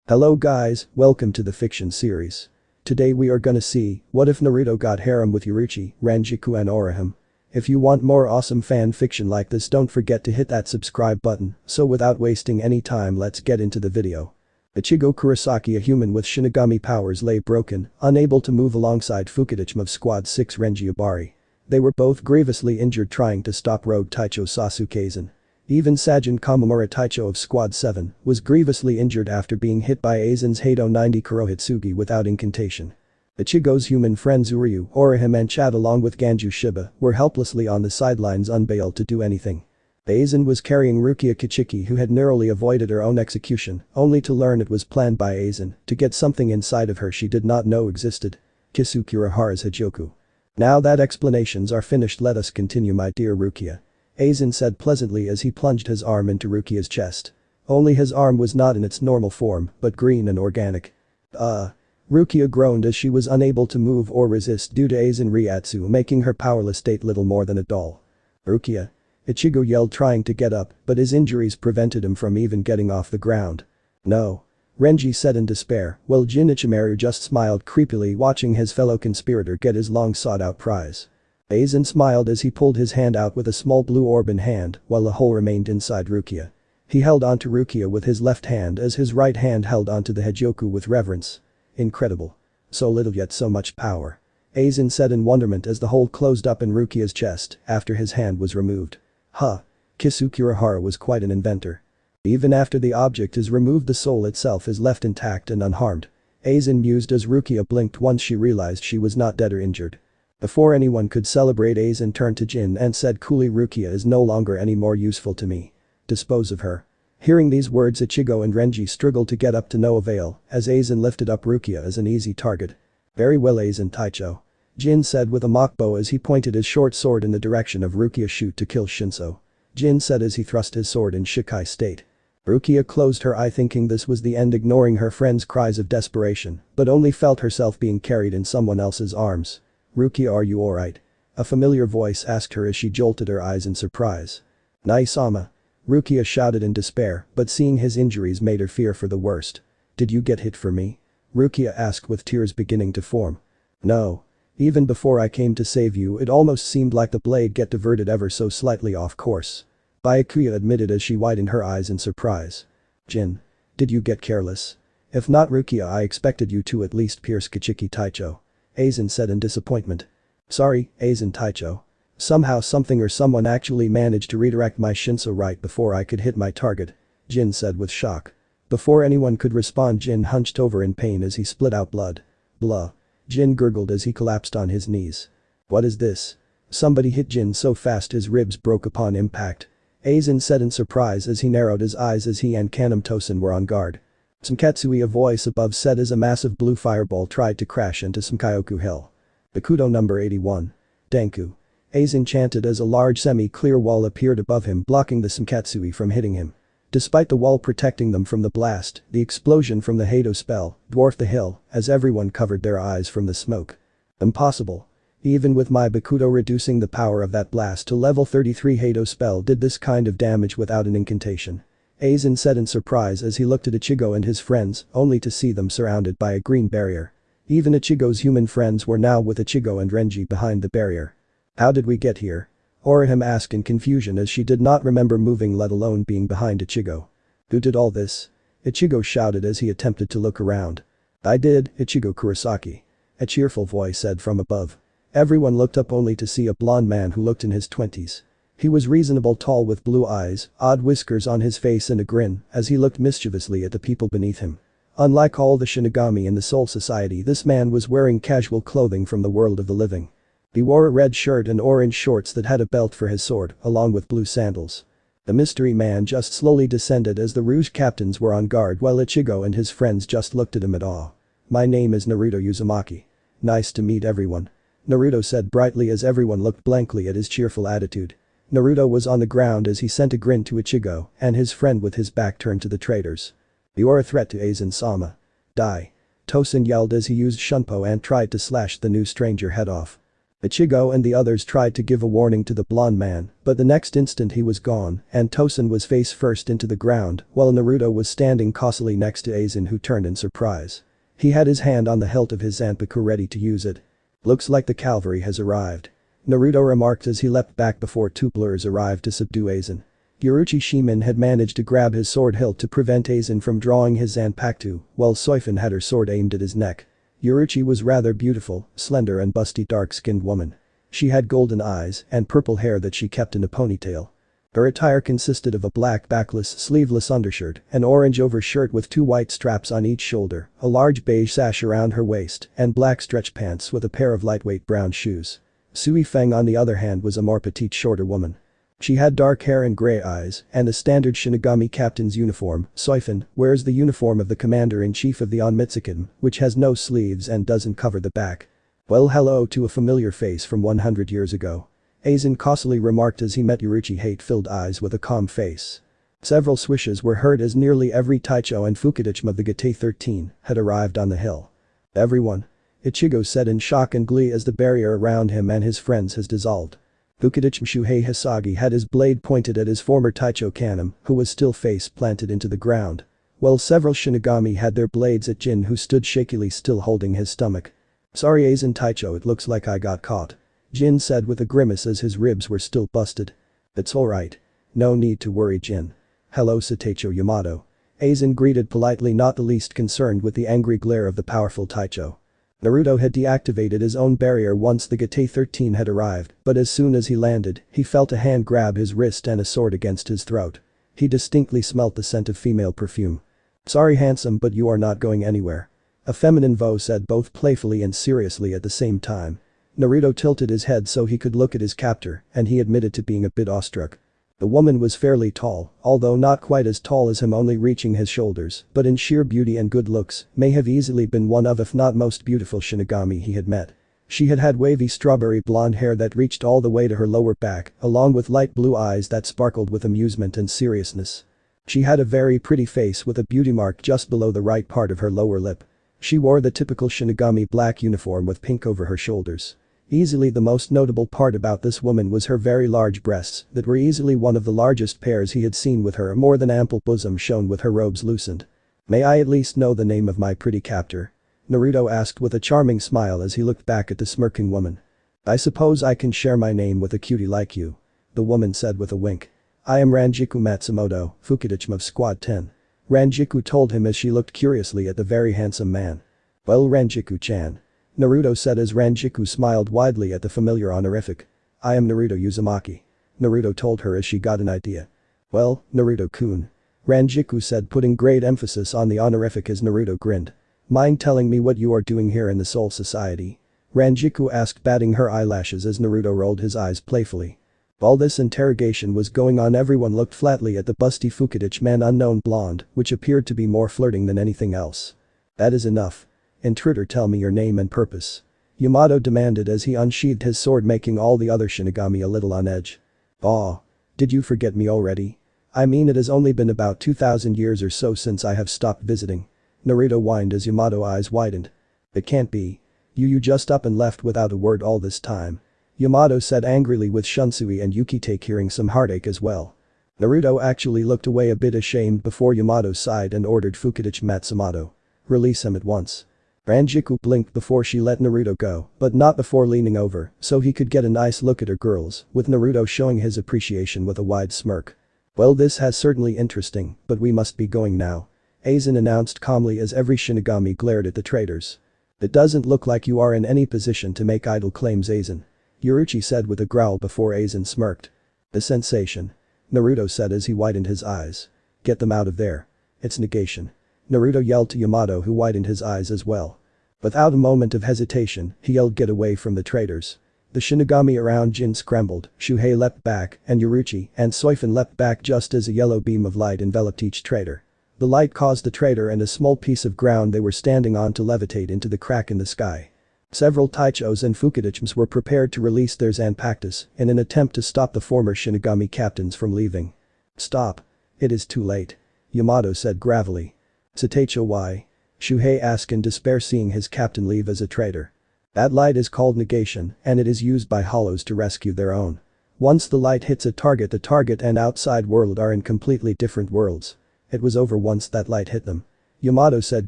Hello guys, welcome to the fiction series. Today we are gonna see, what if Naruto got harem with Yoruichi, Rangiku and Orihime. If you want more awesome fan fiction like this, don't forget to hit that subscribe button. So without wasting any time, let's get into the video. Ichigo Kurosaki, a human with Shinigami powers, lay broken, unable to move alongside Fukidachi of Squad 6 Renji Obari. They were both grievously injured trying to stop Rogue Taicho Sasuke. Even Sajin Kamamura Taicho of Squad 7 was grievously injured after being hit by Aizen's Hado 90 Kurohitsugi without incantation. Ichigo's human friends Uryu, Orihime and Chad along with Ganju Shiba were helplessly on the sidelines, unable to do anything. Aizen was carrying Rukia Kichiki, who had narrowly avoided her own execution, only to learn it was planned by Aizen to get something inside of her she did not know existed. Kisukirahara's Hajoku. Now that explanations are finished, let us continue, my dear Rukia. Aizen said pleasantly as he plunged his arm into Rukia's chest. Only his arm was not in its normal form, but green and organic. Rukia groaned as she was unable to move or resist due to Aizen Ryatsu making her powerless state little more than a doll. Rukia. Ichigo yelled, trying to get up, but his injuries prevented him from even getting off the ground. No. Renji said in despair, while Jin Ichimaru just smiled creepily watching his fellow conspirator get his long sought-out prize. Aizen smiled as he pulled his hand out with a small blue orb in hand while a hole remained inside Rukia. He held onto Rukia with his left hand as his right hand held onto the Hajoku with reverence. Incredible. So little yet so much power. Aizen said in wonderment as the hole closed up in Rukia's chest after his hand was removed. Kisukirahara was quite an inventor. Even after the object is removed, the soul itself is left intact and unharmed. Aizen mused as Rukia blinked once she realized she was not dead or injured. Before anyone could celebrate, Aizen turned to Jin and said coolly, Rukia is no longer any more useful to me. Dispose of her. Hearing these words, Ichigo and Renji struggled to get up to no avail as Aizen lifted up Rukia as an easy target. Very well, Aizen Taicho. Jin said with a mock bow as he pointed his short sword in the direction of Rukia. Shoot to kill Shinso. Jin said as he thrust his sword in Shikai state. Rukia closed her eye thinking this was the end, ignoring her friend's cries of desperation, but only felt herself being carried in someone else's arms. Rukia, are you alright? A familiar voice asked her as she jolted her eyes in surprise. Nai-sama. Rukia shouted in despair, but seeing his injuries made her fear for the worst. Did you get hit for me? Rukia asked with tears beginning to form. No. Even before I came to save you, it almost seemed like the blade get diverted ever so slightly off course. Byakuya admitted as she widened her eyes in surprise. Jin. Did you get careless? If not, Rukia, I expected you to at least pierce Kichiki Taicho. Aizen said in disappointment. Sorry, Aizen Taicho. Somehow something or someone actually managed to redirect my Shinso right before I could hit my target. Jin said with shock. Before anyone could respond, Jin hunched over in pain as he split out blood. Blah. Jin gurgled as he collapsed on his knees. What is this? Somebody hit Jin so fast his ribs broke upon impact. Aizen said in surprise as he narrowed his eyes as he and Kanam Tosen were on guard. Samkatsui, a voice above said as a massive blue fireball tried to crash into Samkaioku Hill. Bakudo number 81. Denku. Aizen chanted as a large semi-clear wall appeared above him, blocking the Samkatsui from hitting him. Despite the wall protecting them from the blast, the explosion from the Hado spell dwarfed the hill as everyone covered their eyes from the smoke. Impossible. Even with my Bakudo reducing the power of that blast to level 33, Hado spell did this kind of damage without an incantation. Aizen said in surprise as he looked at Ichigo and his friends, only to see them surrounded by a green barrier. Even Ichigo's human friends were now with Ichigo and Renji behind the barrier. How did we get here? Orihime asked in confusion as she did not remember moving, let alone being behind Ichigo. Who did all this? Ichigo shouted as he attempted to look around. I did, Ichigo Kurosaki. A cheerful voice said from above. Everyone looked up only to see a blond man who looked in his 20s. He was reasonable tall with blue eyes, odd whiskers on his face and a grin as he looked mischievously at the people beneath him. Unlike all the Shinigami in the Soul Society, this man was wearing casual clothing from the world of the living. He wore a red shirt and orange shorts that had a belt for his sword, along with blue sandals. The mystery man just slowly descended as the Rouge captains were on guard while Ichigo and his friends just looked at him in awe. My name is Naruto Uzumaki. Nice to meet everyone. Naruto said brightly as everyone looked blankly at his cheerful attitude. Naruto was on the ground as he sent a grin to Ichigo and his friend with his back turned to the traitors. You're a threat to Aizen-sama. Die. Tosen yelled as he used Shunpo and tried to slash the new stranger head off. Ichigo and the others tried to give a warning to the blonde man, but the next instant he was gone, and Tosen was face first into the ground, while Naruto was standing cosily next to Aizen, who turned in surprise. He had his hand on the hilt of his zanpaku ready to use it. "Looks like the cavalry has arrived," Naruto remarked as he leapt back before two blurs arrived to subdue Aizen. Yoruichi Shimin had managed to grab his sword hilt to prevent Aizen from drawing his zanpaku, while Soifin had her sword aimed at his neck. Yoruichi was rather beautiful, slender and busty dark-skinned woman. She had golden eyes and purple hair that she kept in a ponytail. Her attire consisted of a black backless sleeveless undershirt, an orange overshirt with two white straps on each shoulder, a large beige sash around her waist, and black stretch pants with a pair of lightweight brown shoes. Sui Feng on the other hand was a more petite shorter woman. She had dark hair and grey eyes, and a standard Shinigami captain's uniform. Soifin wears the uniform of the commander-in-chief of the Onmitsukidom, which has no sleeves and doesn't cover the back. "Well, hello to a familiar face from 100 years ago," Aizen cosily remarked as he met Yoruichi hate-filled eyes with a calm face. Several swishes were heard as nearly every Taicho and Fukidichim of the Gate 13 had arrived on the hill. "Everyone?" Ichigo said in shock and glee as the barrier around him and his friends has dissolved. Fukidichim Shuhei Hisagi had his blade pointed at his former Taicho Kanem, who was still face planted into the ground. While several Shinigami had their blades at Jin, who stood shakily still holding his stomach. "Sorry Aizen Taicho, it looks like I got caught," Jin said with a grimace as his ribs were still busted. "It's alright. No need to worry Jin. Hello Satacho Yamato." Aizen greeted politely, not the least concerned with the angry glare of the powerful Taicho. Naruto had deactivated his own barrier once the Gate 13 had arrived, but as soon as he landed, he felt a hand grab his wrist and a sword against his throat. He distinctly smelt the scent of female perfume. "Sorry handsome, but you are not going anywhere," a feminine voice said both playfully and seriously at the same time. Naruto tilted his head so he could look at his captor, and he admitted to being a bit awestruck. The woman was fairly tall, although not quite as tall as him, only reaching his shoulders, but in sheer beauty and good looks, may have easily been one of if not most beautiful Shinigami he had met. She had wavy strawberry blonde hair that reached all the way to her lower back, along with light blue eyes that sparkled with amusement and seriousness. She had a very pretty face with a beauty mark just below the right part of her lower lip. She wore the typical Shinigami black uniform with pink over her shoulders. Easily the most notable part about this woman was her very large breasts that were easily one of the largest pairs he had seen, with her more than ample bosom shown with her robes loosened. "May I at least know the name of my pretty captor?" Naruto asked with a charming smile as he looked back at the smirking woman. "I suppose I can share my name with a cutie like you," the woman said with a wink. "I am Rangiku Matsumoto, Fukidichim of Squad 10. Rangiku told him as she looked curiously at the very handsome man. "Well Rangiku-chan," Naruto said as Rangiku smiled widely at the familiar honorific. "I am Naruto Uzumaki," Naruto told her as she got an idea. "Well, Naruto-kun," Rangiku said, putting great emphasis on the honorific as Naruto grinned. "Mind telling me what you are doing here in the Soul Society?" Rangiku asked, batting her eyelashes as Naruto rolled his eyes playfully. While this interrogation was going on, everyone looked flatly at the busty Fukidichim man, unknown blonde, which appeared to be more flirting than anything else. "That is enough. Intruder, tell me your name and purpose," Yamato demanded as he unsheathed his sword, making all the other Shinigami a little on edge. "Aw. Did you forget me already? I mean, it has only been about 2,000 years or so since I have stopped visiting," Naruto whined as Yamato's eyes widened. "It can't be. You just up and left without a word all this time," Yamato said angrily, with Shunsui and Yukitake hearing some heartache as well. Naruto actually looked away a bit ashamed before Yamato sighed and ordered Fukidichim Matsumoto. "Release him at once." Rangiku blinked before she let Naruto go, but not before leaning over so he could get a nice look at her girls, with Naruto showing his appreciation with a wide smirk. "Well, this has certainly interesting, but we must be going now," Aizen announced calmly as every Shinigami glared at the traitors. "It doesn't look like you are in any position to make idle claims, Aizen," Yoruichi said with a growl before Aizen smirked. "The sensation," Naruto said as he widened his eyes. "Get them out of there. It's negation," Naruto yelled to Yamato, who widened his eyes as well. Without a moment of hesitation, he yelled, "Get away from the traitors." The Shinigami around Jin scrambled, Shuhei leapt back, and Yoruichi and Soifin leapt back just as a yellow beam of light enveloped each traitor. The light caused the traitor and a small piece of ground they were standing on to levitate into the crack in the sky. Several Taichos and Fukidichims were prepared to release their Zanpakutos in an attempt to stop the former Shinigami captains from leaving. "Stop. It is too late," Yamato said gravelly. "Satacho, why?" Shuhei asked in despair, seeing his captain leave as a traitor. That light is called negation and it is used by hollows to rescue their own. Once the light hits a target, the target and outside world are in completely different worlds. It was over once that light hit them. Yamamoto said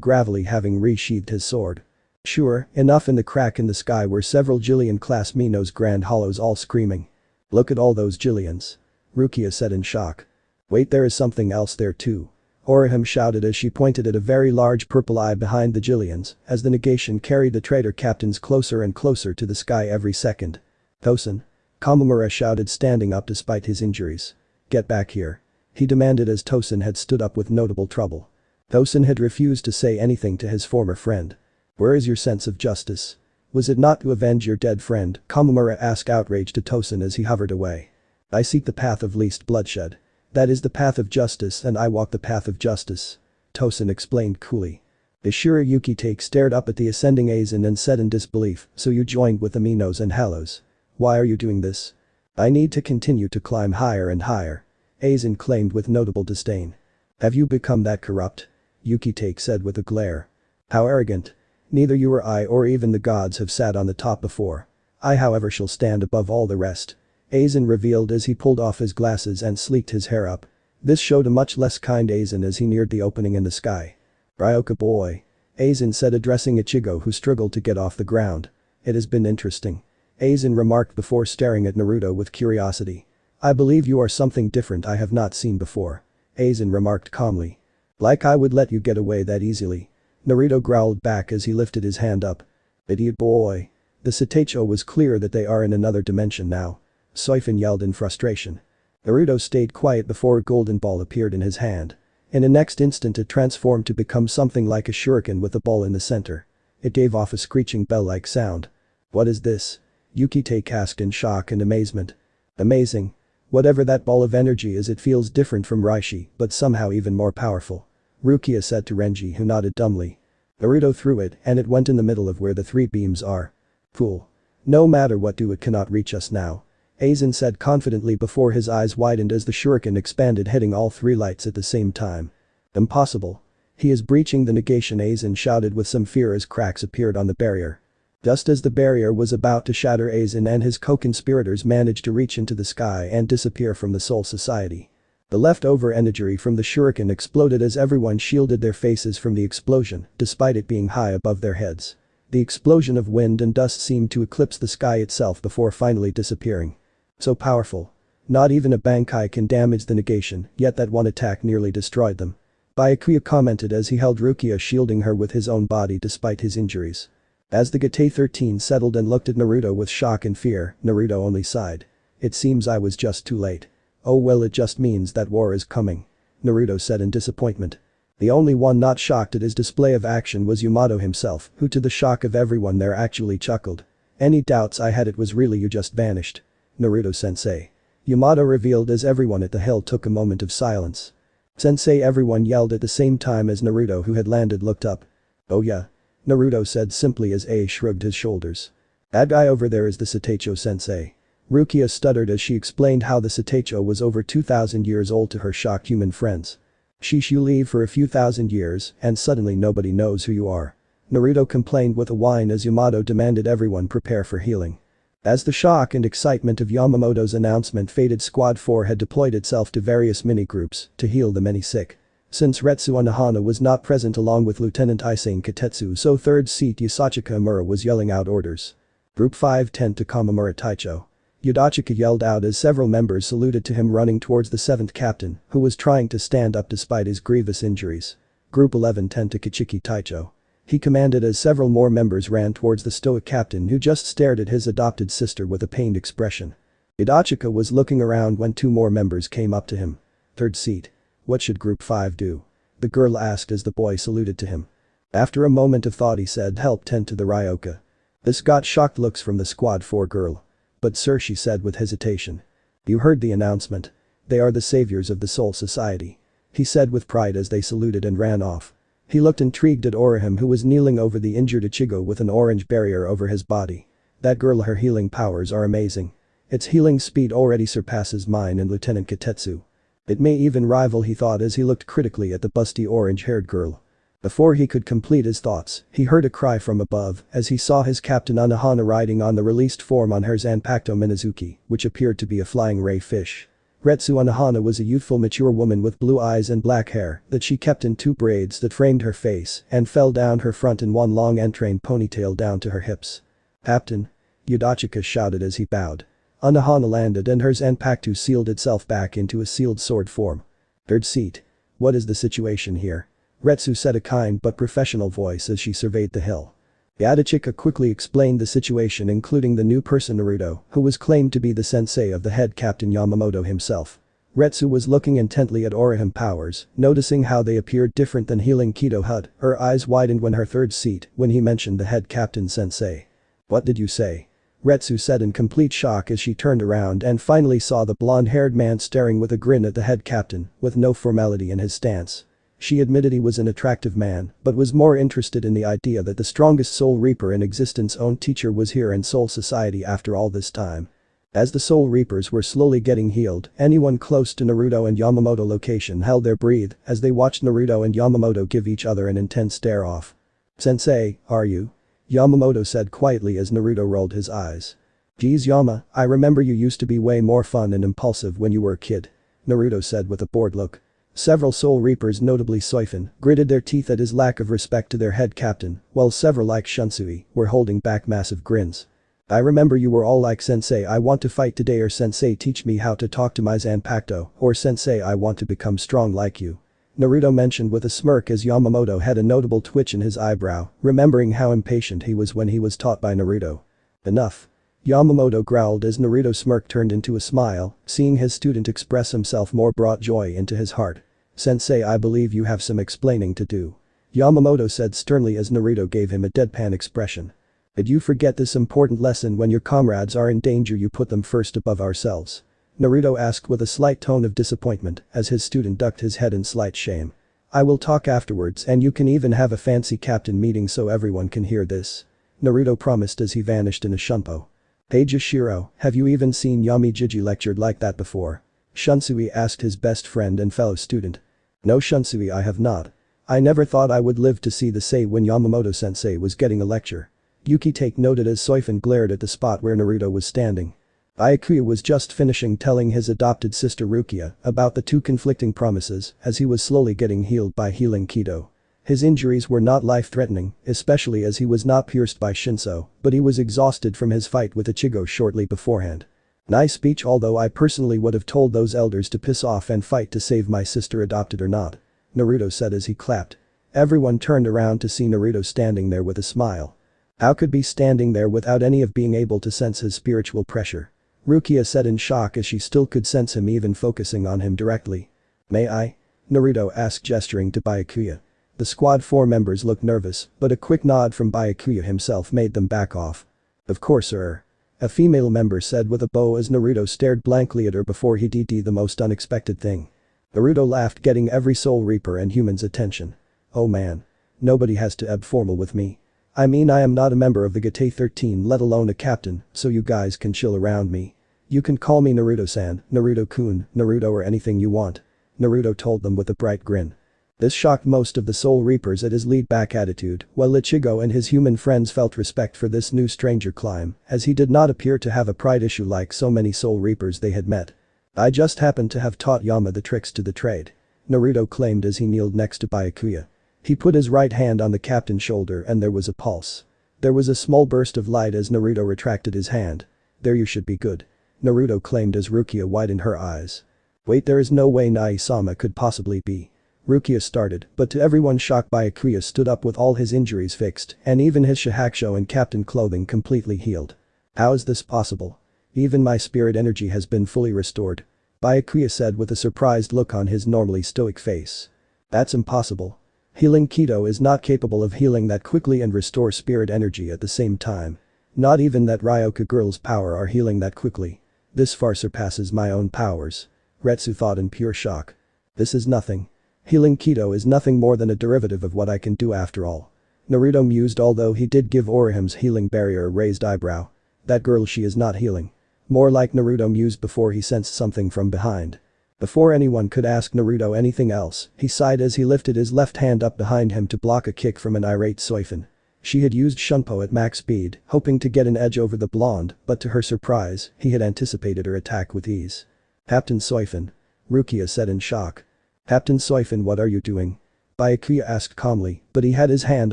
gravely, having resheathed his sword. Sure enough, in the crack in the sky were several Jillian class Minos Grand Hollows, all screaming. Look at all those Jillians. Rukia said in shock. Wait, there is something else there too. Orihime shouted as she pointed at a very large purple eye behind the Jillians, as the negation carried the traitor captains closer and closer to the sky every second. Tosen. Kamamura shouted, standing up despite his injuries. Get back here. He demanded as Tosen had stood up with notable trouble. Tosen had refused to say anything to his former friend. Where is your sense of justice? Was it not to avenge your dead friend? Kamamura asked, outraged, to Tosen as he hovered away. I seek the path of least bloodshed. That is the path of justice and I walk the path of justice. Tosen explained coolly. Ishira Yukitake stared up at the ascending Aizen and said in disbelief, so you joined with the Minos and Hallows. Why are you doing this? I need to continue to climb higher and higher. Aizen claimed with notable disdain. Have you become that corrupt? Yukitake said with a glare. How arrogant. Neither you or I or even the gods have sat on the top before. I however shall stand above all the rest. Aizen revealed as he pulled off his glasses and sleeked his hair up. This showed a much less kind Aizen as he neared the opening in the sky. Ryoka boy. Aizen said, addressing Ichigo, who struggled to get off the ground. It has been interesting. Aizen remarked before staring at Naruto with curiosity. I believe you are something different I have not seen before. Aizen remarked calmly. Like I would let you get away that easily. Naruto growled back as he lifted his hand up. Idiot boy. The Satacho was clear that they are in another dimension now. Soifin yelled in frustration. Naruto stayed quiet before a golden ball appeared in his hand. In the next instant it transformed to become something like a shuriken with a ball in the center. It gave off a screeching bell-like sound. What is this? Yukitake asked in shock and amazement. Amazing. Whatever that ball of energy is, it feels different from Raishi, but somehow even more powerful. Rukia said to Renji, who nodded dumbly. Naruto threw it and it went in the middle of where the three beams are. Fool. No matter what, it cannot reach us now. Aizen said confidently before his eyes widened as the shuriken expanded, hitting all three lights at the same time. Impossible. He is breaching the negation, Aizen shouted with some fear as cracks appeared on the barrier. Just as the barrier was about to shatter, Aizen and his co-conspirators managed to reach into the sky and disappear from the Soul Society. The leftover energy from the shuriken exploded as everyone shielded their faces from the explosion, despite it being high above their heads. The explosion of wind and dust seemed to eclipse the sky itself before finally disappearing. So powerful. Not even a Bankai can damage the negation, yet that one attack nearly destroyed them. Byakuya commented as he held Rukia, shielding her with his own body despite his injuries. As the Gate 13 settled and looked at Naruto with shock and fear, Naruto only sighed. It seems I was just too late. Oh well, it just means that war is coming. Naruto said in disappointment. The only one not shocked at his display of action was Yamamoto himself, who to the shock of everyone there actually chuckled. Any doubts I had, it was really you just vanished. Naruto-sensei. Yamamoto revealed as everyone at the hill took a moment of silence. Sensei, everyone yelled at the same time as Naruto, who had landed, looked up. Oh yeah. Naruto said simply as A shrugged his shoulders. That guy over there is the Satacho sensei. Rukia stuttered as she explained how the Satacho was over 2,000 years old to her shocked human friends. Sheesh, you leave for a few thousand years and suddenly nobody knows who you are. Naruto complained with a whine as Yamamoto demanded everyone prepare for healing. As the shock and excitement of Yamamoto's announcement faded, Squad 4 had deployed itself to various mini-groups to heal the many sick. Since Retsuo Nahana was not present along with Lieutenant Aizen Katetsu, so 3rd Seat Yusachika Amura was yelling out orders. Group 5 tend to Kamamura Taicho. Yudachika yelled out as several members saluted to him, running towards the 7th captain, who was trying to stand up despite his grievous injuries. Group 11 tend to Kichiki Taicho. He commanded as several more members ran towards the stoic captain, who just stared at his adopted sister with a pained expression. Yudachika was looking around when 2 more members came up to him. 3rd Seat. What should Group 5 do? The girl asked as the boy saluted to him. After a moment of thought he said, help tend to the Ryoka. This got shocked looks from the Squad 4 girl. But sir, she said with hesitation. You heard the announcement. They are the saviors of the Soul Society. He said with pride as they saluted and ran off. He looked intrigued at Orihime, who was kneeling over the injured Ichigo with an orange barrier over his body. That girl, her healing powers are amazing. Its healing speed already surpasses mine and Lieutenant Katetsu. It may even rival, he thought as he looked critically at the busty orange-haired girl. Before he could complete his thoughts, he heard a cry from above as he saw his captain Unohana riding on the released form on her Zanpakuto Minazuki, which appeared to be a flying ray fish. Retsu Unohana was a youthful mature woman with blue eyes and black hair that she kept in 2 braids that framed her face and fell down her front in one long entrained ponytail down to her hips. "Captain?" Yudachika shouted as he bowed. Unohana landed and her Zanpakuto sealed itself back into a sealed sword form. "Third seat. What is the situation here?" Retsu said a kind but professional voice as she surveyed the hill. Yudachika quickly explained the situation including the new person Naruto, who was claimed to be the sensei of the head captain Yamamoto himself. Retsu was looking intently at Orihime powers, noticing how they appeared different than healing Kido HUD, her eyes widened when her third seat when he mentioned the head captain sensei. "What did you say?" Retsu said in complete shock as she turned around and finally saw the blonde-haired man staring with a grin at the head captain, with no formality in his stance. She admitted he was an attractive man, but was more interested in the idea that the strongest Soul Reaper in existence's own teacher was here in Soul Society after all this time. As the Soul Reapers were slowly getting healed, anyone close to Naruto and Yamamoto location held their breath as they watched Naruto and Yamamoto give each other an intense stare-off. "Sensei, are you?" Yamamoto said quietly as Naruto rolled his eyes. "Geez Yama, I remember you used to be way more fun and impulsive when you were a kid," Naruto said with a bored look. Several Soul Reapers, notably Soifun, gritted their teeth at his lack of respect to their head captain, while several like Shunsui were holding back massive grins. "I remember you were all like sensei I want to fight today or sensei teach me how to talk to my Zanpakuto or sensei I want to become strong like you," Naruto mentioned with a smirk as Yamamoto had a notable twitch in his eyebrow, remembering how impatient he was when he was taught by Naruto. "Enough." Yamamoto growled as Naruto's smirk turned into a smile, seeing his student express himself more brought joy into his heart. "Sensei, I believe you have some explaining to do," Yamamoto said sternly as Naruto gave him a deadpan expression. "Did you forget this important lesson when your comrades are in danger you put them first above ourselves?" Naruto asked with a slight tone of disappointment as his student ducked his head in slight shame. "I will talk afterwards and you can even have a fancy captain meeting so everyone can hear this," Naruto promised as he vanished in a shunpo. "Hey Jishiro, have you even seen Yami Jiji lectured like that before?" Shunsui asked his best friend and fellow student. "No Shunsui, I have not. I never thought I would live to see the say when Yamamoto sensei was getting a lecture." Yuki take noted as Soifun glared at the spot where Naruto was standing. Byakuya was just finishing telling his adopted sister Rukia about the 2 conflicting promises as he was slowly getting healed by healing Kido. His injuries were not life-threatening, especially as he was not pierced by Shinso, but he was exhausted from his fight with Ichigo shortly beforehand. "Nice speech, although I personally would have told those elders to piss off and fight to save my sister, adopted or not," Naruto said as he clapped. Everyone turned around to see Naruto standing there with a smile. How could be standing there without any of being able to sense his spiritual pressure? Rukia said in shock as she still could sense him even focusing on him directly. "May I?" Naruto asked gesturing to Byakuya. The squad 4 members looked nervous, but a quick nod from Byakuya himself made them back off. "Of course sir," a female member said with a bow as Naruto stared blankly at her before he did the most unexpected thing. Naruto laughed, getting every Soul Reaper and human's attention. "Oh man. Nobody has to ebb formal with me. I mean I am not a member of the Gate 13 let alone a captain, so you guys can chill around me. You can call me Naruto-san, Naruto-kun, Naruto or anything you want," Naruto told them with a bright grin. This shocked most of the Soul Reapers at his laid-back attitude, while Ichigo and his human friends felt respect for this new stranger climb, as he did not appear to have a pride issue like so many Soul Reapers they had met. "I just happened to have taught Yama the tricks to the trade," Naruto claimed as he kneeled next to Byakuya. He put his right hand on the captain's shoulder and there was a pulse. There was a small burst of light as Naruto retracted his hand. "There, you should be good," Naruto claimed as Rukia widened her eyes. "Wait, there is no way Nai-sama could possibly be." Rukia started, but to everyone's shock Byakuya stood up with all his injuries fixed and even his shahakusho and captain clothing completely healed. "How is this possible? Even my spirit energy has been fully restored," Byakuya said with a surprised look on his normally stoic face. "That's impossible. Healing Kido is not capable of healing that quickly and restore spirit energy at the same time. Not even that Ryoka girl's power are healing that quickly. This far surpasses my own powers," Retsu thought in pure shock. "This is nothing. Healing Kido is nothing more than a derivative of what I can do after all," Naruto mused, although he did give Orihime's healing barrier a raised eyebrow. "That girl, she is not healing." More like Naruto mused before he sensed something from behind. Before anyone could ask Naruto anything else, he sighed as he lifted his left hand up behind him to block a kick from an irate Soifin. She had used Shunpo at max speed, hoping to get an edge over the blonde, but to her surprise, he had anticipated her attack with ease. Captain Soifin. Rukia said in shock. Captain Soifin, what are you doing? Byakuya asked calmly, but he had his hand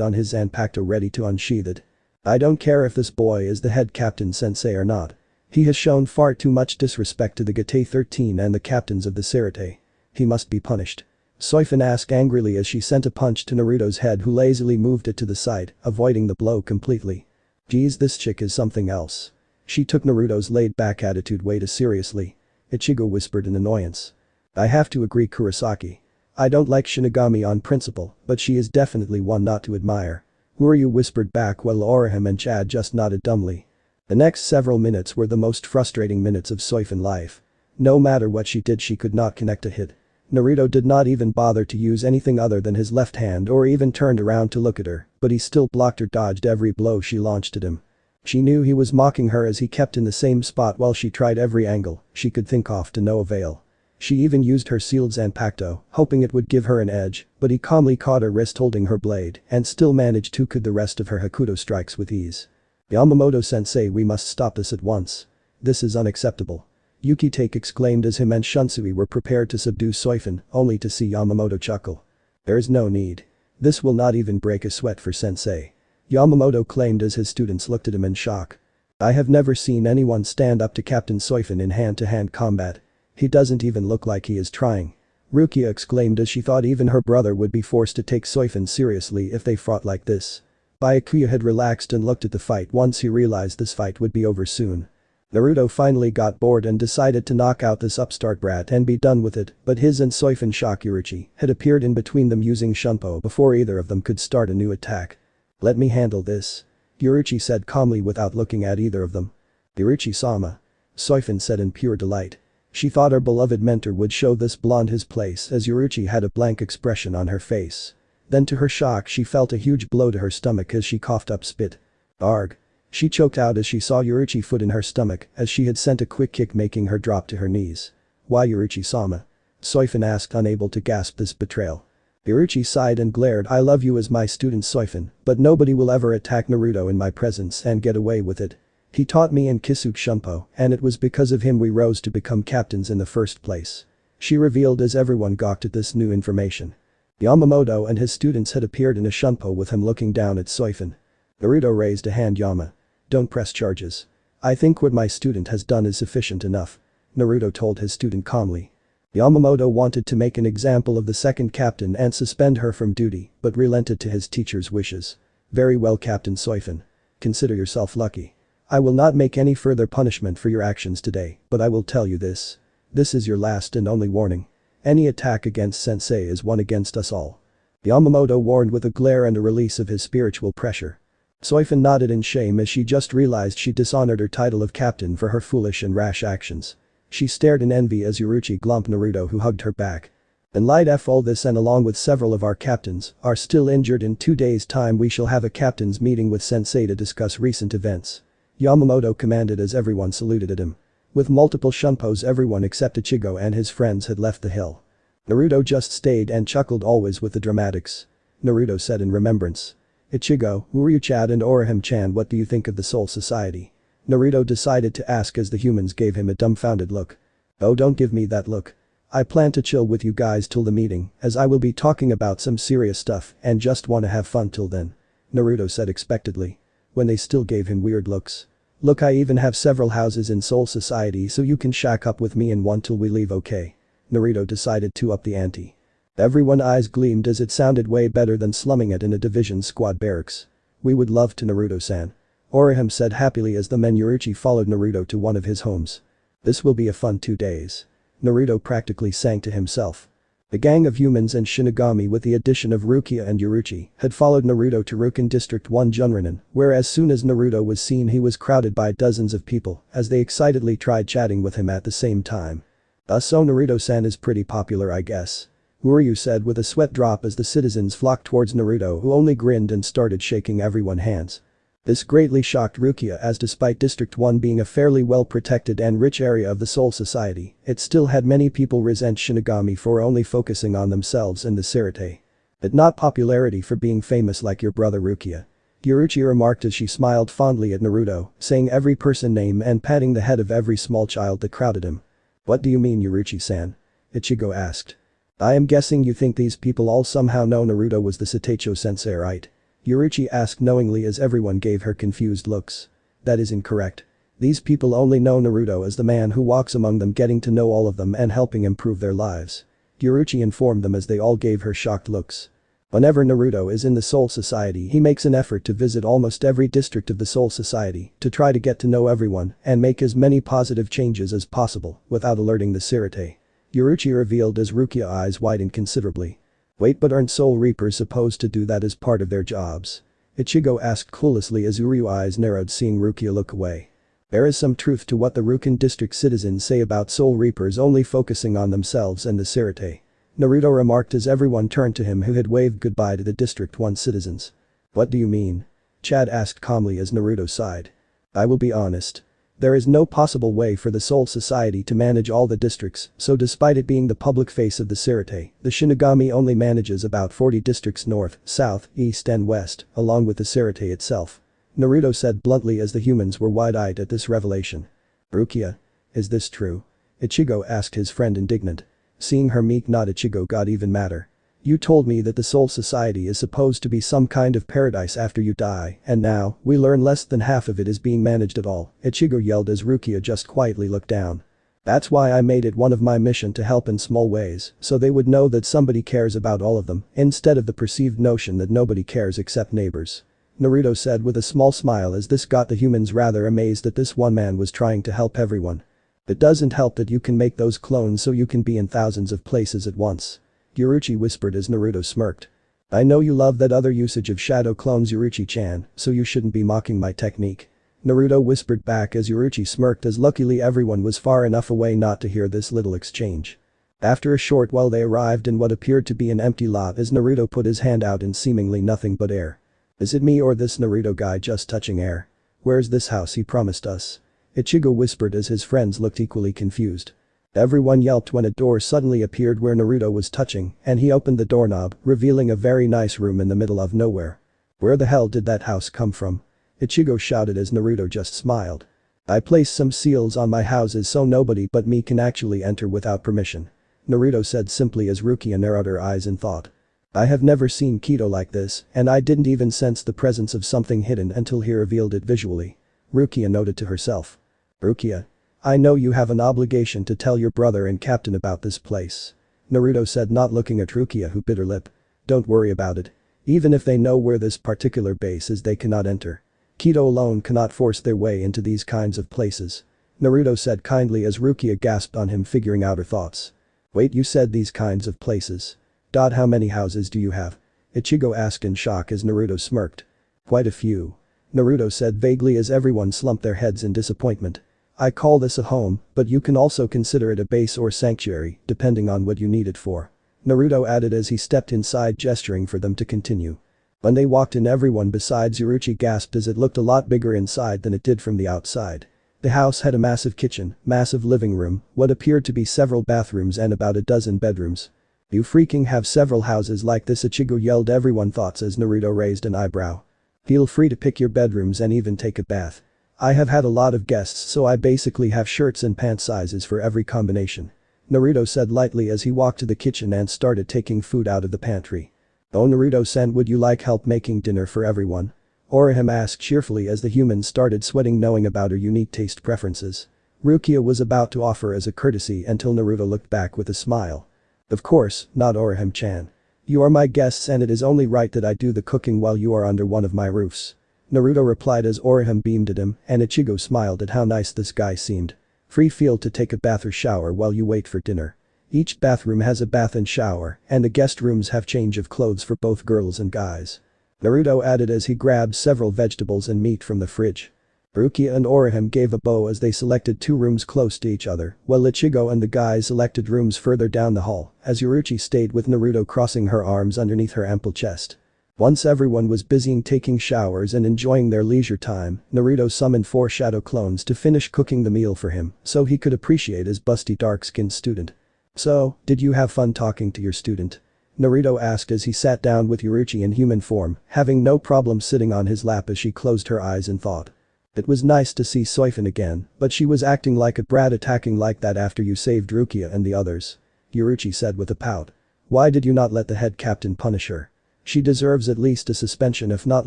on his Zanpakuto ready to unsheath it. I don't care if this boy is the head captain sensei or not. He has shown far too much disrespect to the Gate 13 and the captains of the Sarate. He must be punished. Soifin asked angrily as she sent a punch to Naruto's head, who lazily moved it to the side, avoiding the blow completely. Geez, this chick is something else. She took Naruto's laid-back attitude way too seriously. Ichigo whispered in annoyance. I have to agree, Kurosaki. I don't like Shinigami on principle, but she is definitely one not to admire. Who are you? Whispered back while Orihime and Chad just nodded dumbly. The next several minutes were the most frustrating minutes of Soifin life. No matter what she did, she could not connect a hit. Naruto did not even bother to use anything other than his left hand or even turned around to look at her, but he still blocked or dodged every blow she launched at him. She knew he was mocking her as he kept in the same spot while she tried every angle she could think of to no avail. She even used her sealed Zanpakuto, hoping it would give her an edge, but he calmly caught her wrist holding her blade and still managed to coup the rest of her Hakuto strikes with ease. Yamamoto-sensei, we must stop this at once. This is unacceptable. Yuki-take exclaimed as him and Shunsui were prepared to subdue Soifin, only to see Yamamoto chuckle. There is no need. This will not even break a sweat for sensei. Yamamoto claimed as his students looked at him in shock. I have never seen anyone stand up to Captain Soifin in hand-to-hand combat. He doesn't even look like he is trying. Rukia exclaimed as she thought even her brother would be forced to take Soifin seriously if they fought like this. Byakuya had relaxed and looked at the fight once he realized this fight would be over soon. Naruto finally got bored and decided to knock out this upstart brat and be done with it, but his and Soifin shock Yoruichi had appeared in between them using Shunpo before either of them could start a new attack. Let me handle this. Yoruichi said calmly without looking at either of them. Yoruichi-sama. Soifin said in pure delight. She thought her beloved mentor would show this blonde his place as Yoruichi had a blank expression on her face. Then to her shock she felt a huge blow to her stomach as she coughed up spit. Arg. She choked out as she saw Yoruichi's foot in her stomach as she had sent a quick kick making her drop to her knees. Why Yoruichi-sama? Soifin asked, unable to gasp this betrayal. Yoruichi sighed and glared. I love you as my student Soifin, but nobody will ever attack Naruto in my presence and get away with it. He taught me and Kisuke Shunpo, and it was because of him we rose to become captains in the first place. She revealed as everyone gawked at this new information. Yamamoto and his students had appeared in a Shunpo with him looking down at Soifin. Naruto raised a hand. Yama. Don't press charges. I think what my student has done is sufficient enough. Naruto told his student calmly. Yamamoto wanted to make an example of the second captain and suspend her from duty, but relented to his teacher's wishes. Very well, Captain Soifin. Consider yourself lucky. I will not make any further punishment for your actions today, but I will tell you this. This is your last and only warning. Any attack against sensei is one against us all. Yamamoto warned with a glare and a release of his spiritual pressure. Soifin nodded in shame as she just realized she dishonored her title of captain for her foolish and rash actions. She stared in envy as Yoruichi glomped Naruto, who hugged her back. In light of all this, and along with several of our captains are still injured, in 2 days' time we shall have a captain's meeting with sensei to discuss recent events. Yamamoto commanded as everyone saluted at him. With multiple Shunpos, everyone except Ichigo and his friends had left the hill. Naruto just stayed and chuckled, always with the dramatics. Naruto said in remembrance. Ichigo, Uryu Chad and Orihime-chan, what do you think of the Soul Society? Naruto decided to ask as the humans gave him a dumbfounded look. Oh, don't give me that look. I plan to chill with you guys till the meeting, as I will be talking about some serious stuff and just wanna have fun till then. Naruto said expectantly. When they still gave him weird looks. Look, I even have several houses in Soul Society, so you can shack up with me in one till we leave, okay? Naruto decided to up the ante. Everyone's eyes gleamed as it sounded way better than slumming it in a division squad barracks. We would love to, Naruto-san. Orihime said happily as the men Yoruichi followed Naruto to one of his homes. This will be a fun 2 days. Naruto practically sang to himself. The gang of humans and Shinigami, with the addition of Rukia and Yoruichi, had followed Naruto to Rukin District 1 Junranin, where as soon as Naruto was seen he was crowded by dozens of people as they excitedly tried chatting with him at the same time. So Naruto-san is pretty popular, I guess. Uryu said with a sweat drop as the citizens flocked towards Naruto, who only grinned and started shaking everyone's hands. This greatly shocked Rukia as despite District 1 being a fairly well-protected and rich area of the Soul Society, it still had many people resent Shinigami for only focusing on themselves and the Sirite. But not popularity for being famous like your brother Rukia. Yoruichi remarked as she smiled fondly at Naruto, saying every person name and patting the head of every small child that crowded him. What do you mean Yoruichi-san? Ichigo asked. I am guessing you think these people all somehow know Naruto was the Satacho sensei, right? Yoruichi asked knowingly as everyone gave her confused looks. That is incorrect. These people only know Naruto as the man who walks among them, getting to know all of them and helping improve their lives. Yoruichi informed them as they all gave her shocked looks. Whenever Naruto is in the Soul Society, he makes an effort to visit almost every district of the Soul Society to try to get to know everyone and make as many positive changes as possible without alerting the Sirite. Yoruichi revealed as Rukia's eyes widened considerably. Wait, but aren't Soul Reapers supposed to do that as part of their jobs? Ichigo asked cluelessly as Uryu's eyes narrowed, seeing Rukia look away. There is some truth to what the Rukan district citizens say about Soul Reapers only focusing on themselves and the Sirite. Naruto remarked as everyone turned to him who had waved goodbye to the District 1 citizens. What do you mean? Chad asked calmly as Naruto sighed. I will be honest. There is no possible way for the Soul Society to manage all the districts, so despite it being the public face of the Sirite, the Shinigami only manages about 40 districts north, south, east and west, along with the Sirite itself. Naruto said bluntly as the humans were wide-eyed at this revelation. Rukia? Is this true? Ichigo asked his friend indignant. Seeing her meek nod, Ichigo got even madder. You told me that the Soul Society is supposed to be some kind of paradise after you die, and now, we learn less than half of it is being managed at all, Ichigo yelled as Rukia just quietly looked down. That's why I made it one of my mission to help in small ways, so they would know that somebody cares about all of them, instead of the perceived notion that nobody cares except neighbors. Naruto said with a small smile as this got the humans rather amazed that this one man was trying to help everyone. It doesn't help that you can make those clones so you can be in thousands of places at once. Yoruichi whispered as Naruto smirked. I know you love that other usage of shadow clones, Yoruichi-chan, so you shouldn't be mocking my technique. Naruto whispered back as Yoruichi smirked as luckily everyone was far enough away not to hear this little exchange. After a short while they arrived in what appeared to be an empty lot as Naruto put his hand out in seemingly nothing but air. Is it me or this Naruto guy just touching air? Where's this house he promised us? Ichigo whispered as his friends looked equally confused. Everyone yelped when a door suddenly appeared where Naruto was touching and he opened the doorknob, revealing a very nice room in the middle of nowhere. Where the hell did that house come from? Ichigo shouted as Naruto just smiled. I placed some seals on my houses so nobody but me can actually enter without permission. Naruto said simply as Rukia narrowed her eyes in thought. I have never seen Kido like this and I didn't even sense the presence of something hidden until he revealed it visually. Rukia noted to herself. Rukia. I know you have an obligation to tell your brother and captain about this place. Naruto said, not looking at Rukia, who bit her lip. Don't worry about it. Even if they know where this particular base is, they cannot enter. Kido alone cannot force their way into these kinds of places. Naruto said kindly as Rukia gasped on him, figuring out her thoughts. Wait, you said these kinds of places? How many houses do you have? Ichigo asked in shock as Naruto smirked. Quite a few. Naruto said vaguely as everyone slumped their heads in disappointment. I call this a home, but you can also consider it a base or sanctuary, depending on what you need it for. Naruto added as he stepped inside, gesturing for them to continue. When they walked in, everyone besides Yoruichi gasped as it looked a lot bigger inside than it did from the outside. The house had a massive kitchen, massive living room, what appeared to be several bathrooms and about a dozen bedrooms. You freaking have several houses like this, Ichigo yelled everyone thoughts as Naruto raised an eyebrow. Feel free to pick your bedrooms and even take a bath. I have had a lot of guests, so I basically have shirts and pant sizes for every combination. Naruto said lightly as he walked to the kitchen and started taking food out of the pantry. Oh, Naruto-san, would you like help making dinner for everyone? Orihime asked cheerfully as the humans started sweating knowing about her unique taste preferences. Rukia was about to offer as a courtesy until Naruto looked back with a smile. Of course, not Orihime-chan. You are my guests and it is only right that I do the cooking while you are under one of my roofs. Naruto replied as Orihime beamed at him and Ichigo smiled at how nice this guy seemed. Free feel to take a bath or shower while you wait for dinner. Each bathroom has a bath and shower and the guest rooms have change of clothes for both girls and guys. Naruto added as he grabbed several vegetables and meat from the fridge. Rukia and Orihime gave a bow as they selected two rooms close to each other, while Ichigo and the guys selected rooms further down the hall as Yoruichi stayed with Naruto, crossing her arms underneath her ample chest. Once everyone was busy taking showers and enjoying their leisure time, Naruto summoned 4 shadow clones to finish cooking the meal for him so he could appreciate his busty dark-skinned student. "So, did you have fun talking to your student?" Naruto asked as he sat down with Yoruichi in human form, having no problem sitting on his lap as she closed her eyes in thought. It was nice to see Soifin again, but she was acting like a brat attacking like that after you saved Rukia and the others. Yoruichi said with a pout. "Why did you not let the head captain punish her? She deserves at least a suspension if not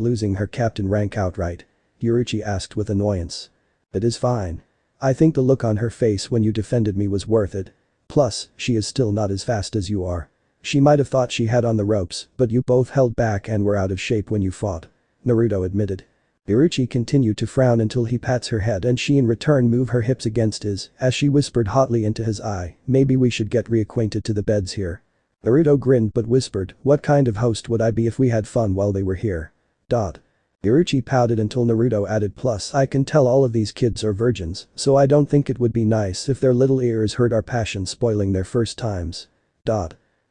losing her captain rank outright," Yoruichi asked with annoyance. "It is fine. I think the look on her face when you defended me was worth it. Plus, she is still not as fast as you are. She might have thought she had on the ropes, but you both held back and were out of shape when you fought," Naruto admitted. Yoruichi continued to frown until he pats her head and she in return move her hips against his as she whispered hotly into his eye, "Maybe we should get reacquainted to the beds here." Naruto grinned but whispered, "What kind of host would I be if we had fun while they were here?" Yoruichi pouted until Naruto added, "Plus I can tell all of these kids are virgins, so I don't think it would be nice if their little ears heard our passion spoiling their first times."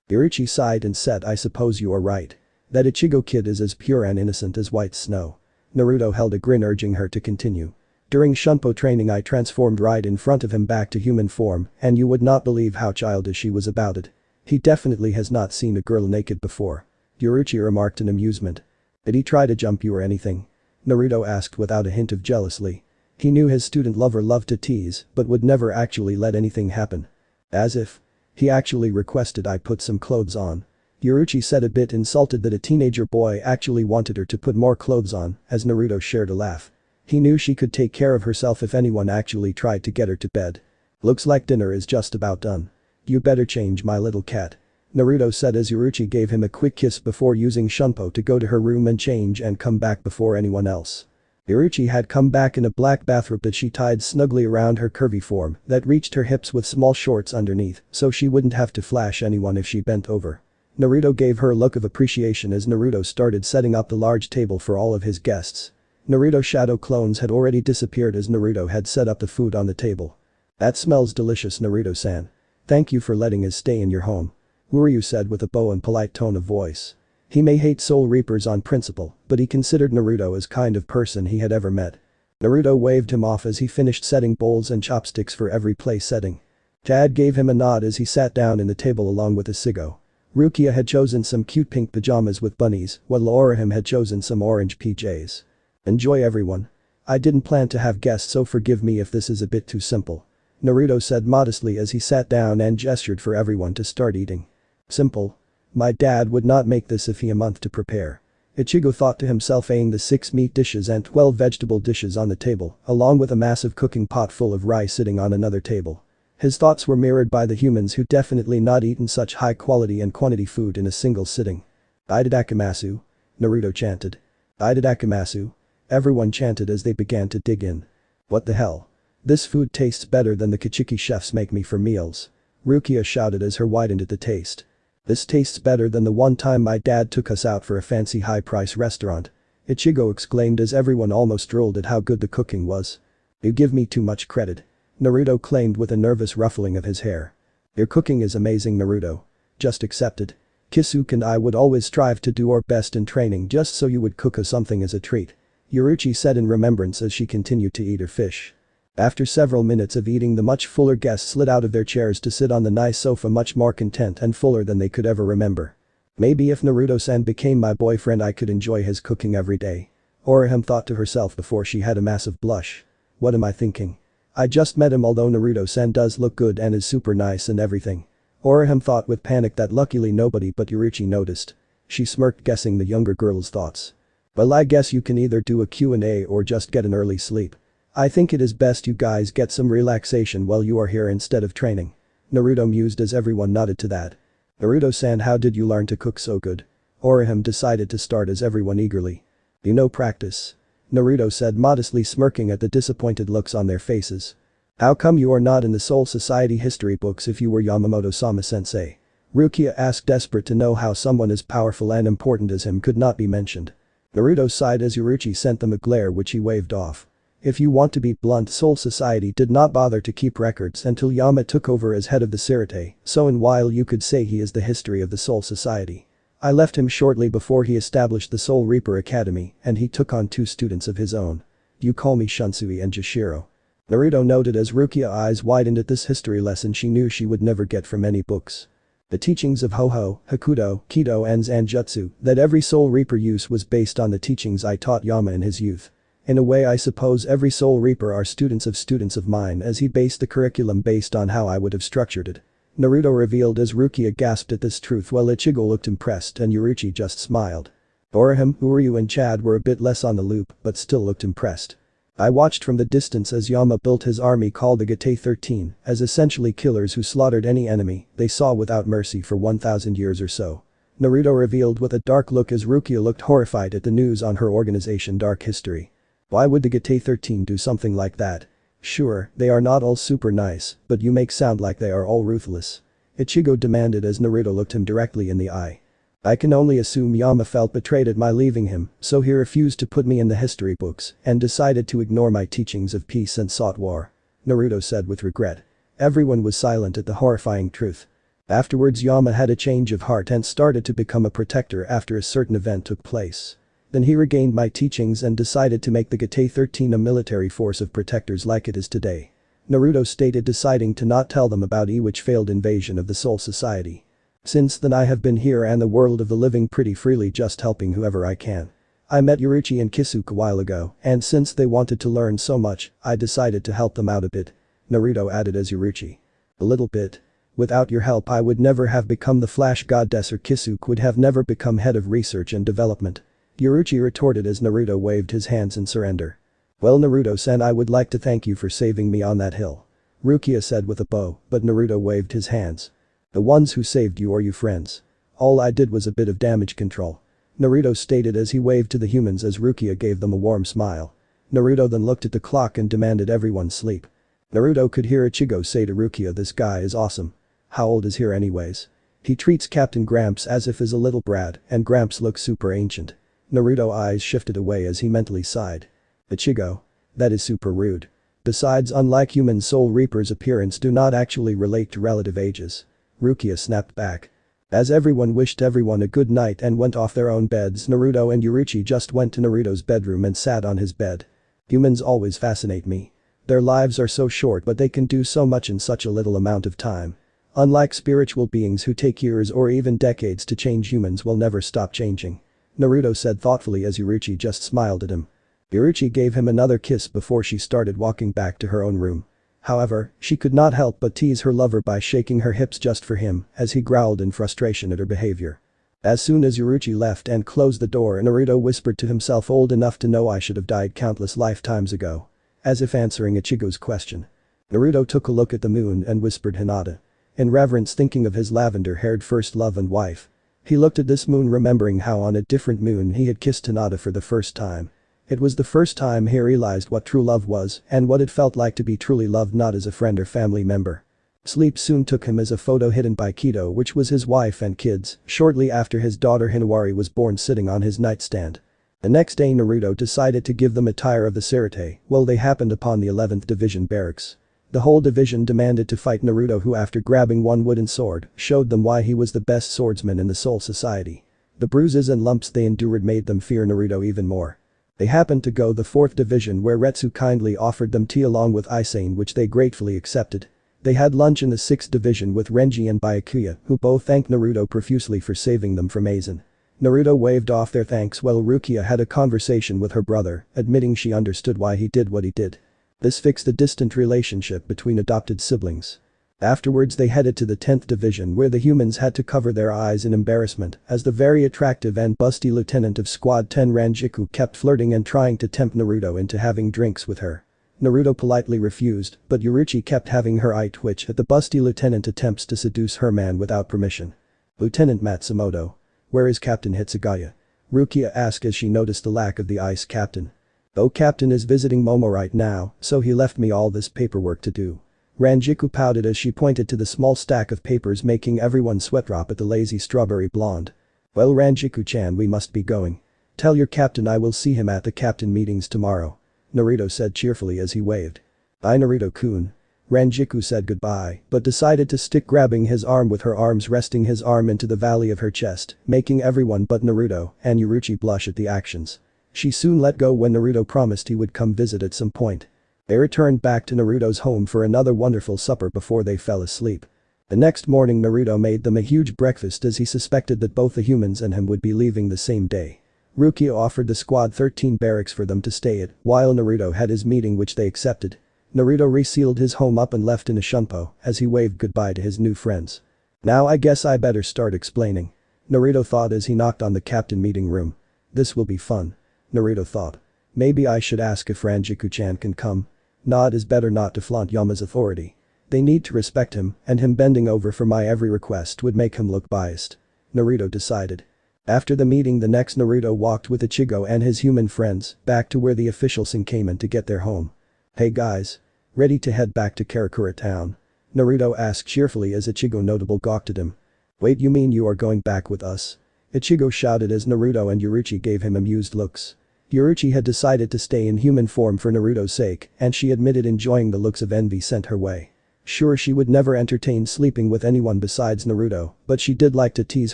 Yoruichi sighed and said, "I suppose you are right. That Ichigo kid is as pure and innocent as white snow." Naruto held a grin urging her to continue. "During Shunpo training I transformed right in front of him back to human form and you would not believe how childish he was about it. He definitely has not seen a girl naked before," Yoruichi remarked in amusement. "Did he try to jump you or anything?" Naruto asked without a hint of jealousy. He knew his student lover loved to tease but would never actually let anything happen. "As if. He actually requested I put some clothes on." Yoruichi said a bit insulted that a teenager boy actually wanted her to put more clothes on, as Naruto shared a laugh. He knew she could take care of herself if anyone actually tried to get her to bed. "Looks like dinner is just about done. You better change, my little cat," Naruto said as Yoruichi gave him a quick kiss before using Shunpo to go to her room and change and come back before anyone else. Yoruichi had come back in a black bathrobe that she tied snugly around her curvy form that reached her hips with small shorts underneath so she wouldn't have to flash anyone if she bent over. Naruto gave her a look of appreciation as Naruto started setting up the large table for all of his guests. Naruto's shadow clones had already disappeared as Naruto had set up the food on the table. "That smells delicious, Naruto-san. Thank you for letting us stay in your home," Uryu said with a bow and polite tone of voice. He may hate Soul Reapers on principle, but he considered Naruto as kind of person he had ever met. Naruto waved him off as he finished setting bowls and chopsticks for every place setting. Chad gave him a nod as he sat down in the table along with Ichigo. Rukia had chosen some cute pink pajamas with bunnies, while Orihime had chosen some orange PJs. "Enjoy everyone. I didn't plan to have guests so forgive me if this is a bit too simple," Naruto said modestly as he sat down and gestured for everyone to start eating. "Simple? My dad would not make this if he a month to prepare." Ichigo thought to himself, eyeing the 6 meat dishes and 12 vegetable dishes on the table, along with a massive cooking pot full of rice sitting on another table. His thoughts were mirrored by the humans who definitely not eaten such high quality and quantity food in a single sitting. "Itadakimasu," Naruto chanted. "Itadakimasu." Everyone chanted as they began to dig in. "What the hell? This food tastes better than the Kichiki chefs make me for meals," Rukia shouted as her widened at the taste. "This tastes better than the one time my dad took us out for a fancy high-price restaurant," Ichigo exclaimed as everyone almost drooled at how good the cooking was. "You give me too much credit," Naruto claimed with a nervous ruffling of his hair. "Your cooking is amazing, Naruto. Just accept it. Kisuke and I would always strive to do our best in training just so you would cook us something as a treat," Yoruichi said in remembrance as she continued to eat her fish. After several minutes of eating, the much fuller guests slid out of their chairs to sit on the nice sofa, much more content and fuller than they could ever remember. "Maybe if Naruto-san became my boyfriend I could enjoy his cooking every day," Orihime thought to herself before she had a massive blush. "What am I thinking? I just met him, although Naruto-san does look good and is super nice and everything." Orihime thought with panic that luckily nobody but Yoruichi noticed. She smirked, guessing the younger girl's thoughts. "Well, I guess you can either do a Q&A or just get an early sleep. I think it is best you guys get some relaxation while you are here instead of training," Naruto mused as everyone nodded to that. "Naruto-san, how did you learn to cook so good?" Orihime decided to start as everyone eagerly. "You know, practice," Naruto said modestly, smirking at the disappointed looks on their faces. "How come you are not in the Soul Society history books if you were Yamamoto-sama sensei?" Rukia asked, desperate to know how someone as powerful and important as him could not be mentioned. Naruto sighed as Yoruichi sent them a glare which he waved off. If you want to be blunt, Soul Society did not bother to keep records until Yama took over as head of the Sirte, so in while you could say he is the history of the Soul Society. I left him shortly before he established the Soul Reaper Academy and he took on 2 students of his own. You call me Shunsui and Jashiro. Naruto noted as Rukia's eyes widened at this history lesson she knew she would never get from any books. The teachings of Hoho, Hakudo, Kido and Zanjutsu, that every Soul Reaper use was based on the teachings I taught Yama in his youth. In a way I suppose every Soul Reaper are students of mine as he based the curriculum based on how I would have structured it. Naruto revealed as Rukia gasped at this truth while Ichigo looked impressed and Yoruichi just smiled. Orihime, Uryu and Chad were a bit less on the loop but still looked impressed. I watched from the distance as Yama built his army called the Gate 13 as essentially killers who slaughtered any enemy they saw without mercy for 1,000 years or so. Naruto revealed with a dark look as Rukia looked horrified at the news on her organization Dark History. Why would the Gate 13 do something like that? Sure, they are not all super nice, but you make sound like they are all ruthless. Ichigo demanded as Naruto looked him directly in the eye. I can only assume Yama felt betrayed at my leaving him, so he refused to put me in the history books and decided to ignore my teachings of peace and sought war. Naruto said with regret. Everyone was silent at the horrifying truth. Afterwards Yama had a change of heart and started to become a protector after a certain event took place. Then he regained my teachings and decided to make the Gate 13 a military force of protectors like it is today. Naruto stated deciding to not tell them about Ichigo's failed invasion of the Soul Society. Since then I have been here and the world of the living pretty freely just helping whoever I can. I met Yoruichi and Kisuke a while ago and since they wanted to learn so much, I decided to help them out a bit. Naruto added as Yoruichi. A little bit. Without your help I would never have become the Flash Goddess or Kisuke would have never become head of research and development. Yoruichi retorted as Naruto waved his hands in surrender. Well Naruto-san I would like to thank you for saving me on that hill. Rukia said with a bow, but Naruto waved his hands. The ones who saved you are you friends. All I did was a bit of damage control. Naruto stated as he waved to the humans as Rukia gave them a warm smile. Naruto then looked at the clock and demanded everyone sleep. Naruto could hear Ichigo say to Rukia this guy is awesome. How old is he anyways? He treats Captain Gramps as if he's a little brat and Gramps looks super ancient. Naruto's eyes shifted away as he mentally sighed. Ichigo? That is super rude. Besides unlike human Soul Reapers appearance do not actually relate to relative ages. Rukia snapped back. As everyone wished everyone a good night and went off their own beds Naruto and Yoruichi just went to Naruto's bedroom and sat on his bed. Humans always fascinate me. Their lives are so short but they can do so much in such a little amount of time. Unlike spiritual beings who take years or even decades to change humans will never stop changing. Naruto said thoughtfully as Yoruichi just smiled at him. Yoruichi gave him another kiss before she started walking back to her own room. However, she could not help but tease her lover by shaking her hips just for him as he growled in frustration at her behavior. As soon as Yoruichi left and closed the door Naruto whispered to himself old enough to know I should have died countless lifetimes ago. As if answering Ichigo's question. Naruto took a look at the moon and whispered Hinata. In reverence thinking of his lavender-haired first love and wife. He looked at this moon remembering how on a different moon he had kissed Hinata for the first time. It was the first time he realized what true love was and what it felt like to be truly loved not as a friend or family member. Sleep soon took him as a photo hidden by Kido which was his wife and kids shortly after his daughter Hinawari was born sitting on his nightstand. The next day Naruto decided to give them a tire of the Sarate while they happened upon the 11th Division barracks. The whole division demanded to fight Naruto who after grabbing one wooden sword showed them why he was the best swordsman in the Soul Society. The bruises and lumps they endured made them fear Naruto even more. They happened to go the 4th division where Retsu kindly offered them tea along with Aizen which they gratefully accepted. They had lunch in the 6th division with Renji and Byakuya who both thanked Naruto profusely for saving them from Aizen. Naruto waved off their thanks while Rukia had a conversation with her brother, admitting she understood why he did what he did. This fixed the distant relationship between adopted siblings. Afterwards they headed to the 10th division where the humans had to cover their eyes in embarrassment as the very attractive and busty lieutenant of Squad 10 Rangiku kept flirting and trying to tempt Naruto into having drinks with her. Naruto politely refused, but Yoruichi kept having her eye twitch at the busty lieutenant attempts to seduce her man without permission. Lieutenant Matsumoto. Where is Captain Hitsugaya? Rukia asked as she noticed the lack of the ice captain. Oh, Captain is visiting Momo right now, so he left me all this paperwork to do. Rangiku pouted as she pointed to the small stack of papers making everyone sweat drop at the lazy strawberry blonde. Well Rangiku-chan we must be going. Tell your captain I will see him at the captain meetings tomorrow. Naruto said cheerfully as he waved. Bye Naruto-kun. Rangiku said goodbye, but decided to stick grabbing his arm with her arms resting his arm into the valley of her chest, making everyone but Naruto and Yoruichi blush at the actions. She soon let go when Naruto promised he would come visit at some point. They returned back to Naruto's home for another wonderful supper before they fell asleep. The next morning Naruto made them a huge breakfast as he suspected that both the humans and him would be leaving the same day. Rukia offered the squad 13 barracks for them to stay at, while Naruto had his meeting which they accepted. Naruto resealed his home up and left in a shunpo as he waved goodbye to his new friends. Now I guess I better start explaining. Naruto thought as he knocked on the captain meeting room. This will be fun. Naruto thought. Maybe I should ask if Rangiku-chan can come. Nah, it is better not to flaunt Yama's authority. They need to respect him, and him bending over for my every request would make him look biased. Naruto decided. After the meeting the next Naruto walked with Ichigo and his human friends back to where the officials came in to get their home. Hey guys. Ready to head back to Karakura town? Naruto asked cheerfully as Ichigo notable gawked at him. Wait, you mean you are going back with us? Ichigo shouted as Naruto and Yoruichi gave him amused looks. Yoruichi had decided to stay in human form for Naruto's sake and she admitted enjoying the looks of envy sent her way. Sure, she would never entertain sleeping with anyone besides Naruto, but she did like to tease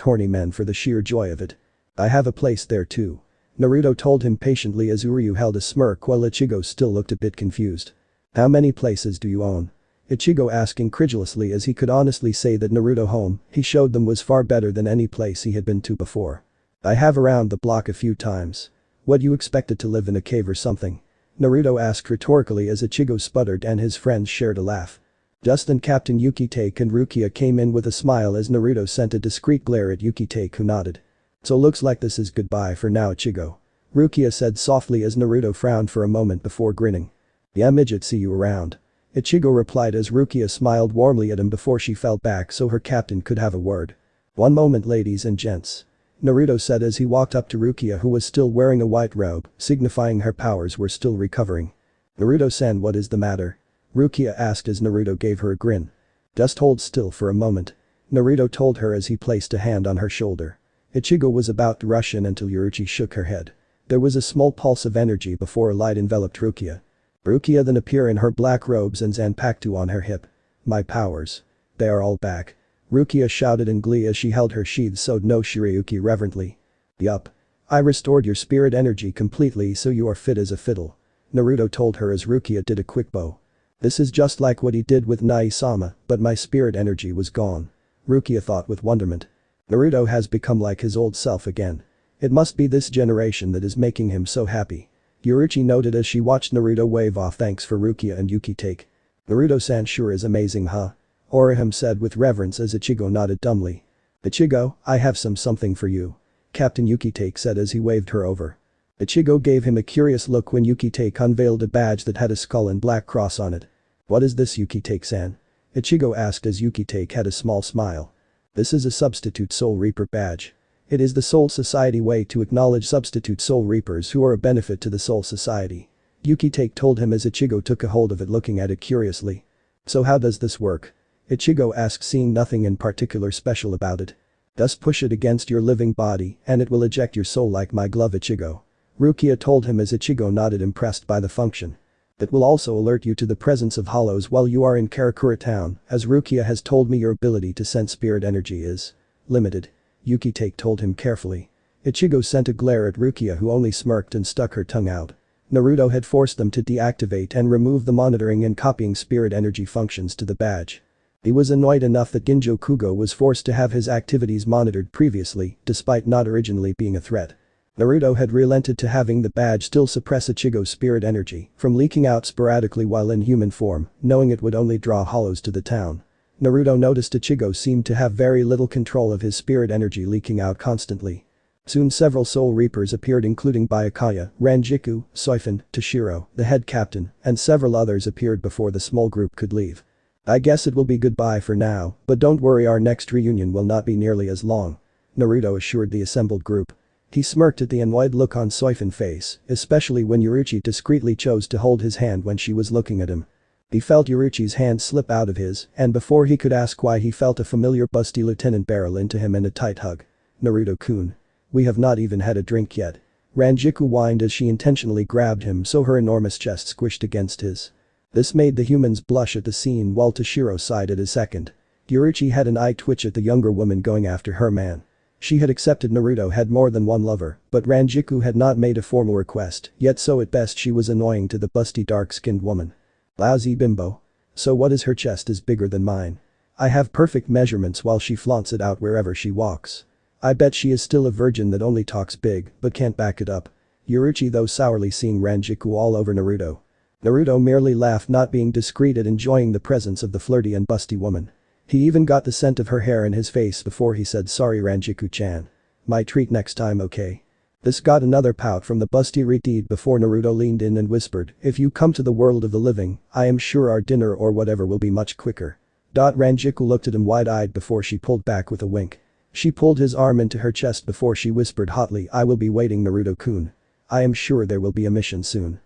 horny men for the sheer joy of it. I have a place there too. Naruto told him patiently as Uryu held a smirk while Ichigo still looked a bit confused. How many places do you own? Ichigo asked incredulously as he could honestly say that Naruto home he showed them was far better than any place he had been to before. I have around the block a few times. What, you expected to live in a cave or something? Naruto asked rhetorically as Ichigo sputtered and his friends shared a laugh. Just then Captain Yukitake and Rukia came in with a smile as Naruto sent a discreet glare at Yukitake who nodded. So looks like this is goodbye for now, Ichigo. Rukia said softly as Naruto frowned for a moment before grinning. Yeah, midget, see you around. Ichigo replied as Rukia smiled warmly at him before she fell back so her captain could have a word. One moment, ladies and gents. Naruto said as he walked up to Rukia who was still wearing a white robe, signifying her powers were still recovering. Naruto-san, what is the matter? Rukia asked as Naruto gave her a grin. Just hold still for a moment. Naruto told her as he placed a hand on her shoulder. Ichigo was about to rush in until Yoruichi shook her head. There was a small pulse of energy before a light enveloped Rukia. Rukia then appeared in her black robes and Zanpakuto on her hip. My powers. They are all back. Rukia shouted in glee as she held her sheath Sode no Shirayuki reverently. Yup. I restored your spirit energy completely so you are fit as a fiddle. Naruto told her as Rukia did a quick bow. This is just like what he did with Nai-sama, but my spirit energy was gone. Rukia thought with wonderment. Naruto has become like his old self again. It must be this generation that is making him so happy. Yoruichi noted as she watched Naruto wave off thanks for Rukia and Yukitake. Naruto-san sure is amazing, huh? Orihime said with reverence as Ichigo nodded dumbly. Ichigo, I have something for you. Captain Yukitake said as he waved her over. Ichigo gave him a curious look when Yukitake unveiled a badge that had a skull and black cross on it. What is this, Yukitake-san? Ichigo asked as Yukitake had a small smile. This is a substitute Soul Reaper badge. It is the Soul Society way to acknowledge substitute Soul Reapers who are a benefit to the Soul Society. Yukitake told him as Ichigo took a hold of it looking at it curiously. So how does this work? Ichigo asked seeing nothing in particular special about it. Just push it against your living body and it will eject your soul like my glove, Ichigo. Rukia told him as Ichigo nodded impressed by the function. It will also alert you to the presence of hollows while you are in Karakura town, as Rukia has told me your ability to sense spirit energy is limited. Yukitake told him carefully. Ichigo sent a glare at Rukia who only smirked and stuck her tongue out. Naruto had forced them to deactivate and remove the monitoring and copying spirit energy functions to the badge. He was annoyed enough that Ginjo Kugo was forced to have his activities monitored previously, despite not originally being a threat. Naruto had relented to having the badge still suppress Ichigo's spirit energy from leaking out sporadically while in human form, knowing it would only draw hollows to the town. Naruto noticed Ichigo seemed to have very little control of his spirit energy leaking out constantly. Soon several Soul Reapers appeared including Byakuya, Rangiku, Soifun, Toshiro, the head captain, and several others appeared before the small group could leave. I guess it will be goodbye for now, but don't worry, our next reunion will not be nearly as long. Naruto assured the assembled group. He smirked at the annoyed look on Soifun's face, especially when Yoruichi discreetly chose to hold his hand when she was looking at him. He felt Yoruichi's hand slip out of his, and before he could ask why he felt a familiar busty lieutenant barrel into him in a tight hug. Naruto-kun. We have not even had a drink yet. Rangiku whined as she intentionally grabbed him so her enormous chest squished against his. This made the humans blush at the scene while Toshiro sighed at his second. Yoruichi had an eye twitch at the younger woman going after her man. She had accepted Naruto had more than one lover, but Rangiku had not made a formal request, yet so at best she was annoying to the busty dark-skinned woman. Lousy bimbo. So what is her chest is bigger than mine. I have perfect measurements while she flaunts it out wherever she walks. I bet she is still a virgin that only talks big but can't back it up. Yoruichi though sourly seeing Rangiku all over Naruto. Naruto merely laughed, not being discreet at enjoying the presence of the flirty and busty woman. He even got the scent of her hair in his face before he said, "Sorry Rangiku-chan. My treat next time, okay?" This got another pout from the busty retard before Naruto leaned in and whispered, "If you come to the world of the living, I am sure our dinner or whatever will be much quicker." Rangiku looked at him wide-eyed before she pulled back with a wink. She pulled his arm into her chest before she whispered hotly, "I will be waiting Naruto-kun. I am sure there will be a mission soon."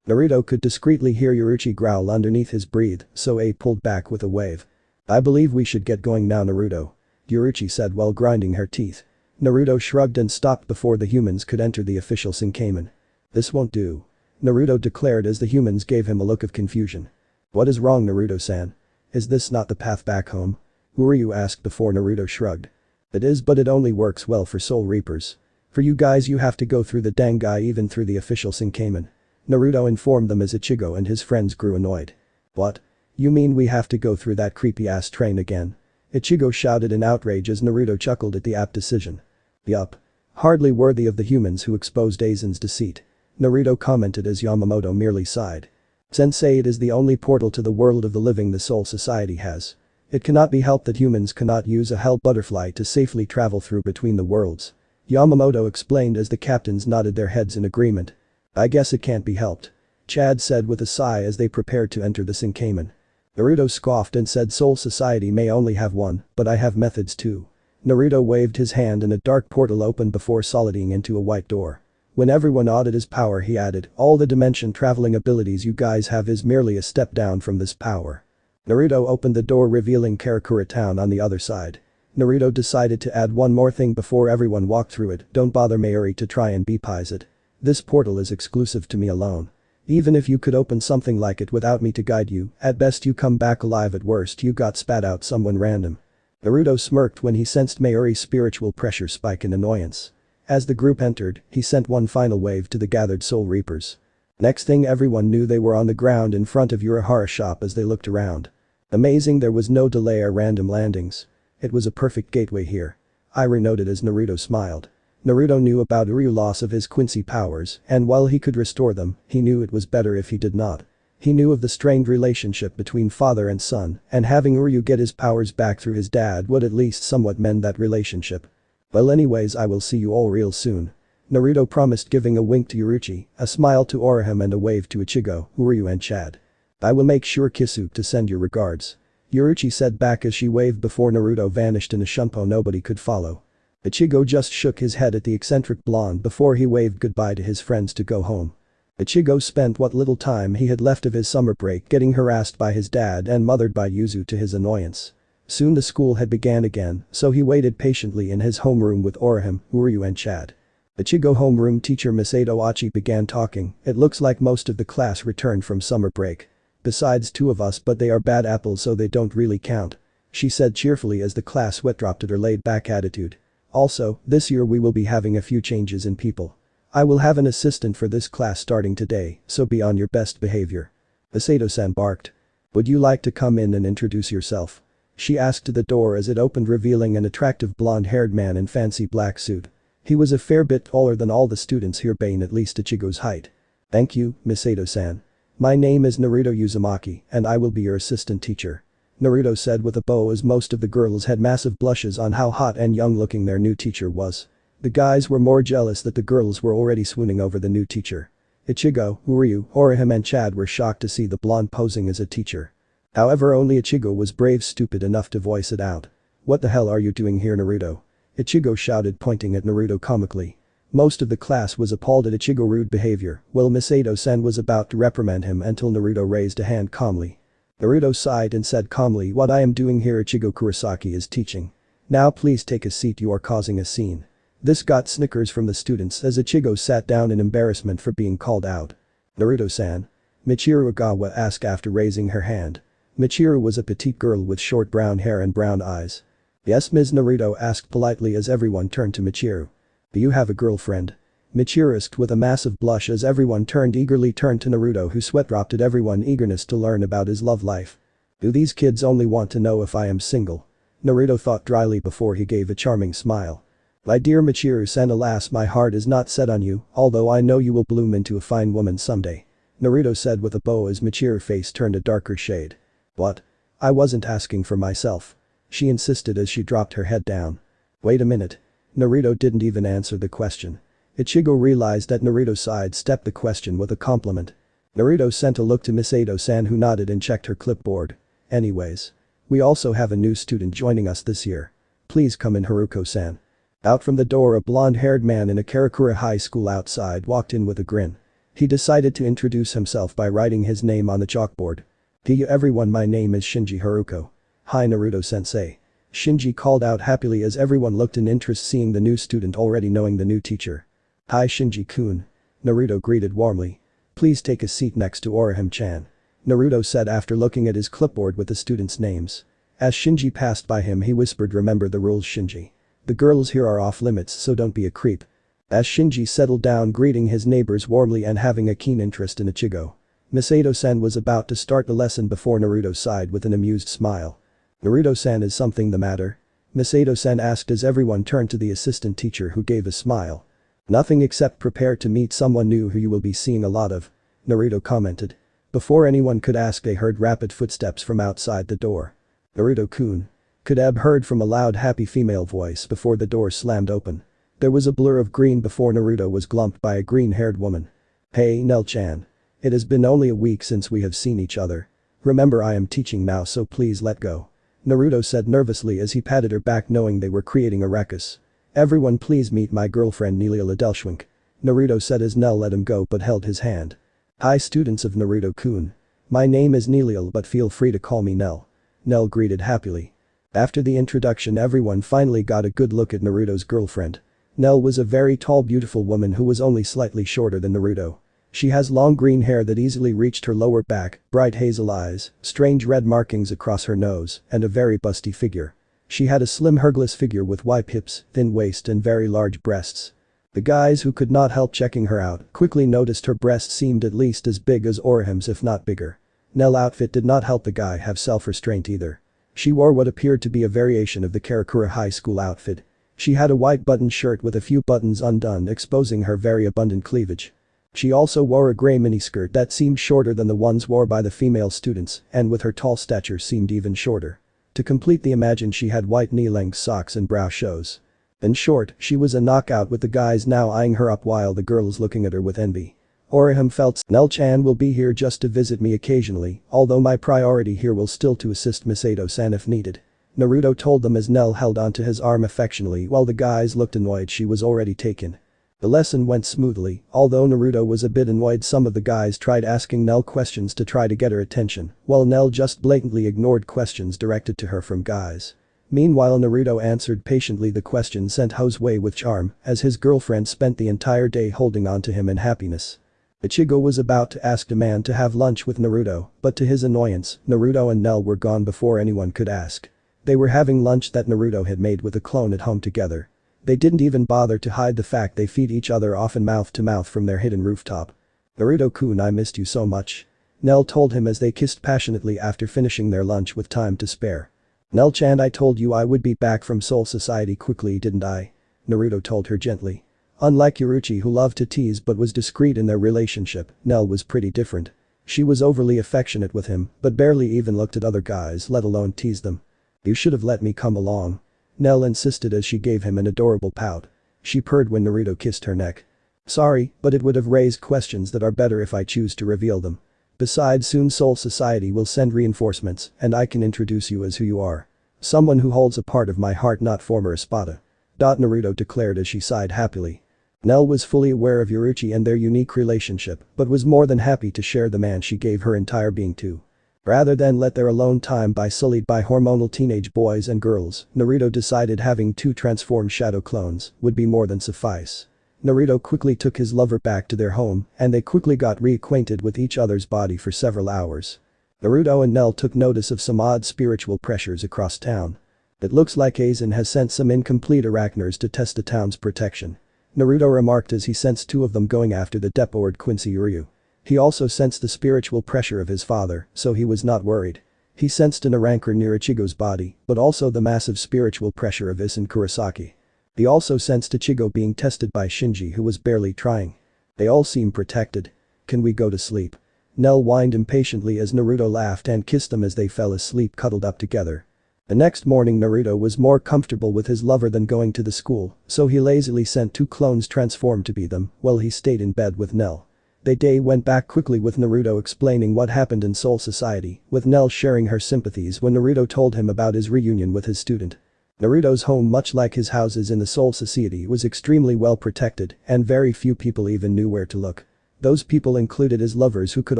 Naruto could discreetly hear Yoruichi growl underneath his breath, so A pulled back with a wave. "I believe we should get going now Naruto," Yoruichi said while grinding her teeth. Naruto shrugged and stopped before the humans could enter the official Sinkamen. "This won't do," Naruto declared as the humans gave him a look of confusion. "What is wrong Naruto-san? Is this not the path back home?" Uryu asked before Naruto shrugged. "It is, but it only works well for Soul Reapers. For you guys you have to go through the Dangai even through the official Sinkamen," Naruto informed them as Ichigo and his friends grew annoyed. "What? You mean we have to go through that creepy-ass train again?" Ichigo shouted in outrage as Naruto chuckled at the apt decision. "Yup. Hardly worthy of the humans who exposed Aizen's deceit," Naruto commented as Yamamoto merely sighed. "Sensei, it is the only portal to the world of the living the Soul Society has. It cannot be helped that humans cannot use a hell butterfly to safely travel through between the worlds," Yamamoto explained as the captains nodded their heads in agreement. "I guess it can't be helped," Chad said with a sigh as they prepared to enter the Sinkamen. Naruto scoffed and said, "Soul Society may only have one, but I have methods too." Naruto waved his hand and a dark portal opened before solidifying into a white door. When everyone awed his power he added, "All the dimension traveling abilities you guys have is merely a step down from this power." Naruto opened the door revealing Karakura Town on the other side. Naruto decided to add one more thing before everyone walked through it, "Don't bother Mayuri to try and beepize it. This portal is exclusive to me alone. Even if you could open something like it without me to guide you, at best you come back alive, at worst you got spat out someone random." Naruto smirked when he sensed Mayuri's spiritual pressure spike in annoyance. As the group entered, he sent one final wave to the gathered Soul Reapers. Next thing everyone knew they were on the ground in front of Urahara shop as they looked around. Amazing, there was no delay or random landings. It was a perfect gateway here. Ira noted as Naruto smiled. Naruto knew about Uryu's loss of his Quincy powers, and while he could restore them, he knew it was better if he did not. He knew of the strained relationship between father and son, and having Uryu get his powers back through his dad would at least somewhat mend that relationship. "Well anyways, I will see you all real soon," Naruto promised, giving a wink to Yoruichi, a smile to Orihime and a wave to Ichigo, Uryu and Chad. "I will make sure Kisu to send your regards," Yoruichi said back as she waved before Naruto vanished in a shunpo nobody could follow. Ichigo just shook his head at the eccentric blonde before he waved goodbye to his friends to go home. Ichigo spent what little time he had left of his summer break getting harassed by his dad and mothered by Yuzu to his annoyance. Soon the school had began again, so he waited patiently in his homeroom with Orihime, Uryu and Chad. Ichigo homeroom teacher Miss Achi began talking, "It looks like most of the class returned from summer break. Besides 2 of us, but they are bad apples so they don't really count," she said cheerfully as the class sweat-dropped at her laid-back attitude. "Also, this year we will be having a few changes in people. I will have an assistant for this class starting today, so be on your best behavior." Masato-san barked. "Would you like to come in and introduce yourself?" she asked to the door as it opened revealing an attractive blonde-haired man in fancy black suit. He was a fair bit taller than all the students here, being at least Ichigo's height. "Thank you, Masato-san. My name is Naruto Uzumaki and I will be your assistant teacher," Naruto said with a bow as most of the girls had massive blushes on how hot and young looking their new teacher was. The guys were more jealous that the girls were already swooning over the new teacher. Ichigo, Uryu, Orihime and Chad were shocked to see the blonde posing as a teacher. However, only Ichigo was brave stupid enough to voice it out. "What the hell are you doing here Naruto?" Ichigo shouted pointing at Naruto comically. Most of the class was appalled at Ichigo's rude behavior, while Masato-san was about to reprimand him until Naruto raised a hand calmly. Naruto sighed and said calmly, "What I am doing here Ichigo Kurosaki is teaching. Now please take a seat, you are causing a scene." This got snickers from the students as Ichigo sat down in embarrassment for being called out. "Naruto-san." Michiru Ogawa asked after raising her hand. Michiru was a petite girl with short brown hair and brown eyes. Yes, Ms. Naruto asked politely as everyone turned to Michiru. Do you have a girlfriend? Michiru asked with a massive blush as everyone eagerly turned to Naruto, who sweat dropped at everyone's eagerness to learn about his love life. Do these kids only want to know if I am single? Naruto thought dryly before he gave a charming smile. My dear Michiru-san, alas, my heart is not set on you, although I know you will bloom into a fine woman someday. Naruto said with a bow as Michiru's face turned a darker shade. What? I wasn't asking for myself. She insisted as she dropped her head down. Wait a minute. Naruto didn't even answer the question. Ichigo realized that Naruto sidestepped the question with a compliment. Naruto sent a look to Miss Edo-san, who nodded and checked her clipboard. Anyways. We also have a new student joining us this year. Please come in, Haruko-san. Out from the door, a blonde-haired man in a Karakura High School outside walked in with a grin. He decided to introduce himself by writing his name on the chalkboard. Hey everyone, my name is Shinji Haruko. Hi Naruto-sensei. Shinji called out happily as everyone looked in interest, seeing the new student already knowing the new teacher. Hi Shinji-kun. Naruto greeted warmly. Please take a seat next to Orihime-chan. Naruto said after looking at his clipboard with the students' names. As Shinji passed by him, he whispered, remember the rules, Shinji. The girls here are off limits, so don't be a creep. As Shinji settled down, greeting his neighbors warmly and having a keen interest in Ichigo. Miss Edo-san was about to start the lesson before Naruto sighed with an amused smile. Naruto-san, is something the matter? Miss Edo-san asked as everyone turned to the assistant teacher, who gave a smile. Nothing, except prepare to meet someone new who you will be seeing a lot of. Naruto commented. Before anyone could ask, they heard rapid footsteps from outside the door. Naruto-kun. Kadeb heard from a loud happy female voice before the door slammed open. There was a blur of green before Naruto was glumped by a green-haired woman. Hey Nell-chan. It has been only a week since we have seen each other. Remember, I am teaching now, so please let go. Naruto said nervously as he patted her back, knowing they were creating a ruckus. Everyone please meet my girlfriend Neliel Adelschwink. Naruto said as Nell let him go but held his hand. Hi students of Naruto-kun. My name is Neliel, but feel free to call me Nell. Nell greeted happily. After the introduction, everyone finally got a good look at Naruto's girlfriend. Nell was a very tall, beautiful woman who was only slightly shorter than Naruto. She has long green hair that easily reached her lower back, bright hazel eyes, strange red markings across her nose, and a very busty figure. She had a slim hergless figure with wide hips, thin waist and very large breasts. The guys, who could not help checking her out, quickly noticed her breasts seemed at least as big as Orihime's, if not bigger. Nell's outfit did not help the guy have self-restraint either. She wore what appeared to be a variation of the Karakura High School outfit. She had a white button shirt with a few buttons undone, exposing her very abundant cleavage. She also wore a gray miniskirt that seemed shorter than the ones worn by the female students, and with her tall stature seemed even shorter. To complete the imagine, she had white knee-length socks and brow shoes. In short, she was a knockout, with the guys now eyeing her up while the girls looking at her with envy. Orihime felt Nell-chan will be here just to visit me occasionally, although my priority here will still to assist Miss Edo-san if needed. Naruto told them as Nell held onto his arm affectionately while the guys looked annoyed she was already taken. The lesson went smoothly, although Naruto was a bit annoyed. Some of the guys tried asking Nell questions to try to get her attention, while Nell just blatantly ignored questions directed to her from guys. Meanwhile, Naruto answered patiently the questions sent his way with charm, as his girlfriend spent the entire day holding on to him in happiness. Ichigo was about to ask the man to have lunch with Naruto, but to his annoyance, Naruto and Nell were gone before anyone could ask. They were having lunch that Naruto had made with a clone at home together. They didn't even bother to hide the fact they feed each other often mouth to mouth from their hidden rooftop. Naruto-kun, I missed you so much. Nell told him as they kissed passionately after finishing their lunch with time to spare. Nell-chan, I told you I would be back from Soul Society quickly, didn't I? Naruto told her gently. Unlike Yoruichi, who loved to tease but was discreet in their relationship, Nell was pretty different. She was overly affectionate with him, but barely even looked at other guys, let alone tease them. You should have let me come along. Nell insisted as she gave him an adorable pout. She purred when Naruto kissed her neck. Sorry, but it would have raised questions that are better if I choose to reveal them. Besides, soon Soul Society will send reinforcements, and I can introduce you as who you are. Someone who holds a part of my heart, not former Espada. Naruto declared as she sighed happily. Nell was fully aware of Yoruichi and their unique relationship, but was more than happy to share the man she gave her entire being to. Rather than let their alone time be sullied by hormonal teenage boys and girls, Naruto decided having 2 transformed shadow clones would be more than suffice. Naruto quickly took his lover back to their home and they quickly got reacquainted with each other's body for several hours. Naruto and Nell took notice of some odd spiritual pressures across town. It looks like Aizen has sent some incomplete arachnors to test the town's protection. Naruto remarked as he sensed two of them going after the depot-ord Quincy Ryu. He also sensed the spiritual pressure of his father, so he was not worried. He sensed an rancor near Ichigo's body, but also the massive spiritual pressure of Isen Kurosaki. He also sensed Ichigo being tested by Shinji who was barely trying. They all seem protected. Can we go to sleep? Nell whined impatiently as Naruto laughed and kissed them as they fell asleep cuddled up together. The next morning Naruto was more comfortable with his lover than going to the school, so he lazily sent two clones transformed to be them while he stayed in bed with Nell. The day went back quickly with Naruto explaining what happened in Soul Society, with Nell sharing her sympathies when Naruto told him about his reunion with his student. Naruto's home, much like his houses in the Soul Society, was extremely well protected and very few people even knew where to look. Those people included his lovers who could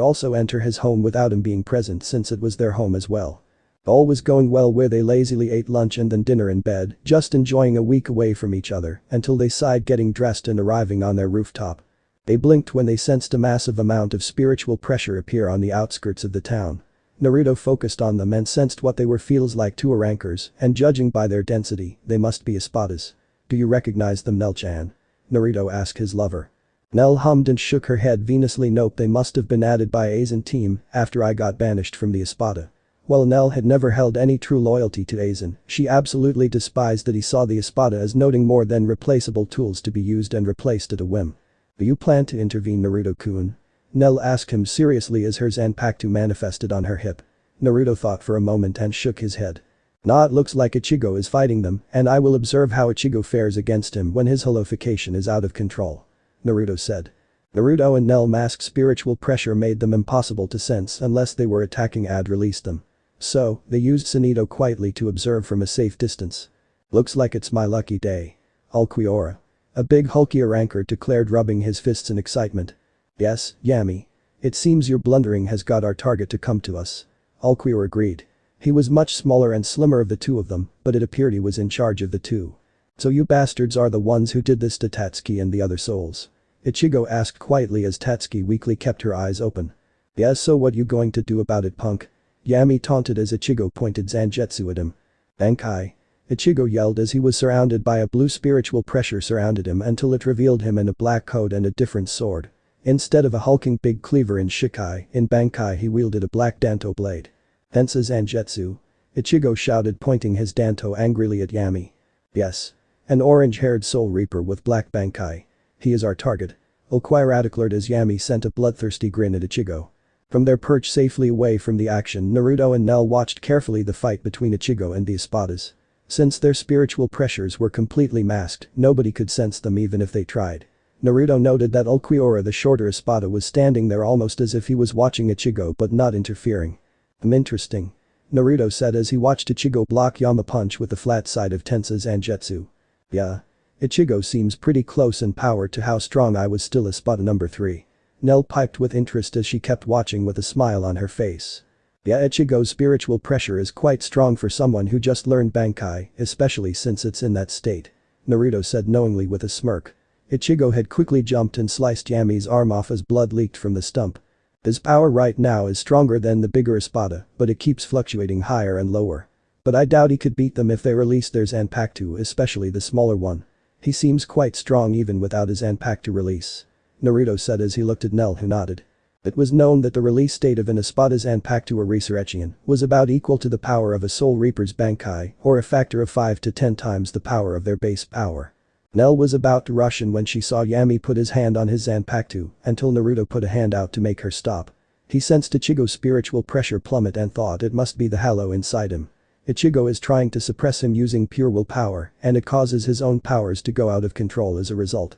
also enter his home without him being present since it was their home as well. All was going well where they lazily ate lunch and then dinner in bed, just enjoying a week away from each other until they sighed getting dressed and arriving on their rooftop. They blinked when they sensed a massive amount of spiritual pressure appear on the outskirts of the town. Naruto focused on them and sensed what they were feels like two rancors and judging by their density, they must be Espadas. Do you recognize them Nell-chan? Naruto asked his lover. Nell hummed and shook her head venously. Nope, they must have been added by Aizen team after I got banished from the Espada. While Nell had never held any true loyalty to Aizen, she absolutely despised that he saw the Espada as nothing more than replaceable tools to be used and replaced at a whim. Do you plan to intervene Naruto-kun? Nell asked him seriously as her Zanpakuto manifested on her hip. Naruto thought for a moment and shook his head. Nah, it looks like Ichigo is fighting them and I will observe how Ichigo fares against him when his holification is out of control. Naruto said. Naruto and Nell masked spiritual pressure made them impossible to sense unless they were attacking and released them. So, they used Sanito quietly to observe from a safe distance. Looks like it's my lucky day. Ulquiorra. A big hulky rancor declared rubbing his fists in excitement. Yes, Yami. It seems your blundering has got our target to come to us. Ulquiorra agreed. He was much smaller and slimmer of the two of them, but it appeared he was in charge of the two. So you bastards are the ones who did this to Tatsuki and the other souls? Ichigo asked quietly as Tatsuki weakly kept her eyes open. Yes, so what you going to do about it, punk? Yami taunted as Ichigo pointed Zangetsu at him. Bankai. Ichigo yelled as he was surrounded by a blue spiritual pressure surrounded him until it revealed him in a black coat and a different sword. Instead of a hulking big cleaver in Shikai, in Bankai he wielded a black danto blade. Tensa Zangetsu. Ichigo shouted pointing his danto angrily at Yami. Yes. An orange-haired soul reaper with black Bankai. He is our target. Ulquiorra declared as Yami sent a bloodthirsty grin at Ichigo. From their perch safely away from the action, Naruto and Nell watched carefully the fight between Ichigo and the Espadas. Since their spiritual pressures were completely masked, nobody could sense them even if they tried. Naruto noted that Ulquiorra, the shorter Espada, was standing there almost as if he was watching Ichigo but not interfering. Interesting. Naruto said as he watched Ichigo block Yama punch with the flat side of Tensa Zangetsu. Yeah. Ichigo seems pretty close in power to how strong I was still Espada number 3. Nell piped with interest as she kept watching with a smile on her face. Yeah, Ichigo's spiritual pressure is quite strong for someone who just learned Bankai, especially since it's in that state. Naruto said knowingly with a smirk. Ichigo had quickly jumped and sliced Yami's arm off as blood leaked from the stump. His power right now is stronger than the bigger Espada, but it keeps fluctuating higher and lower. But I doubt he could beat them if they release their Zanpakuto, especially the smaller one. He seems quite strong even without his Zanpakuto release. Naruto said as he looked at Nell who nodded. It was known that the release state of an Espada's Zanpakuto or Resurrection was about equal to the power of a Soul Reaper's Bankai or a factor of 5 to 10 times the power of their base power. Nell was about to rush in when she saw Yami put his hand on his Zanpakuto until Naruto put a hand out to make her stop. He sensed Ichigo's spiritual pressure plummet and thought it must be the halo inside him. Ichigo is trying to suppress him using pure willpower and it causes his own powers to go out of control as a result.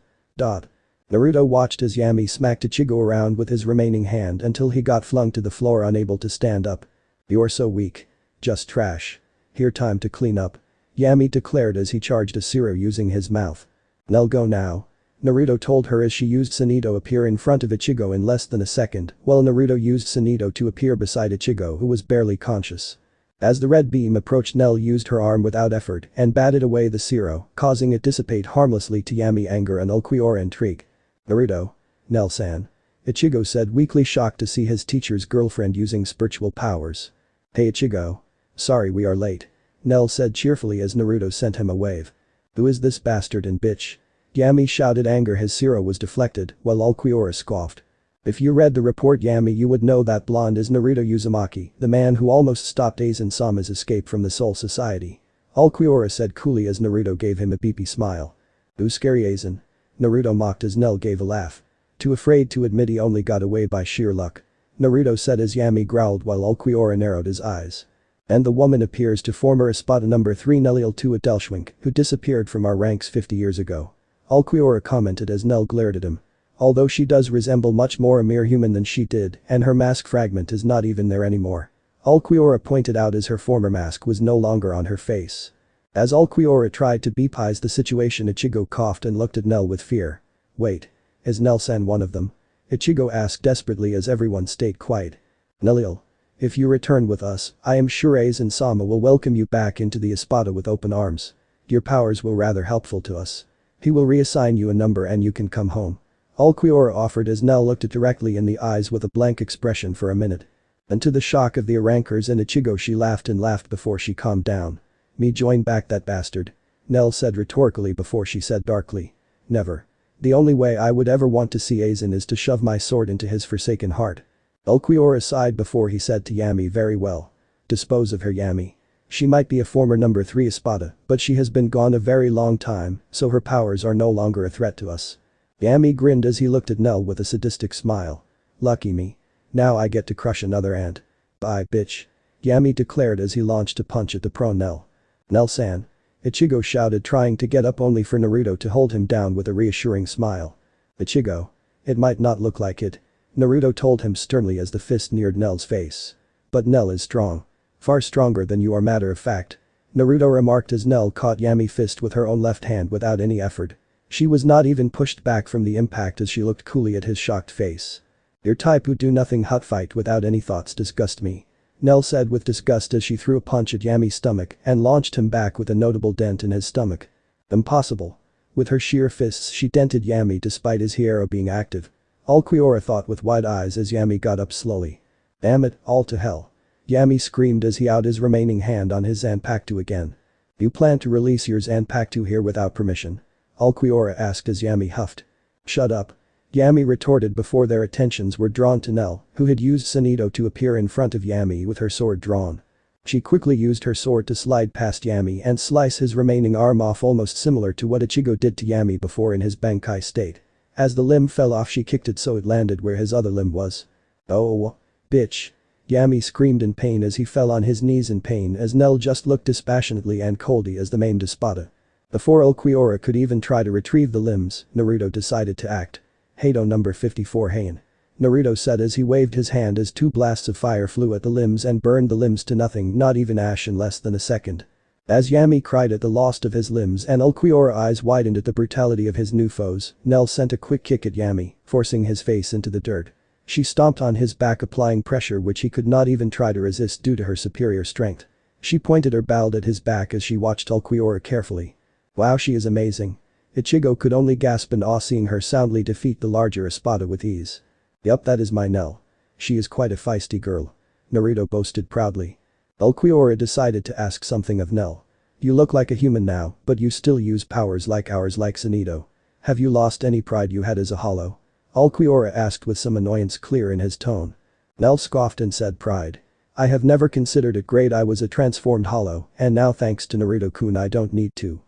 Naruto watched as Yami smacked Ichigo around with his remaining hand until he got flung to the floor unable to stand up. You're so weak. Just trash. Here, time to clean up. Yami declared as he charged a Siro using his mouth. Nell, go now. Naruto told her as she used Sanito appear in front of Ichigo in less than a second while Naruto used Sanito to appear beside Ichigo who was barely conscious. As the red beam approached, Nell used her arm without effort and batted away the zero, causing it dissipate harmlessly to Yami anger and Ulquiorra intrigue. "Naruto. Nell-san." Ichigo said, weakly shocked to see his teacher's girlfriend using spiritual powers. "Hey Ichigo. Sorry we are late." Nell said cheerfully as Naruto sent him a wave. "Who is this bastard and bitch?" Yami shouted anger. His zero was deflected, while Ulquiorra scoffed. "If you read the report, Yami, you would know that blonde is Naruto Uzumaki, the man who almost stopped Aizen-sama's escape from the Soul Society." Ulquiorra said coolly as Naruto gave him a beepy smile. "Who's scary Aizen?" Naruto mocked as Nell gave a laugh. Too afraid to admit he only got away by sheer luck. Naruto said as Yami growled while Ulquiorra narrowed his eyes. "And the woman appears to former Espada number 3 Nellil 2 Adelschwink, who disappeared from our ranks 50 years ago." Ulquiorra commented as Nell glared at him. "Although she does resemble much more a mere human than she did, and her mask fragment is not even there anymore." Ulquiorra pointed out as her former mask was no longer on her face. As Ulquiorra tried to beepize the situation, Ichigo coughed and looked at Nell with fear. "Wait. Is Nell-san one of them?" Ichigo asked desperately as everyone stayed quiet. "Nellil. If you return with us, I am sure Aizen-sama will welcome you back into the Espada with open arms. Your powers will rather helpful to us. He will reassign you a number and you can come home." Ulquiorra offered as Nell looked it directly in the eyes with a blank expression for a minute. And to the shock of the Arankers and Ichigo, she laughed and laughed before she calmed down. "Me join back that bastard?" Nell said rhetorically before she said darkly. "Never. The only way I would ever want to see Aizen is to shove my sword into his forsaken heart." Ulquiorra sighed before he said to Yami, "Very well. Dispose of her, Yami. She might be a former number 3 Espada, but she has been gone a very long time, so her powers are no longer a threat to us." Yami grinned as he looked at Nell with a sadistic smile. "Lucky me. Now I get to crush another ant. Bye, bitch." Yami declared as he launched a punch at the prone Nell. "Nell-san." Ichigo shouted, trying to get up only for Naruto to hold him down with a reassuring smile. "Ichigo. It might not look like it," Naruto told him sternly as the fist neared Nell's face. "But Nell is strong. Far stronger than you are, matter of fact," Naruto remarked as Nell caught Yami's fist with her own left hand without any effort. She was not even pushed back from the impact as she looked coolly at his shocked face. "Your type who do nothing hut fight without any thoughts disgust me," Nell said with disgust as she threw a punch at Yami's stomach and launched him back with a notable dent in his stomach. "Impossible." With her sheer fists she dented Yami despite his hero being active. Ulquiorra thought with wide eyes as Yami got up slowly. "Damn it, all to hell." Yami screamed as he out his remaining hand on his Zanpakuto again. "You plan to release your Zanpakuto here without permission?" Ulquiorra asked as Yami huffed. "Shut up." Yami retorted before their attentions were drawn to Nell, who had used Sanito to appear in front of Yami with her sword drawn. She quickly used her sword to slide past Yami and slice his remaining arm off, almost similar to what Ichigo did to Yami before in his Bankai state. As the limb fell off, she kicked it so it landed where his other limb was. "Oh. Bitch." Yami screamed in pain as he fell on his knees in pain as Nell just looked dispassionately and coldly as the maimed Espada. Before Ulquiorra could even try to retrieve the limbs, Naruto decided to act. "Heido number 54 Heian," Naruto said as he waved his hand as 2 blasts of fire flew at the limbs and burned the limbs to nothing, not even ash, in less than a second. As Yami cried at the loss of his limbs and Ulquiorra's eyes widened at the brutality of his new foes, Nell sent a quick kick at Yami, forcing his face into the dirt. She stomped on his back, applying pressure which he could not even try to resist due to her superior strength. She pointed her belt at his back as she watched Ulquiorra carefully. "Wow, she is amazing." Ichigo could only gasp in awe seeing her soundly defeat the larger Espada with ease. "Yup, that is my Nell. She is quite a feisty girl," Naruto boasted proudly. Ulquiorra decided to ask something of Nell. "You look like a human now, but you still use powers like ours, like Sanito. Have you lost any pride you had as a hollow?" Ulquiorra asked with some annoyance clear in his tone. Nell scoffed and said, "Pride? I have never considered it great. I was a transformed hollow, and now thanks to Naruto-kun I don't need to."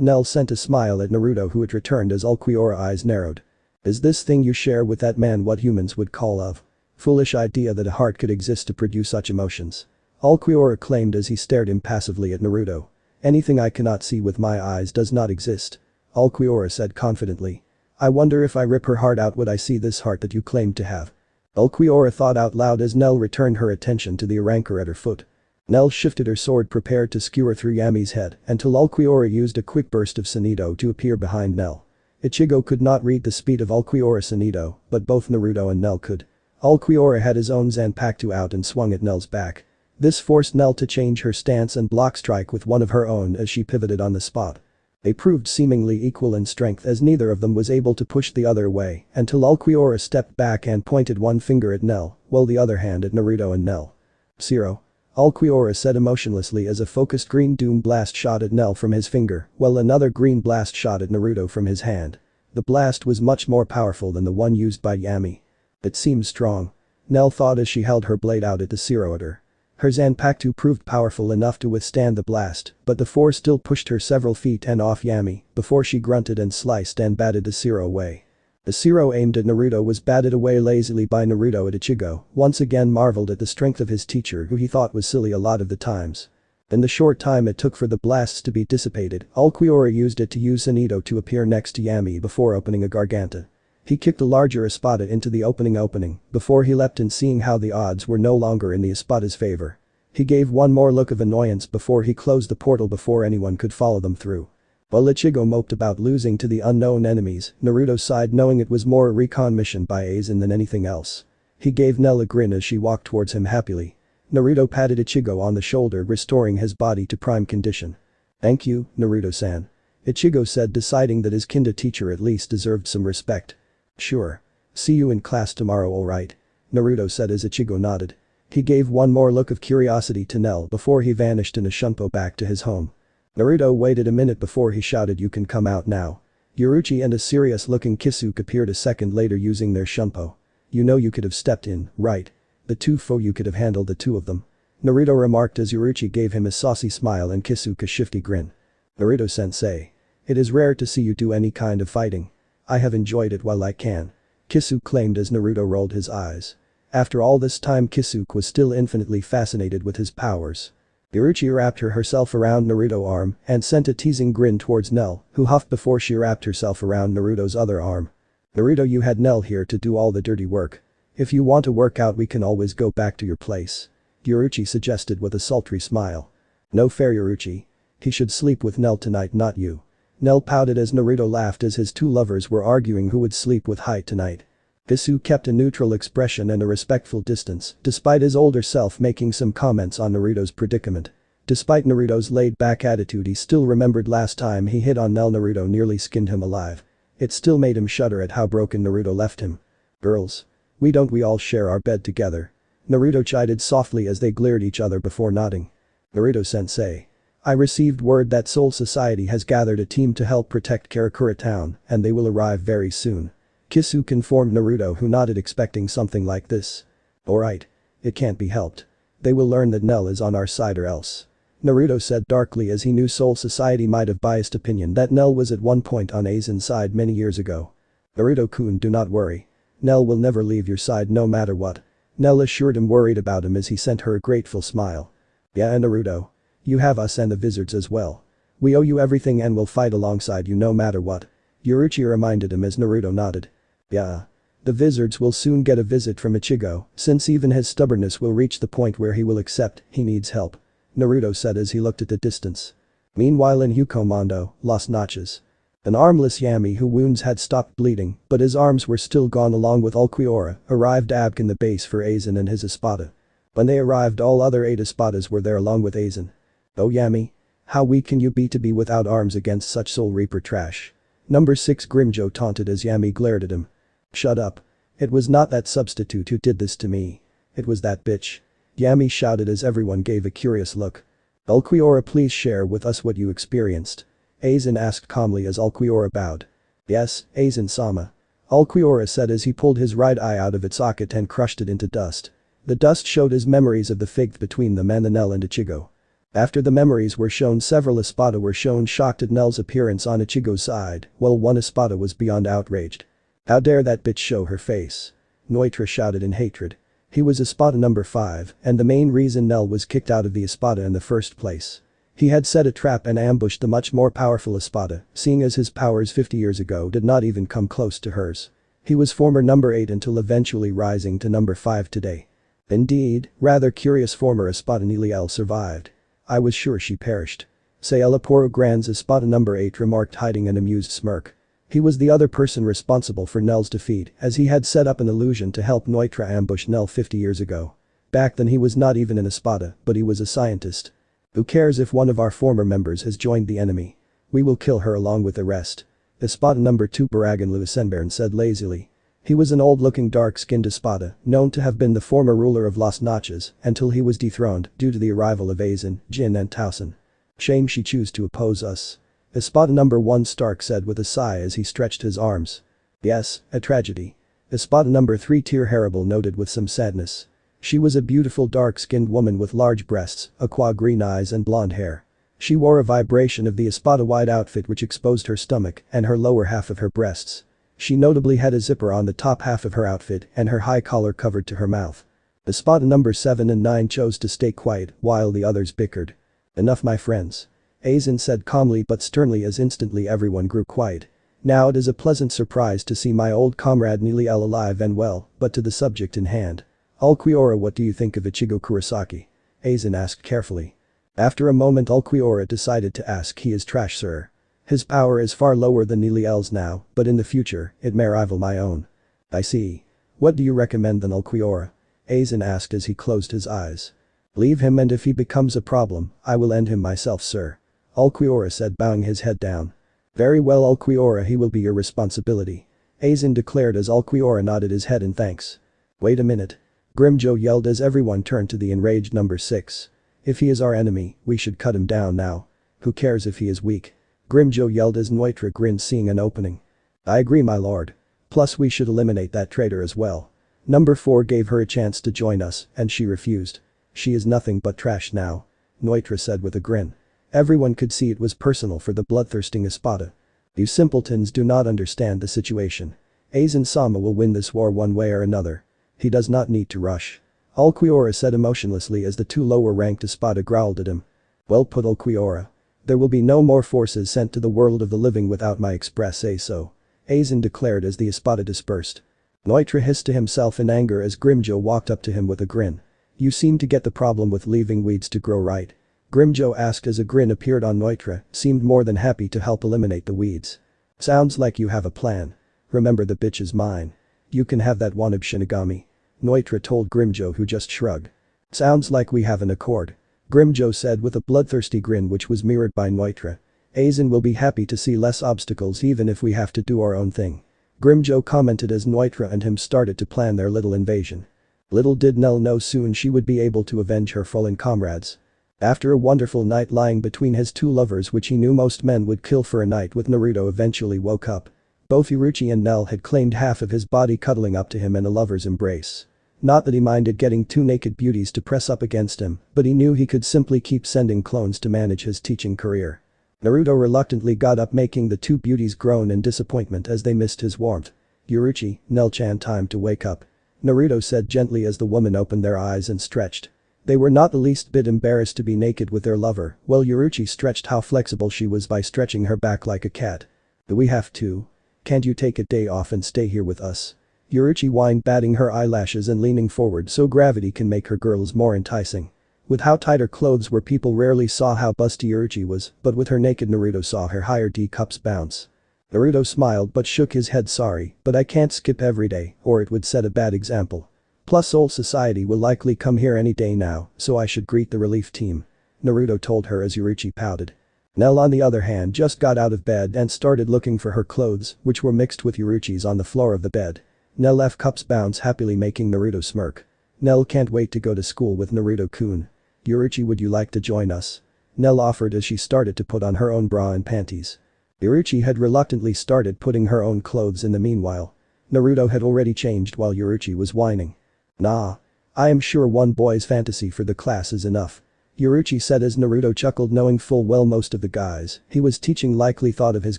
Nell sent a smile at Naruto, who had returned as Ulquiorra's eyes narrowed. "Is this thing you share with that man what humans would call of? Foolish idea that a heart could exist to produce such emotions," Ulquiorra claimed as he stared impassively at Naruto. "Anything I cannot see with my eyes does not exist," Ulquiorra said confidently. "I wonder if I rip her heart out, would I see this heart that you claimed to have?" Ulquiorra thought out loud as Nell returned her attention to the rancor at her foot. Nell shifted her sword, prepared to skewer through Yami's head until Ulquiorra used a quick burst of Sanito to appear behind Nell. Ichigo could not read the speed of Ulquiorra's Sanito, but both Naruto and Nell could. Ulquiorra had his own Zanpakuto out and swung at Nell's back. This forced Nell to change her stance and block strike with one of her own as she pivoted on the spot. They proved seemingly equal in strength as neither of them was able to push the other away until Ulquiorra stepped back and pointed one finger at Nell, while the other hand at Naruto and Nell. "Zero," Ulquiorra said emotionlessly as a focused green doom blast shot at Nell from his finger, while another green blast shot at Naruto from his hand. The blast was much more powerful than the one used by Yami. It seemed strong. Nell thought as she held her blade out at the Zero at her. Her Zanpakuto proved powerful enough to withstand the blast, but the force still pushed her several feet and off Yami before she grunted and sliced and batted the Zero away. The Zero aimed at Naruto was batted away lazily by Naruto at Ichigo, once again marveled at the strength of his teacher who he thought was silly a lot of the times. In the short time it took for the blasts to be dissipated, Ulquiorra used it to use Zenitto to appear next to Yami before opening a Garganta. He kicked the larger Espada into the opening before he leapt in, seeing how the odds were no longer in the Espada's favor. He gave one more look of annoyance before he closed the portal before anyone could follow them through. While Ichigo moped about losing to the unknown enemies, Naruto sighed knowing it was more a recon mission by Aizen than anything else. He gave Nell a grin as she walked towards him happily. Naruto patted Ichigo on the shoulder, restoring his body to prime condition. "Thank you, Naruto-san," Ichigo said, deciding that his kinda teacher at least deserved some respect. "Sure. See you in class tomorrow, alright?" Naruto said as Ichigo nodded. He gave one more look of curiosity to Nell before he vanished in a shunpo back to his home. Naruto waited a minute before he shouted, "You can come out now." Yoruichi and a serious-looking Kisuke appeared a second later using their shunpo. "You know you could have stepped in, right? The two foe, you could have handled the two of them," Naruto remarked as Yoruichi gave him a saucy smile and Kisuke a shifty grin. "Naruto-sensei. It is rare to see you do any kind of fighting. I have enjoyed it while I can," Kisuke claimed as Naruto rolled his eyes. After all this time Kisuke was still infinitely fascinated with his powers. Yoruichi wrapped herself around Naruto's arm and sent a teasing grin towards Nell, who huffed before she wrapped herself around Naruto's other arm. "Naruto, you had Nell here to do all the dirty work. If you want to work out, we can always go back to your place," Yoruichi suggested with a sultry smile. "No fair, Yoruichi. He should sleep with Nell tonight, not you." Nell pouted as Naruto laughed as his two lovers were arguing who would sleep with Hai tonight. Kisuke kept a neutral expression and a respectful distance, despite his older self making some comments on Naruto's predicament. Despite Naruto's laid-back attitude, he still remembered last time he hit on Nell. Naruto nearly skinned him alive. It still made him shudder at how broken Naruto left him. "Girls. We all share our bed together?" Naruto chided softly as they glared at each other before nodding. "Naruto-sensei. I received word that Soul Society has gathered a team to help protect Karakura Town, and they will arrive very soon," Kisuke informed Naruto, who nodded expecting something like this. "Alright. It can't be helped. They will learn that Nell is on our side or else," Naruto said darkly as he knew Soul Society might have biased opinion that Nell was at one point on Aizen's side many years ago. "Naruto-kun, do not worry. Nell will never leave your side no matter what," Nell assured him, worried about him as he sent her a grateful smile. "Yeah, Naruto. You have us and the wizards as well. We owe you everything and will fight alongside you no matter what," Yoruichi reminded him as Naruto nodded. "Yeah. The wizards will soon get a visit from Ichigo, since even his stubbornness will reach the point where he will accept he needs help," Naruto said as he looked at the distance. Meanwhile in Hukomondo, Las Notches. An armless Yami whose wounds had stopped bleeding but his arms were still gone along with Ulquiorra arrived back in the base for Aizen and his Espada. When they arrived, all other 8 Espadas were there along with Aizen. "Oh Yami. How weak can you be to be without arms against such Soul Reaper trash?" Number 6 Grimjo taunted as Yami glared at him. "Shut up. It was not that substitute who did this to me. It was that bitch," Yami shouted as everyone gave a curious look. "Ulquiorra, please share with us what you experienced," Aizen asked calmly as Ulquiorra bowed. "Yes, Aizen-sama," Ulquiorra said as he pulled his right eye out of its socket and crushed it into dust. The dust showed his memories of the fight between them and the Nell and Ichigo. After the memories were shown, several Espada were shown shocked at Nell's appearance on Ichigo's side, while one Espada was beyond outraged. "How dare that bitch show her face?" Noitra shouted in hatred. He was Espada number 5 and the main reason Nell was kicked out of the Espada in the first place. He had set a trap and ambushed the much more powerful Espada, seeing as his powers 50 years ago did not even come close to hers. He was former number 8 until eventually rising to number 5 today. Indeed, rather curious former Espada Niliel survived. "I was sure she perished," Sayela Poro Grand's Espada number 8 remarked, hiding an amused smirk. He was the other person responsible for Nell's defeat as he had set up an illusion to help Noitra ambush Nell 50 years ago. Back then he was not even an Espada, but he was a scientist. Who cares if one of our former members has joined the enemy? We will kill her along with the rest. Espada number 2 Baragan Luisenbairn said lazily. He was an old-looking dark-skinned Espada, known to have been the former ruler of Las Notches until he was dethroned due to the arrival of Aizen, Jin and Tausen. Shame she choose to oppose us. Espada number 1 Stark said with a sigh as he stretched his arms. Yes, a tragedy. Espada number 3 Tear Harable noted with some sadness. She was a beautiful dark-skinned woman with large breasts, aqua green eyes and blonde hair. She wore a vibration of the Espada white outfit which exposed her stomach and her lower half of her breasts. She notably had a zipper on the top half of her outfit and her high collar covered to her mouth. Espada number 7 and 9 chose to stay quiet while the others bickered. Enough my friends. Aizen said calmly but sternly as instantly everyone grew quiet. Now it is a pleasant surprise to see my old comrade Niliel alive and well, but to the subject in hand. Ulquiorra, what do you think of Ichigo Kurosaki? Aizen asked carefully. After a moment Ulquiorra decided to ask. He is trash, sir. His power is far lower than Niliel's now, but in the future, it may rival my own. I see. What do you recommend then, Ulquiorra? Aizen asked as he closed his eyes. Leave him, and if he becomes a problem, I will end him myself, sir. Ulquiorra said, bowing his head down. Very well, Ulquiorra, he will be your responsibility. Aizen declared as Ulquiorra nodded his head in thanks. Wait a minute. Grimjo yelled as everyone turned to the enraged number 6. If he is our enemy, we should cut him down now. Who cares if he is weak? Grimjo yelled as Neutra grinned, seeing an opening. I agree, my lord. Plus we should eliminate that traitor as well. Number 4 gave her a chance to join us, and she refused. She is nothing but trash now. Neutra said with a grin. Everyone could see it was personal for the bloodthirsting Espada. You simpletons do not understand the situation. Aizen-sama will win this war one way or another. He does not need to rush. Ulquiorra said emotionlessly as the 2 lower-ranked Espada growled at him. Well put, Ulquiorra. There will be no more forces sent to the world of the living without my express say-so. Aizen declared as the Espada dispersed. Neutra hissed to himself in anger as Grimjo walked up to him with a grin. You seem to get the problem with leaving weeds to grow, right? Grimjo asked as a grin appeared on Neutra, seemed more than happy to help eliminate the weeds. Sounds like you have a plan. Remember, the bitch is mine. You can have that wannabe Shinigami. Neutra told Grimjo, who just shrugged. Sounds like we have an accord. Grimjo said with a bloodthirsty grin which was mirrored by Neutra. Aizen will be happy to see less obstacles even if we have to do our own thing. Grimjo commented as Neutra and him started to plan their little invasion. Little did Nell know soon she would be able to avenge her fallen comrades. After a wonderful night lying between his 2 lovers which he knew most men would kill for a night with, Naruto eventually woke up. Both Yoruichi and Nell had claimed half of his body, cuddling up to him in a lover's embrace. Not that he minded getting 2 naked beauties to press up against him, but he knew he could simply keep sending clones to manage his teaching career. Naruto reluctantly got up, making the 2 beauties groan in disappointment as they missed his warmth. Yoruichi, Nell-chan, time to wake up. Naruto said gently as the woman opened their eyes and stretched. They were not the least bit embarrassed to be naked with their lover, while Yoruichi stretched how flexible she was by stretching her back like a cat. Do we have to? Can't you take a day off and stay here with us? Yoruichi whined, batting her eyelashes and leaning forward so gravity can make her girls more enticing. With how tight her clothes were, people rarely saw how busty Yoruichi was, but with her naked Naruto saw her higher D cups bounce. Naruto smiled but shook his head. Sorry, but I can't skip every day or it would set a bad example. Plus Old Society will likely come here any day now, so I should greet the relief team. Naruto told her as Yoruichi pouted. Nell on the other hand just got out of bed and started looking for her clothes, which were mixed with Yoruichi's on the floor of the bed. Nell F cups bounce happily, making Naruto smirk. Nell can't wait to go to school with Naruto-kun. Yoruichi, would you like to join us? Nell offered as she started to put on her own bra and panties. Yoruichi had reluctantly started putting her own clothes in the meanwhile. Naruto had already changed while Yoruichi was whining. Nah. I am sure one boy's fantasy for the class is enough. Yoruichi said as Naruto chuckled, knowing full well most of the guys he was teaching likely thought of his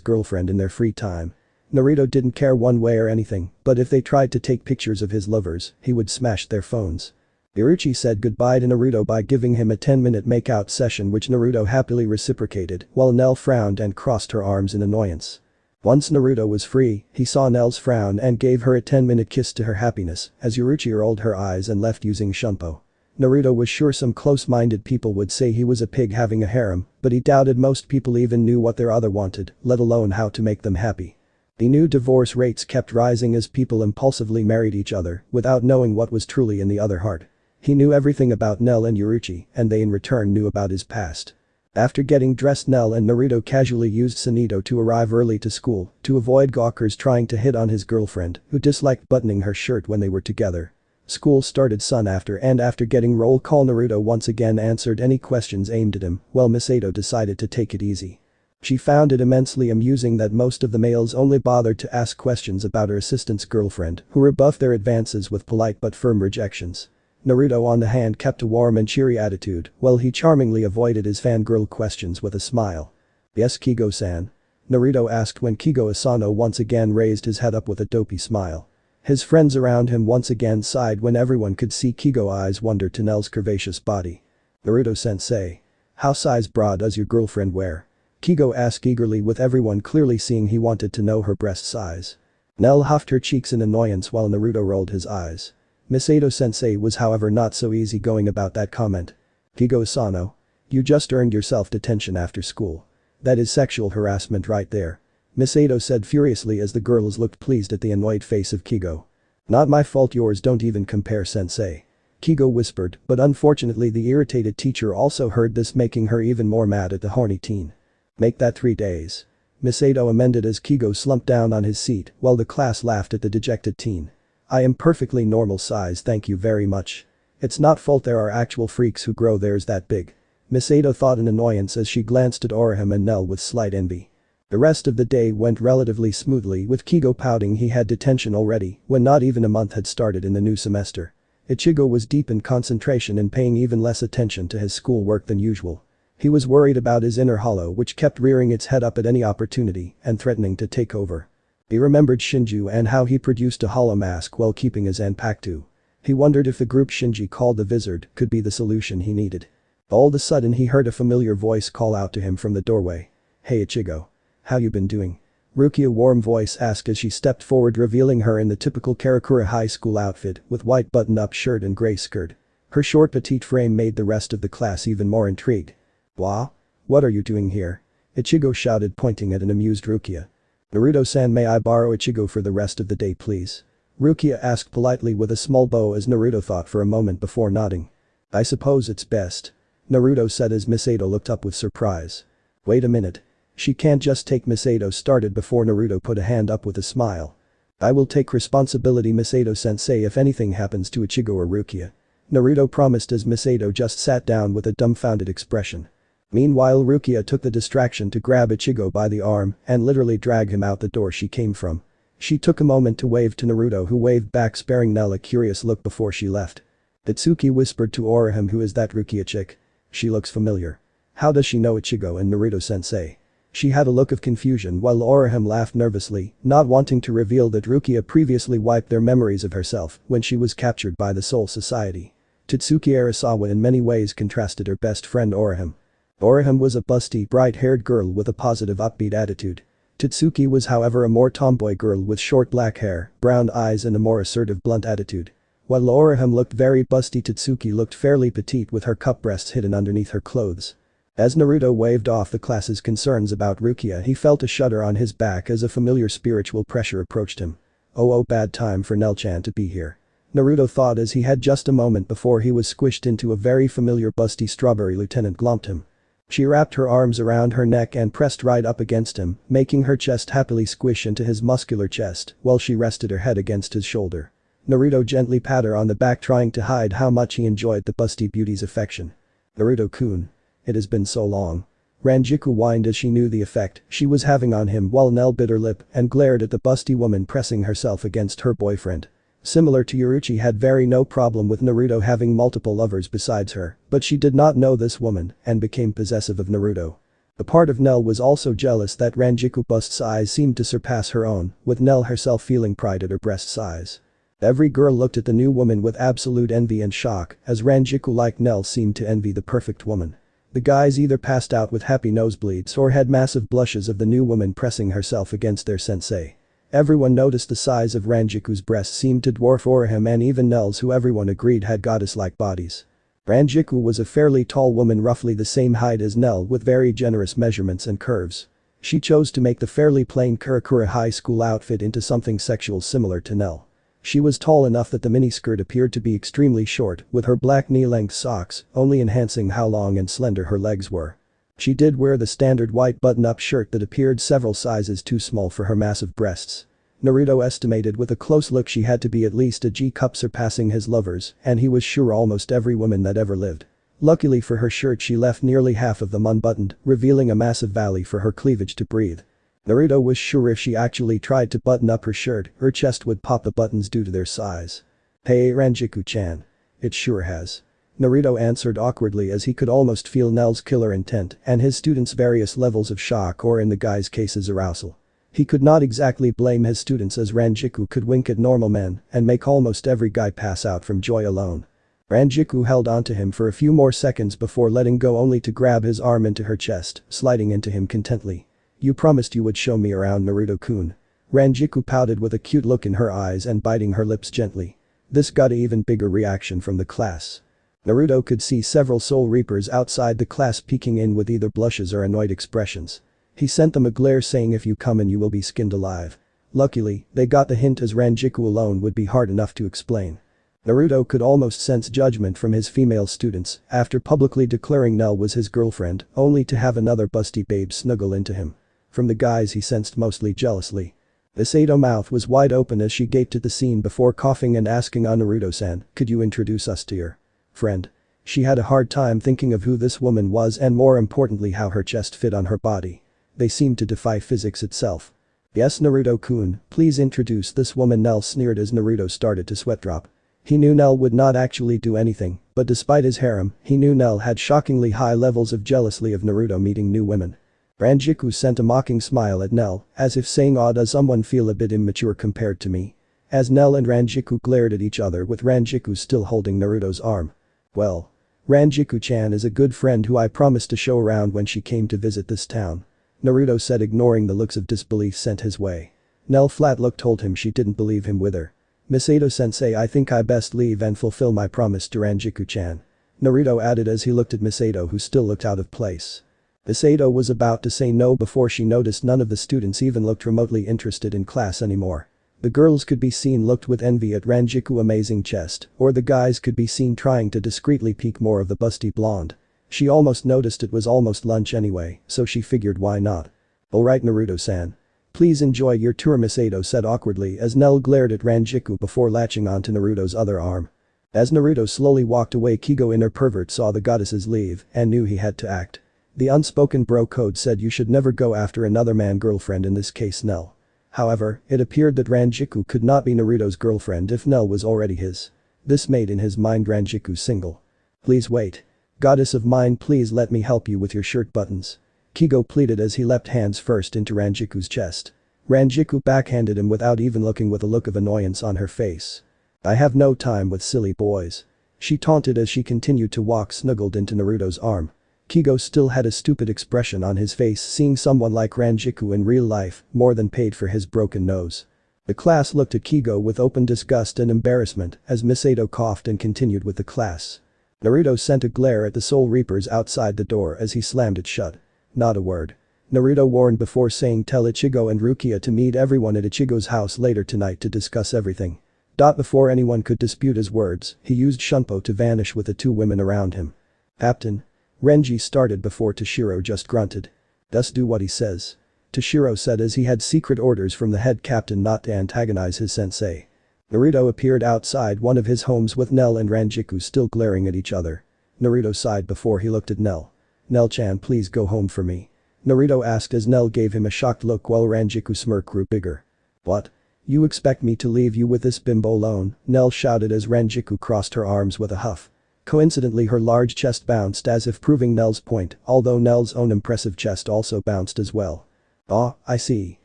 girlfriend in their free time. Naruto didn't care one way or anything, but if they tried to take pictures of his lovers, he would smash their phones. Yoruichi said goodbye to Naruto by giving him a 10-minute makeout session, which Naruto happily reciprocated, while Nell frowned and crossed her arms in annoyance. Once Naruto was free, he saw Nell's frown and gave her a 10-minute kiss to her happiness as Yoruichi rolled her eyes and left using shunpo. Naruto was sure some close-minded people would say he was a pig having a harem, but he doubted most people even knew what their other wanted, let alone how to make them happy. He knew divorce rates kept rising as people impulsively married each other without knowing what was truly in the other heart. He knew everything about Nell and Yoruichi, and they in return knew about his past. After getting dressed, Nell and Naruto casually used Sunito to arrive early to school to avoid gawkers trying to hit on his girlfriend, who disliked buttoning her shirt when they were together. School started soon after, and after getting roll call, Naruto once again answered any questions aimed at him, while Miss Ado decided to take it easy. She found it immensely amusing that most of the males only bothered to ask questions about her assistant's girlfriend, who rebuffed their advances with polite but firm rejections. Naruto on the hand kept a warm and cheery attitude, while he charmingly avoided his fangirl questions with a smile. "Yes, Kigo-san?" Naruto asked when Kigo Asano once again raised his head up with a dopey smile. His friends around him once again sighed when everyone could see Kigo's eyes wander to Nell's curvaceous body. "Naruto-sensei. How size bra does your girlfriend wear?" Kigo asked eagerly, with everyone clearly seeing he wanted to know her breast size. Nell huffed her cheeks in annoyance while Naruto rolled his eyes. Miss Ado-sensei was however not so easygoing about that comment. "Kigo Asano. You just earned yourself detention after school. That is sexual harassment right there," Miss Ado said furiously as the girls looked pleased at the annoyed face of Kigo. "Not my fault, yours don't even compare, sensei," Kigo whispered, but unfortunately the irritated teacher also heard this, making her even more mad at the horny teen. "Make that 3 days." Miss Ado amended as Kigo slumped down on his seat while the class laughed at the dejected teen. "I am perfectly normal size, thank you very much. It's not fault there are actual freaks who grow theirs that big," Miss Ado thought in annoyance as she glanced at Orihime and Nell with slight envy. The rest of the day went relatively smoothly, with Kigo pouting he had detention already when not even a month had started in the new semester. Ichigo was deep in concentration and paying even less attention to his schoolwork than usual. He was worried about his inner hollow, which kept rearing its head up at any opportunity and threatening to take over. He remembered Shinju and how he produced a hollow mask while keeping his Zanpakuto. He wondered if the group Shinji called the Wizard could be the solution he needed. All of a sudden he heard a familiar voice call out to him from the doorway. "Hey Ichigo. How you been doing?" Rukia's warm voice asked as she stepped forward, revealing her in the typical Karakura high school outfit with white button-up shirt and gray skirt. Her short petite frame made the rest of the class even more intrigued. "Wah? What are you doing here?" Ichigo shouted, pointing at an amused Rukia. "Naruto-san, may I borrow Ichigo for the rest of the day please?" Rukia asked politely with a small bow as Naruto thought for a moment before nodding. "I suppose it's best," Naruto said as Miss Ado looked up with surprise. "Wait a minute. She can't just take," Miss Ado started before Naruto put a hand up with a smile. "I will take responsibility, Miss Ado-sensei, if anything happens to Ichigo or Rukia," Naruto promised as Miss Ado just sat down with a dumbfounded expression. Meanwhile, Rukia took the distraction to grab Ichigo by the arm and literally drag him out the door she came from. She took a moment to wave to Naruto, who waved back, sparing Nell a curious look before she left. Itsuki whispered to Orihime, "Who is that Rukia chick? She looks familiar. How does she know Ichigo and Naruto-sensei?" She had a look of confusion while Orihime laughed nervously, not wanting to reveal that Rukia previously wiped their memories of herself when she was captured by the Soul Society. Totsuki Arasawa in many ways contrasted her best friend Orihime. Orihime was a busty, bright-haired girl with a positive, upbeat attitude. Totsuki was however a more tomboy girl with short black hair, brown eyes and a more assertive, blunt attitude. While Orihime looked very busty, Totsuki looked fairly petite with her cup breasts hidden underneath her clothes. As Naruto waved off the class's concerns about Rukia, he felt a shudder on his back as a familiar spiritual pressure approached him. Oh, bad time for Nell-chan to be here," Naruto thought as he had just a moment before he was squished into a very familiar busty strawberry. Lieutenant glomped him. She wrapped her arms around her neck and pressed right up against him, making her chest happily squish into his muscular chest while she rested her head against his shoulder. Naruto gently pat her on the back, trying to hide how much he enjoyed the busty beauty's affection. "Naruto-kun. It has been so long." Rangiku whined as she knew the effect she was having on him, while Nell bit her lip and glared at the busty woman pressing herself against her boyfriend. Similar to Yoruichi, had very no problem with Naruto having multiple lovers besides her, but she did not know this woman and became possessive of Naruto. A part of Nell was also jealous that Rangiku bust's eyes seemed to surpass her own, with Nell herself feeling pride at her breast size. Every girl looked at the new woman with absolute envy and shock, as Rangiku, like Nell, seemed to envy the perfect woman. The guys either passed out with happy nosebleeds or had massive blushes of the new woman pressing herself against their sensei. Everyone noticed the size of Ranjiku's breasts seemed to dwarf Orihime and even Nell's, who everyone agreed had goddess-like bodies. Rangiku was a fairly tall woman, roughly the same height as Nell, with very generous measurements and curves. She chose to make the fairly plain Karakura high school outfit into something sexual similar to Nell. She was tall enough that the miniskirt appeared to be extremely short, with her black knee-length socks only enhancing how long and slender her legs were. She did wear the standard white button-up shirt that appeared several sizes too small for her massive breasts. Naruto estimated with a close look she had to be at least a G-cup surpassing his lovers, and he was sure almost every woman that ever lived. Luckily for her shirt she left nearly half of them unbuttoned, revealing a massive valley for her cleavage to breathe. Naruto was sure if she actually tried to button up her shirt, her chest would pop the buttons due to their size. "Hey Rangiku-chan. It sure has." Naruto answered awkwardly as he could almost feel Nell's killer intent and his students' various levels of shock or in the guy's case's arousal. He could not exactly blame his students as Rangiku could wink at normal men and make almost every guy pass out from joy alone. Rangiku held onto him for a few more seconds before letting go only to grab his arm into her chest, sliding into him contently. "You promised you would show me around, Naruto-kun." Rangiku pouted with a cute look in her eyes and biting her lips gently. This got an even bigger reaction from the class. Naruto could see several Soul Reapers outside the class peeking in with either blushes or annoyed expressions. He sent them a glare saying if you come in you will be skinned alive. Luckily, they got the hint as Rangiku alone would be hard enough to explain. Naruto could almost sense judgment from his female students after publicly declaring Nell was his girlfriend, only to have another busty babe snuggle into him. From the guys he sensed mostly jealousy. Misato's mouth was wide open as she gaped at the scene before coughing and asking Naruto-san, "Could you introduce us to your friend?" She had a hard time thinking of who this woman was and more importantly how her chest fit on her body. They seemed to defy physics itself. "Yes Naruto-kun, please introduce this woman," Nell sneered as Naruto started to sweat drop. He knew Nell would not actually do anything, but despite his harem, he knew Nell had shockingly high levels of jealousy of Naruto meeting new women. Rangiku sent a mocking smile at Nell, as if saying, "Aw, does someone feel a bit immature compared to me?" As Nell and Rangiku glared at each other with Rangiku still holding Naruto's arm. "Well. Rangiku-chan is a good friend who I promised to show around when she came to visit this town," Naruto said ignoring the looks of disbelief sent his way. Nell flat look told him she didn't believe him with her. "Misato-sensei, I think I best leave and fulfill my promise to Rangiku-chan," Naruto added as he looked at Misato who still looked out of place. Misato was about to say no before she noticed none of the students even looked remotely interested in class anymore. The girls could be seen looked with envy at Rangiku amazing chest, or the guys could be seen trying to discreetly peek more of the busty blonde. She almost noticed it was almost lunch anyway, so she figured why not. "Alright Naruto-san. Please enjoy your tour," Misato said awkwardly as Nell glared at Rangiku before latching onto Naruto's other arm. As Naruto slowly walked away, Kigo inner pervert saw the goddesses leave and knew he had to act. The unspoken bro code said you should never go after another man girlfriend, in this case Nell. However, it appeared that Rangiku could not be Naruto's girlfriend if Nell was already his. This made in his mind Rangiku single. "Please wait. Goddess of mine, please let me help you with your shirt buttons," Kigo pleaded as he leapt hands first into Ranjiku's chest. Rangiku backhanded him without even looking with a look of annoyance on her face. "I have no time with silly boys," she taunted as she continued to walk snuggled into Naruto's arm. Kigo still had a stupid expression on his face seeing someone like Rangiku in real life more than paid for his broken nose. The class looked at Kigo with open disgust and embarrassment as Misato coughed and continued with the class. Naruto sent a glare at the Soul Reapers outside the door as he slammed it shut. Not a word. Naruto warned before saying tell Ichigo and Rukia to meet everyone at Ichigo's house later tonight to discuss everything. Before anyone could dispute his words, he used Shunpo to vanish with the two women around him. "Captain." Renji started before Toshiro just grunted. "Just do what he says," Toshiro said as he had secret orders from the head captain not to antagonize his sensei. Naruto appeared outside one of his homes with Nell and Rangiku still glaring at each other. Naruto sighed before he looked at Nell. "Nell-chan, please go home for me," Naruto asked as Nell gave him a shocked look while Ranjiku's smirk grew bigger. "What? You expect me to leave you with this bimbo alone?" Nell shouted as Rangiku crossed her arms with a huff. Coincidentally her large chest bounced as if proving Nell's point, although Nell's own impressive chest also bounced as well. "Ah, I see.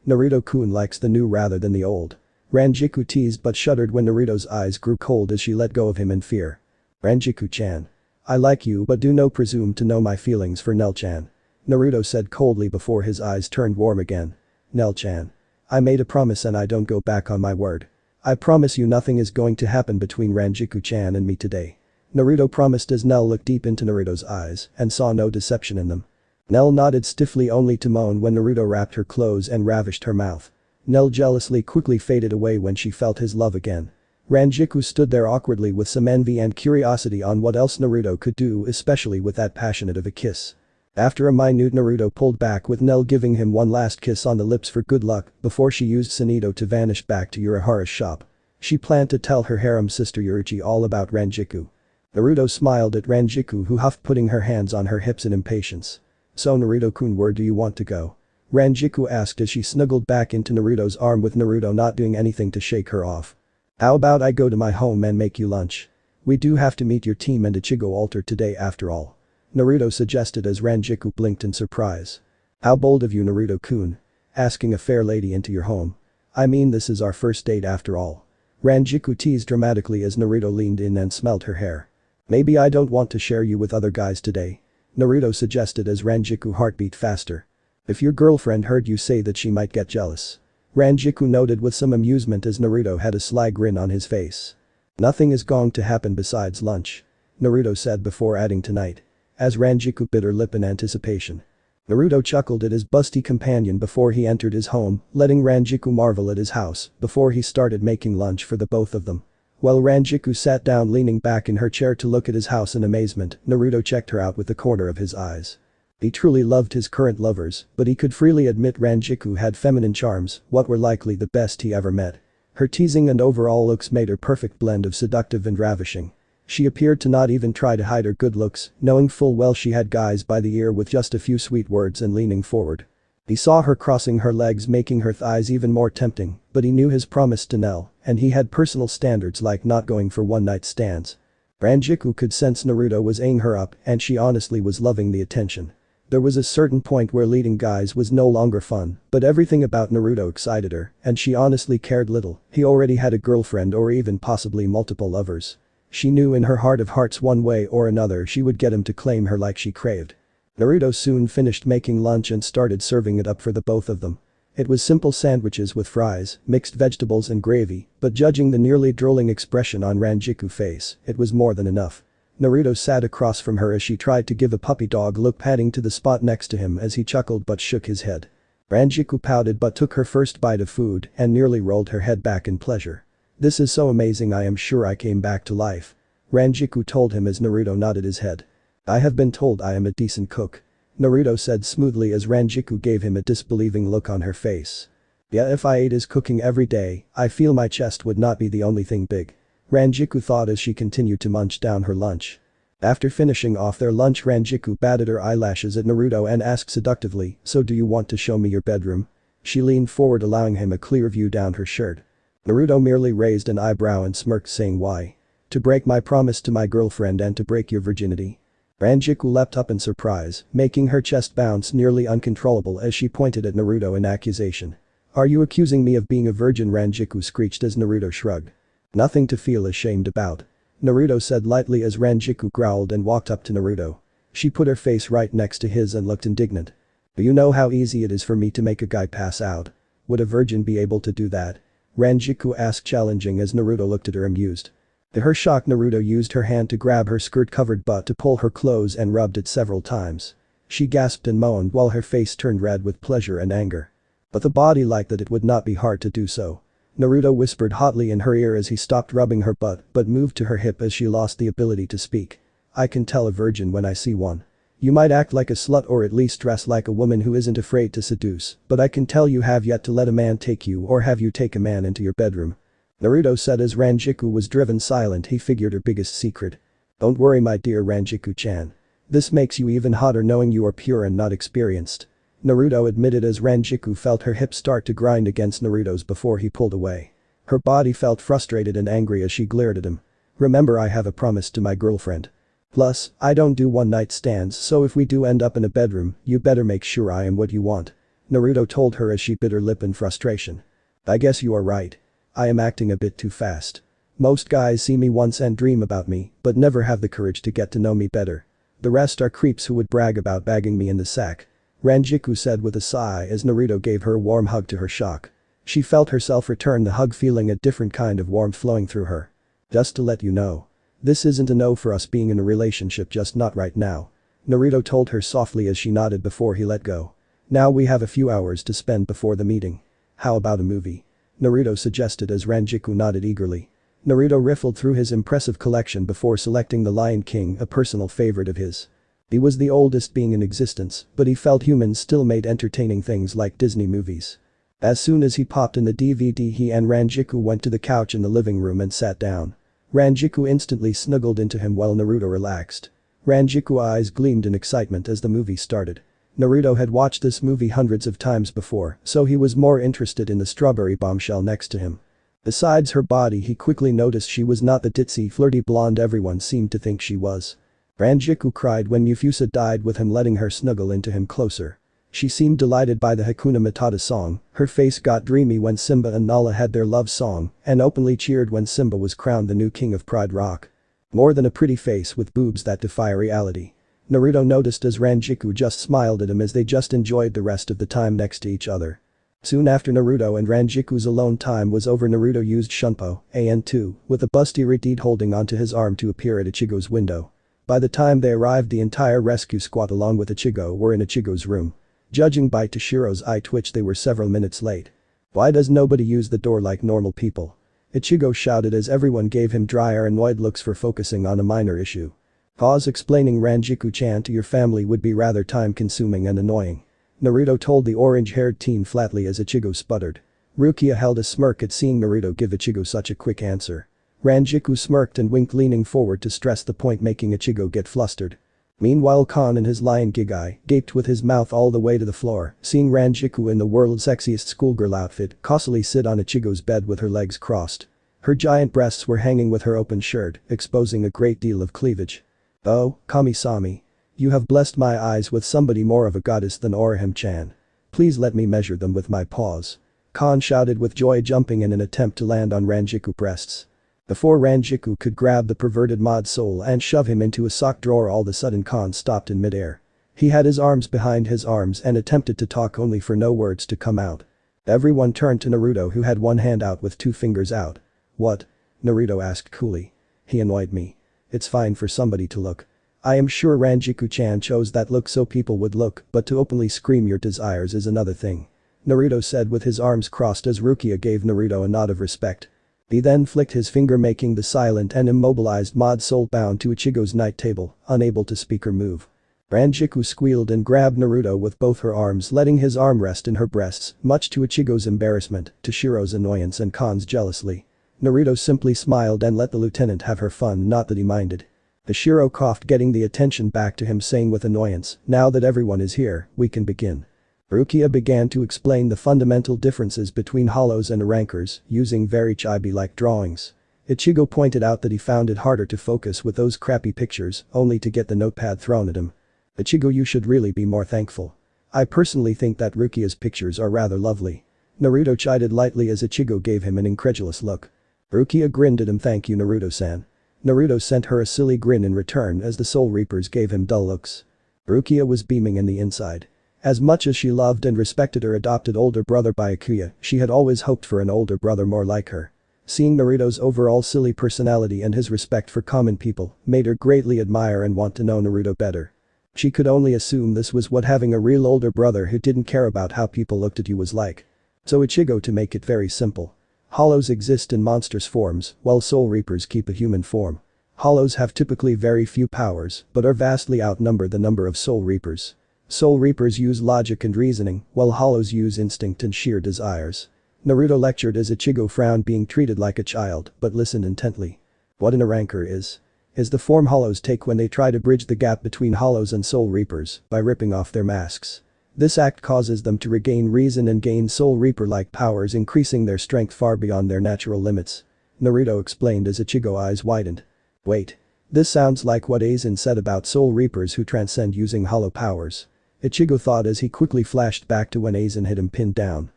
Naruto-kun likes the new rather than the old." Rangiku teased but shuddered when Naruto's eyes grew cold as she let go of him in fear. "Rangiku-chan. I like you but do no presume to know my feelings for Nell-chan," Naruto said coldly before his eyes turned warm again. "Nell-chan. I made a promise and I don't go back on my word. I promise you nothing is going to happen between Rangiku-chan and me today," Naruto promised as Nell looked deep into Naruto's eyes and saw no deception in them. Nell nodded stiffly only to moan when Naruto wrapped her clothes and ravished her mouth. Nell jealously quickly faded away when she felt his love again. Rangiku stood there awkwardly with some envy and curiosity on what else Naruto could do, especially with that passionate of a kiss. After a minute, Naruto pulled back with Nell giving him one last kiss on the lips for good luck before she used Sunito to vanish back to Urahara's shop. She planned to tell her harem sister Yoruichi all about Rangiku. Naruto smiled at Rangiku, who huffed, putting her hands on her hips in impatience. "So Naruto-kun, where do you want to go?" Rangiku asked as she snuggled back into Naruto's arm, with Naruto not doing anything to shake her off. "How about I go to my home and make you lunch? We do have to meet your team and Ichigo altar today after all," Naruto suggested as Rangiku blinked in surprise. "How bold of you, Naruto-kun. Asking a fair lady into your home. I mean, this is our first date after all." Rangiku teased dramatically as Naruto leaned in and smelled her hair. "Maybe I don't want to share you with other guys today," Naruto suggested as Rangiku heart beat faster. "If your girlfriend heard you say that, she might get jealous," Rangiku noted with some amusement as Naruto had a sly grin on his face. "Nothing is going to happen besides lunch," Naruto said before adding tonight. As Rangiku bit her lip in anticipation. Naruto chuckled at his busty companion before he entered his home, letting Rangiku marvel at his house before he started making lunch for the both of them. While Rangiku sat down leaning back in her chair to look at his house in amazement, Naruto checked her out with the corner of his eyes. He truly loved his current lovers, but he could freely admit Rangiku had feminine charms, what were likely the best he ever met. Her teasing and overall looks made her perfect blend of seductive and ravishing. She appeared to not even try to hide her good looks, knowing full well she had guys by the ear with just a few sweet words and leaning forward. He saw her crossing her legs, making her thighs even more tempting, but he knew his promise to Nell, and he had personal standards like not going for one-night stands. Rangiku could sense Naruto was eyeing her up, and she honestly was loving the attention. There was a certain point where leading guys was no longer fun, but everything about Naruto excited her, and she honestly cared little. He already had a girlfriend or even possibly multiple lovers. She knew in her heart of hearts one way or another she would get him to claim her like she craved. Naruto soon finished making lunch and started serving it up for the both of them. It was simple sandwiches with fries, mixed vegetables and gravy, but judging the nearly drooling expression on Ranjiku's face, it was more than enough. Naruto sat across from her as she tried to give a puppy dog look, patting to the spot next to him as he chuckled but shook his head. Rangiku pouted but took her first bite of food and nearly rolled her head back in pleasure. "This is so amazing, I am sure I came back to life," Rangiku told him as Naruto nodded his head. "I have been told I am a decent cook," Naruto said smoothly as Rangiku gave him a disbelieving look on her face. "Yeah, if I ate his cooking every day, I feel my chest would not be the only thing big," Rangiku thought as she continued to munch down her lunch. After finishing off their lunch, Rangiku batted her eyelashes at Naruto and asked seductively, "So do you want to show me your bedroom?" She leaned forward, allowing him a clear view down her shirt. Naruto merely raised an eyebrow and smirked, saying, "Why? To break my promise to my girlfriend and to break your virginity?" Rangiku leapt up in surprise, making her chest bounce nearly uncontrollable as she pointed at Naruto in accusation. "Are you accusing me of being a virgin?" Rangiku screeched as Naruto shrugged. "Nothing to feel ashamed about," Naruto said lightly as Rangiku growled and walked up to Naruto. She put her face right next to his and looked indignant. "Do you know how easy it is for me to make a guy pass out? Would a virgin be able to do that?" Rangiku asked, challenging as Naruto looked at her amused. To her shock, Naruto used her hand to grab her skirt-covered butt to pull her clothes and rubbed it several times. She gasped and moaned while her face turned red with pleasure and anger. But the body liked that it would not be hard to do so. Naruto whispered hotly in her ear as he stopped rubbing her butt but moved to her hip as she lost the ability to speak. "I can tell a virgin when I see one. You might act like a slut or at least dress like a woman who isn't afraid to seduce, but I can tell you have yet to let a man take you or have you take a man into your bedroom," Naruto said as Rangiku was driven silent. He figured her biggest secret. "Don't worry, my dear Rangiku-chan. This makes you even hotter knowing you are pure and not experienced," Naruto admitted as Rangiku felt her hips start to grind against Naruto's before he pulled away. Her body felt frustrated and angry as she glared at him. "Remember, I have a promise to my girlfriend. Plus, I don't do one-night stands, so if we do end up in a bedroom, you better make sure I am what you want," Naruto told her as she bit her lip in frustration. "I guess you are right. I am acting a bit too fast. Most guys see me once and dream about me, but never have the courage to get to know me better. The rest are creeps who would brag about bagging me in the sack," Rangiku said with a sigh as Naruto gave her a warm hug to her shock. She felt herself return the hug, feeling a different kind of warmth flowing through her. "Just to let you know. This isn't a no for us being in a relationship, just not right now," Naruto told her softly as she nodded before he let go. "Now we have a few hours to spend before the meeting. How about a movie? Naruto suggested as Rangiku nodded eagerly. Naruto riffled through his impressive collection before selecting The Lion King, a personal favorite of his. He was the oldest being in existence, but he felt humans still made entertaining things like Disney movies. As soon as he popped in the DVD, he and Rangiku went to the couch in the living room and sat down. Rangiku instantly snuggled into him while Naruto relaxed. Ranjiku's eyes gleamed in excitement as the movie started. Naruto had watched this movie hundreds of times before, so he was more interested in the strawberry bombshell next to him. Besides her body, he quickly noticed she was not the ditzy, flirty blonde everyone seemed to think she was. Rangiku cried when Mufasa died, with him letting her snuggle into him closer. She seemed delighted by the Hakuna Matata song, her face got dreamy when Simba and Nala had their love song, and openly cheered when Simba was crowned the new king of Pride Rock. More than a pretty face with boobs that defy reality. Naruto noticed as Rangiku just smiled at him as they just enjoyed the rest of the time next to each other. Soon after Naruto and Ranjiku's alone time was over, Naruto used Shunpo, AN2, with a busty Redeed holding onto his arm to appear at Ichigo's window. By the time they arrived, the entire rescue squad along with Ichigo were in Ichigo's room. Judging by Toshiro's eye twitch, they were several minutes late. Why does nobody use the door like normal people? Ichigo shouted as everyone gave him dry annoyed looks for focusing on a minor issue. Pause. Explaining Rangiku-chan to your family would be rather time-consuming and annoying. Naruto told the orange-haired teen flatly as Ichigo sputtered. Rukia held a smirk at seeing Naruto give Ichigo such a quick answer. Rangiku smirked and winked, leaning forward to stress the point, making Ichigo get flustered. Meanwhile, Khan in his lion gig eye gaped with his mouth all the way to the floor, seeing Rangiku in the world's sexiest schoolgirl outfit costily sit on Ichigo's bed with her legs crossed. Her giant breasts were hanging with her open shirt, exposing a great deal of cleavage. Oh, Kami-sami. You have blessed my eyes with somebody more of a goddess than Orihime-chan. Please let me measure them with my paws. Khan shouted with joy, jumping in an attempt to land on Ranjiku's breasts. Before Rangiku could grab the perverted mod soul and shove him into a sock drawer, all of a sudden Khan stopped in midair. He had his arms behind his arms and attempted to talk, only for no words to come out. Everyone turned to Naruto, who had one hand out with two fingers out. What? Naruto asked coolly. He annoyed me. It's fine for somebody to look. I am sure Rangiku-chan chose that look so people would look, but to openly scream your desires is another thing. Naruto said with his arms crossed as Rukia gave Naruto a nod of respect. He then flicked his finger, making the silent and immobilized mod soul bound to Ichigo's night table, unable to speak or move. Rangiku squealed and grabbed Naruto with both her arms, letting his arm rest in her breasts, much to Ichigo's embarrassment, Toshiro's annoyance and Khan's jealousy. Naruto simply smiled and let the lieutenant have her fun, not that he minded. Toshiro coughed, getting the attention back to him, saying with annoyance, now that everyone is here, we can begin. Rukia began to explain the fundamental differences between hollows and rankers, using very chibi-like drawings. Ichigo pointed out that he found it harder to focus with those crappy pictures, only to get the notepad thrown at him. Ichigo, you should really be more thankful. I personally think that Rukia's pictures are rather lovely. Naruto chided lightly as Ichigo gave him an incredulous look. Rukia grinned at him. Thank you, Naruto-san. Naruto sent her a silly grin in return as the Soul Reapers gave him dull looks. Rukia was beaming in the inside. As much as she loved and respected her adopted older brother Byakuya, she had always hoped for an older brother more like her. Seeing Naruto's overall silly personality and his respect for common people made her greatly admire and want to know Naruto better. She could only assume this was what having a real older brother who didn't care about how people looked at you was like. So Ichigo, to make it very simple. Hollows exist in monstrous forms, while Soul Reapers keep a human form. Hollows have typically very few powers, but are vastly outnumber the number of Soul Reapers. Soul Reapers use logic and reasoning, while Hollows use instinct and sheer desires. Naruto lectured as Ichigo frowned, being treated like a child, but listened intently. What an ranker is the form Hollows take when they try to bridge the gap between Hollows and Soul Reapers by ripping off their masks. This act causes them to regain reason and gain Soul Reaper-like powers, increasing their strength far beyond their natural limits. Naruto explained as Ichigo's eyes widened. Wait. This sounds like what Aizen said about Soul Reapers who transcend using hollow powers. Ichigo thought as he quickly flashed back to when Aizen had him pinned down.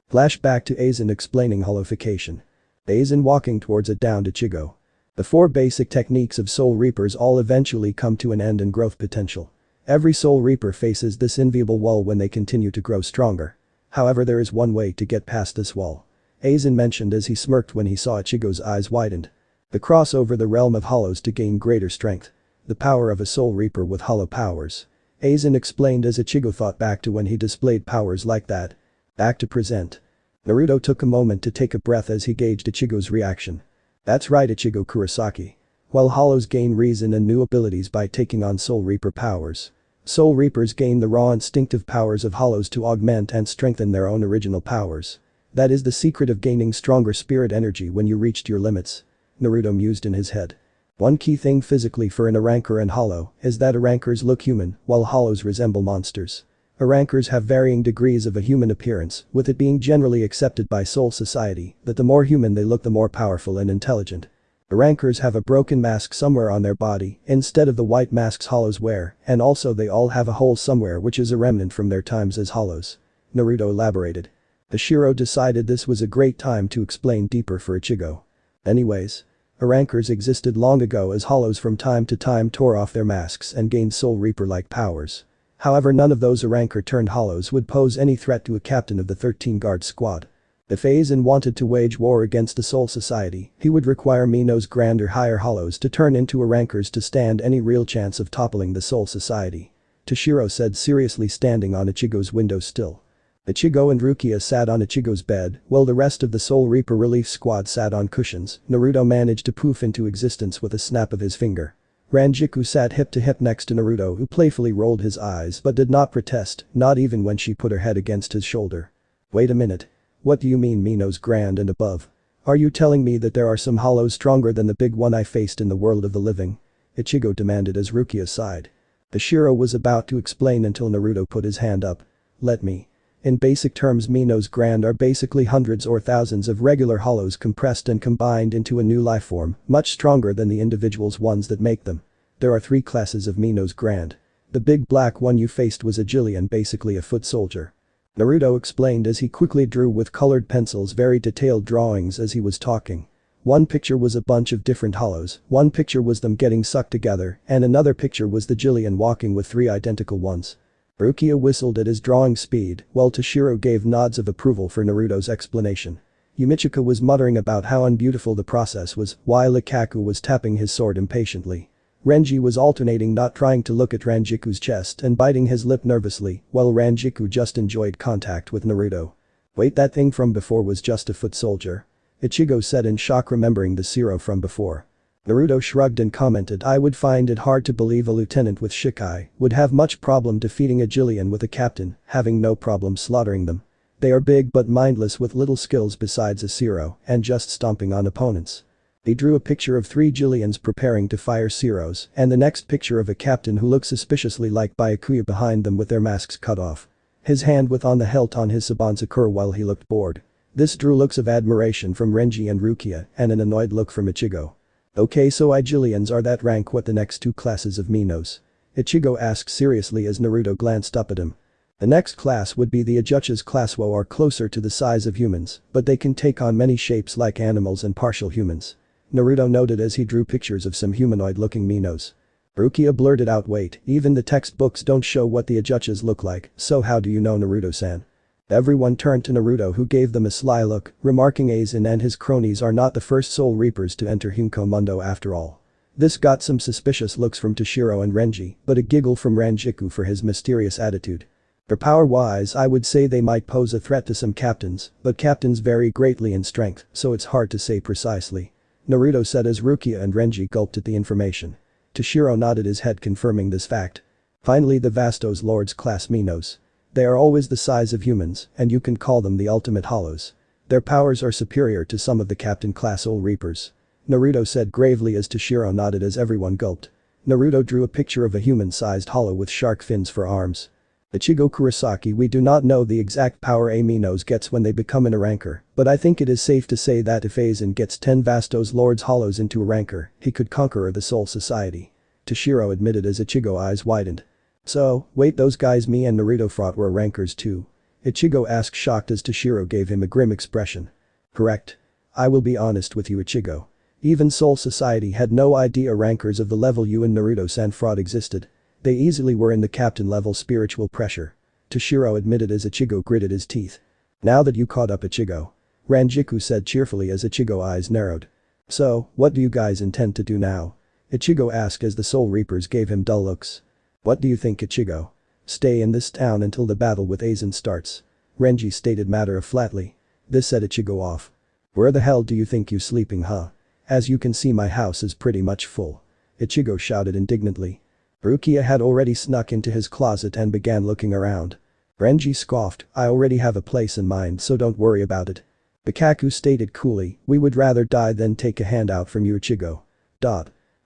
Flashback to Aizen explaining hollowification. Aizen walking towards a downed Ichigo. The four basic techniques of Soul Reapers all eventually come to an end in growth potential. Every Soul Reaper faces this enviable wall when they continue to grow stronger. However, there is one way to get past this wall. Aizen mentioned as he smirked when he saw Ichigo's eyes widened. The cross over the realm of hollows to gain greater strength. The power of a Soul Reaper with hollow powers. Aizen explained as Ichigo thought back to when he displayed powers like that. Back to present. Naruto took a moment to take a breath as he gauged Ichigo's reaction. That's right, Ichigo Kurosaki. While Hollows gain reason and new abilities by taking on Soul Reaper powers. Soul Reapers gain the raw instinctive powers of Hollows to augment and strengthen their own original powers. That is the secret of gaining stronger spirit energy when you reached your limits. Naruto mused in his head. One key thing physically for an Arrancar and Hollow is that Arrancars look human while Hollows resemble monsters. Arrancars have varying degrees of a human appearance, with it being generally accepted by Soul Society that the more human they look the more powerful and intelligent. Arrancars have a broken mask somewhere on their body instead of the white masks Hollows wear, and also they all have a hole somewhere which is a remnant from their times as Hollows. Naruto elaborated. Hashirama decided this was a great time to explain deeper for Ichigo. Anyways. Arrancars existed long ago as Hollows from time to time tore off their masks and gained Soul Reaper-like powers. However, none of those Arrancar turned Hollows would pose any threat to a captain of the 13-guard squad. If Aizen wanted to wage war against the Soul Society, he would require Mino's Grand or higher Hollows to turn into Arrancars to stand any real chance of toppling the Soul Society. Toshiro said seriously, standing on Ichigo's windowsill. Ichigo and Rukia sat on Ichigo's bed, while the rest of the Soul Reaper relief squad sat on cushions. Naruto managed to poof into existence with a snap of his finger. Rangiku sat hip to hip next to Naruto, who playfully rolled his eyes but did not protest, not even when she put her head against his shoulder. Wait a minute. What do you mean Mino's Grand and above? Are you telling me that there are some Hollows stronger than the big one I faced in the world of the living? Ichigo demanded as Rukia sighed. Hashirama was about to explain until Naruto put his hand up. Let me. In basic terms, Mino's Grand are basically hundreds or thousands of regular Hollows compressed and combined into a new lifeform, much stronger than the individuals ones that make them. There are 3 classes of Mino's Grand. The big black one you faced was a Jillian, basically a foot soldier. Naruto explained as he quickly drew with colored pencils very detailed drawings as he was talking. One picture was a bunch of different Hollows, one picture was them getting sucked together, and another picture was the Jillian walking with 3 identical ones. Rukia whistled at his drawing speed, while Toshiro gave nods of approval for Naruto's explanation. Yumichika was muttering about how unbeautiful the process was, while Ikaku was tapping his sword impatiently. Renji was alternating not trying to look at Ranjiku's chest and biting his lip nervously, while Rangiku just enjoyed contact with Naruto. Wait, that thing from before was just a foot soldier? Ichigo said in shock, remembering the Zero from before. Naruto shrugged and commented, I would find it hard to believe a lieutenant with Shikai would have much problem defeating a Jillian with a captain, having no problem slaughtering them. They are big but mindless with little skills besides a Zero and just stomping on opponents. He drew a picture of 3 Jillians preparing to fire Zeros and the next picture of a captain who looked suspiciously like Byakuya behind them with their masks cut off. His hand was on the hilt on his Sabanzakura while he looked bored. This drew looks of admiration from Renji and Rukia and an annoyed look from Ichigo. Okay, so Jillians are that rank, what the next 2 classes of Minos? Ichigo asked seriously as Naruto glanced up at him. The next class would be the Ajuchas class, who are closer to the size of humans, but they can take on many shapes like animals and partial humans. Naruto noted as he drew pictures of some humanoid-looking Minos. Rukia blurted out, wait, even the textbooks don't show what the Ajuchas look like, so how do you know, Naruto-san? Everyone turned to Naruto, who gave them a sly look, remarking Aizen and his cronies are not the first Soul Reapers to enter Hunko Mundo after all. This got some suspicious looks from Toshiro and Renji, but a giggle from Rangiku for his mysterious attitude. For power-wise, I would say they might pose a threat to some captains, but captains vary greatly in strength, so it's hard to say precisely. Naruto said as Rukia and Renji gulped at the information. Toshiro nodded his head, confirming this fact. Finally, the Vastos Lords class Minos. They are always the size of humans, and you can call them the ultimate Hollows. Their powers are superior to some of the captain class Soul Reapers. Naruto said gravely as Toshiro nodded as everyone gulped. Naruto drew a picture of a human-sized Hollow with shark fins for arms. Ichigo Kurosaki, we do not know the exact power a Minos gets when they become an Arrancar, but I think it is safe to say that if Aizen gets 10 Vastos Lords Hollows into Arrancar, he could conquer the Soul Society. Toshiro admitted as Ichigo eyes widened. So, wait, those guys me and Naruto fought were Arrancars too? Ichigo asked, shocked as Toshiro gave him a grim expression. Correct. I will be honest with you, Ichigo. Even Soul Society had no idea Arrancars of the level you and Naruto-san fought existed. They easily were in the captain level spiritual pressure. Toshiro admitted as Ichigo gritted his teeth. Now that you caught up, Ichigo. Rangiku said cheerfully as Ichigo eyes narrowed. So, what do you guys intend to do now? Ichigo asked as the Soul Reapers gave him dull looks. What do you think, Ichigo? Stay in this town until the battle with Aizen starts. Renji stated matter-of-flatly. This set Ichigo off. Where the hell do you think you sleeping, huh? As you can see, my house is pretty much full. Ichigo shouted indignantly. Rukia had already snuck into his closet and began looking around. Renji scoffed, I already have a place in mind, so don't worry about it. Bikaku stated coolly, we would rather die than take a handout from you, Ichigo.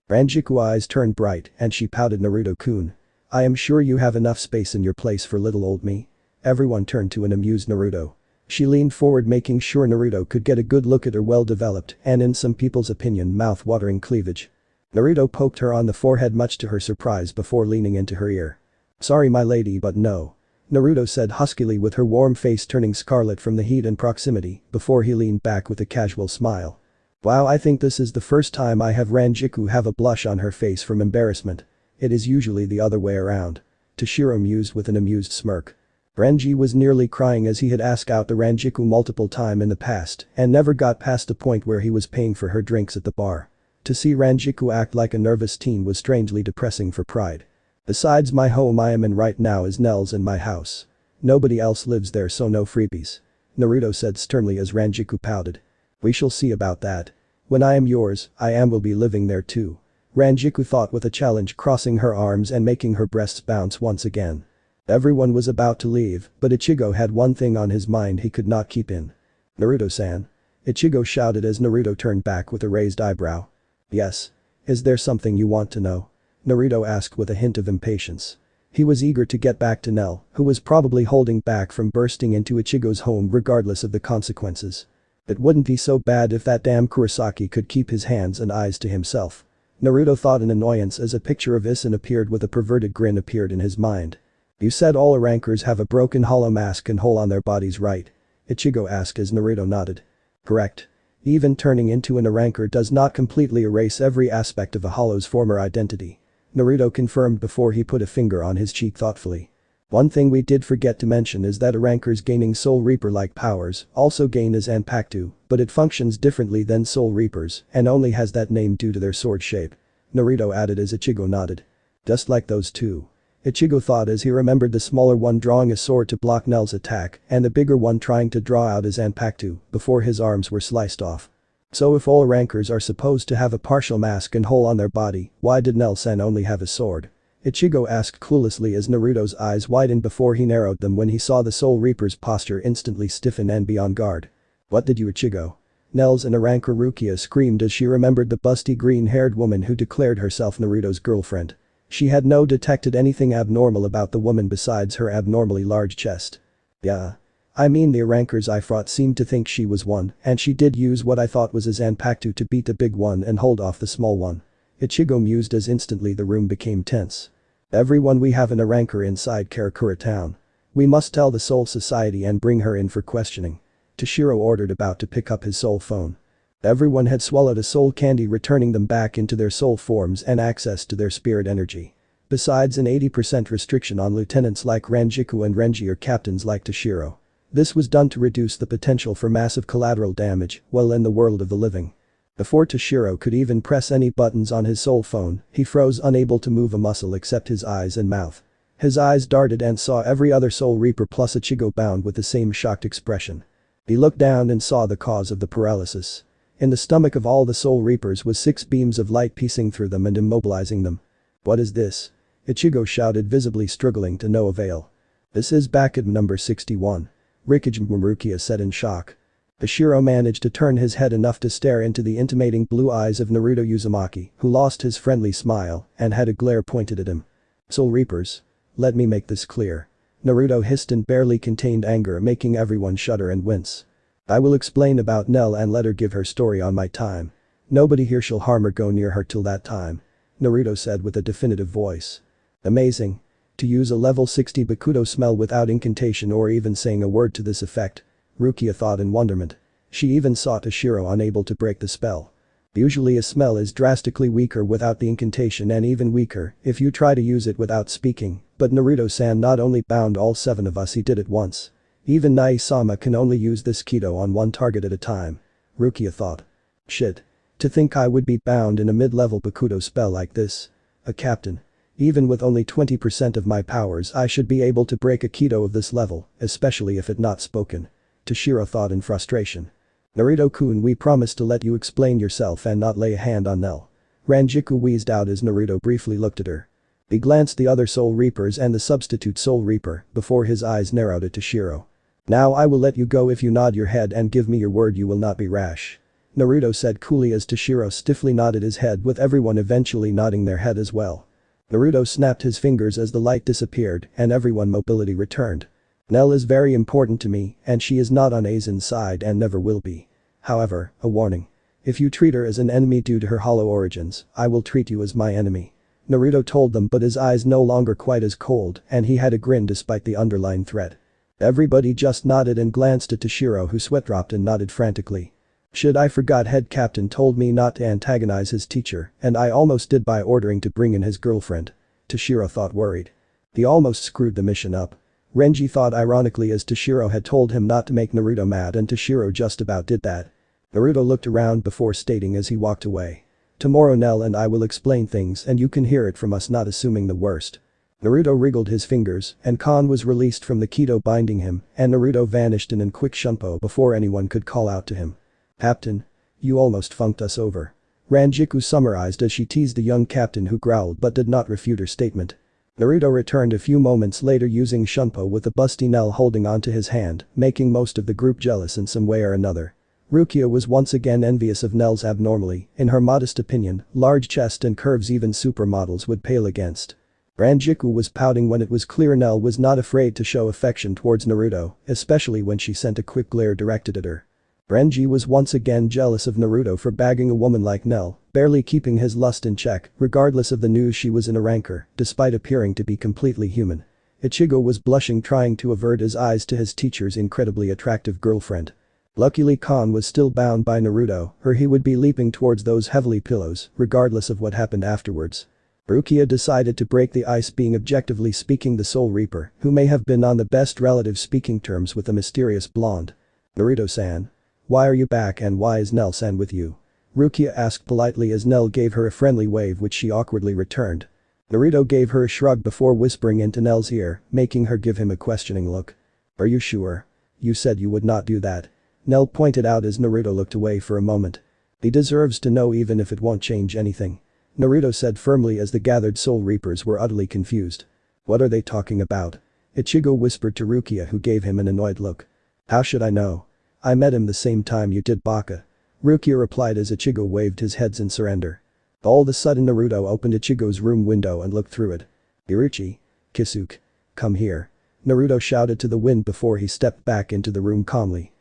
Rangiku eyes turned bright and she pouted, Naruto-kun. I am sure you have enough space in your place for little old me. Everyone turned to an amused Naruto. She leaned forward, making sure Naruto could get a good look at her well-developed and, in some people's opinion, mouth-watering cleavage. Naruto poked her on the forehead, much to her surprise, before leaning into her ear. Sorry my lady, but no. Naruto said huskily, with her warm face turning scarlet from the heat and proximity, before he leaned back with a casual smile. Wow, I think this is the first time I have Rangiku have a blush on her face from embarrassment. It is usually the other way around. Toshiro mused with an amused smirk. Renji was nearly crying as he had asked out the Rangiku multiple times in the past and never got past the point where he was paying for her drinks at the bar. To see Rangiku act like a nervous teen was strangely depressing for Pride. Besides, my home I am in right now is Nell's in my house. Nobody else lives there, so no freebies. Naruto said sternly as Rangiku pouted. We shall see about that. When I am yours, I will be living there too. Rangiku thought with a challenge, crossing her arms and making her breasts bounce once again. Everyone was about to leave, but Ichigo had one thing on his mind he could not keep in. Naruto-san. Ichigo shouted as Naruto turned back with a raised eyebrow. Yes. Is there something you want to know? Naruto asked with a hint of impatience. He was eager to get back to Nell, who was probably holding back from bursting into Ichigo's home regardless of the consequences. It wouldn't be so bad if that damn Kurosaki could keep his hands and eyes to himself. Naruto thought in annoyance as a picture of Aizen appeared with a perverted grin appeared in his mind. You said all rankers have a broken hollow mask and hole on their bodies, right? Ichigo asked as Naruto nodded. Correct. Even turning into an ranker does not completely erase every aspect of a hollow's former identity. Naruto confirmed before he put a finger on his cheek thoughtfully. One thing we did forget to mention is that a rankers gaining Soul Reaper-like powers also gain a Zanpakuto, but it functions differently than Soul Reapers and only has that name due to their sword shape. Naruto added as Ichigo nodded. Just like those two. Ichigo thought as he remembered the smaller one drawing a sword to block Nell's attack and the bigger one trying to draw out his Zanpakuto before his arms were sliced off. So if all rankers are supposed to have a partial mask and hole on their body, why did Nell-san only have a sword? Ichigo asked cluelessly as Naruto's eyes widened before he narrowed them when he saw the Soul Reaper's posture instantly stiffen and be on guard. What did you, Ichigo? Nell's inner ranker Rukia screamed as she remembered the busty green-haired woman who declared herself Naruto's girlfriend. She had no detected anything abnormal about the woman besides her abnormally large chest. Yeah. I mean, the rankers I fought seemed to think she was one, and she did use what I thought was a Zanpakuto to beat the big one and hold off the small one. Ichigo mused as instantly the room became tense. Everyone, we have a ranker inside Karakura town. We must tell the Soul Society and bring her in for questioning. Toshiro ordered, about to pick up his soul phone. Everyone had swallowed a soul candy, returning them back into their soul forms and access to their spirit energy. Besides an 80% restriction on lieutenants like Rangiku and Renji or captains like Toshiro. This was done to reduce the potential for massive collateral damage while in the world of the living. Before Toshiro could even press any buttons on his soul phone, he froze, unable to move a muscle except his eyes and mouth. His eyes darted and saw every other Soul Reaper plus Ichigo bound with the same shocked expression. He looked down and saw the cause of the paralysis. In the stomach of all the Soul Reapers was 6 beams of light piercing through them and immobilizing them. What is this? Ichigo shouted, visibly struggling to no avail. This is Bakad number 61. Rukia said in shock. Hashirama managed to turn his head enough to stare into the intimating blue eyes of Naruto Uzumaki, who lost his friendly smile and had a glare pointed at him. Soul Reapers. Let me make this clear. Naruto hissed in barely contained anger, making everyone shudder and wince. I will explain about Nell and let her give her story on my time. Nobody here shall harm or go near her till that time. Naruto said with a definitive voice. Amazing. To use a level 60 Bakuto smell without incantation or even saying a word to this effect. Rukia thought in wonderment. She even saw Toshiro unable to break the spell. Usually a smell is drastically weaker without the incantation and even weaker if you try to use it without speaking, but Naruto-san not only bound all 7 of us, he did it once. Even Nai-sama can only use this Kido on one target at a time. Rukia thought. Shit. To think I would be bound in a mid-level Bakuto spell like this. A captain. Even with only 20% of my powers I should be able to break a Kido of this level, especially if it not spoken. Toshiro thought in frustration. Naruto-kun, we promised to let you explain yourself and not lay a hand on Nell. Rangiku wheezed out as Naruto briefly looked at her. He glanced the other Soul Reapers and the substitute Soul Reaper before his eyes narrowed at Toshiro. Now I will let you go if you nod your head and give me your word you will not be rash. Naruto said coolly as Toshiro stiffly nodded his head, with everyone eventually nodding their head as well. Naruto snapped his fingers as the light disappeared and everyone mobility returned. Nell is very important to me and she is not on Aizen's side and never will be. However, a warning. If you treat her as an enemy due to her hollow origins, I will treat you as my enemy. Naruto told them, but his eyes no longer quite as cold and he had a grin despite the underlying threat. Everybody just nodded and glanced at Toshiro, who sweat-dropped and nodded frantically. Shit, I forgot, head captain told me not to antagonize his teacher and I almost did by ordering to bring in his girlfriend. Toshiro thought, worried. He almost screwed the mission up. Renji thought ironically as Toshiro had told him not to make Naruto mad and Toshiro just about did that. Naruto looked around before stating as he walked away. Tomorrow Nell and I will explain things and you can hear it from us, not assuming the worst. Naruto wriggled his fingers and Kon was released from the Kido binding him and Naruto vanished in a quick shunpo before anyone could call out to him. Captain. You almost funked us over. Rangiku summarized as she teased the young captain, who growled but did not refute her statement. Naruto returned a few moments later using shunpo with the busty Nell holding onto his hand, making most of the group jealous in some way or another. Rukia was once again envious of Nell's abnormally, in her modest opinion, large chest and curves even supermodels would pale against. Rangiku was pouting when it was clear Nell was not afraid to show affection towards Naruto, especially when she sent a quick glare directed at her. Renji was once again jealous of Naruto for bagging a woman like Nell, barely keeping his lust in check, regardless of the news she was in a rancor, despite appearing to be completely human. Ichigo was blushing, trying to avert his eyes to his teacher's incredibly attractive girlfriend. Luckily Kon was still bound by Naruto, or he would be leaping towards those heavily pillows, regardless of what happened afterwards. Rukia decided to break the ice, being objectively speaking the Soul Reaper, who may have been on the best relative speaking terms with the mysterious blonde. Naruto-san. Why are you back and why is Nell-san with you? Rukia asked politely as Nell gave her a friendly wave which she awkwardly returned. Naruto gave her a shrug before whispering into Nell's ear, making her give him a questioning look. Are you sure? You said you would not do that. Nell pointed out as Naruto looked away for a moment. He deserves to know even if it won't change anything. Naruto said firmly as the gathered Soul Reapers were utterly confused. What are they talking about? Ichigo whispered to Rukia, who gave him an annoyed look. How should I know? I met him the same time you did, Baka. Rukia replied as Ichigo waved his heads in surrender. All of a sudden Naruto opened Ichigo's room window and looked through it. Yoruichi. Kisuke. Come here. Naruto shouted to the wind before he stepped back into the room calmly.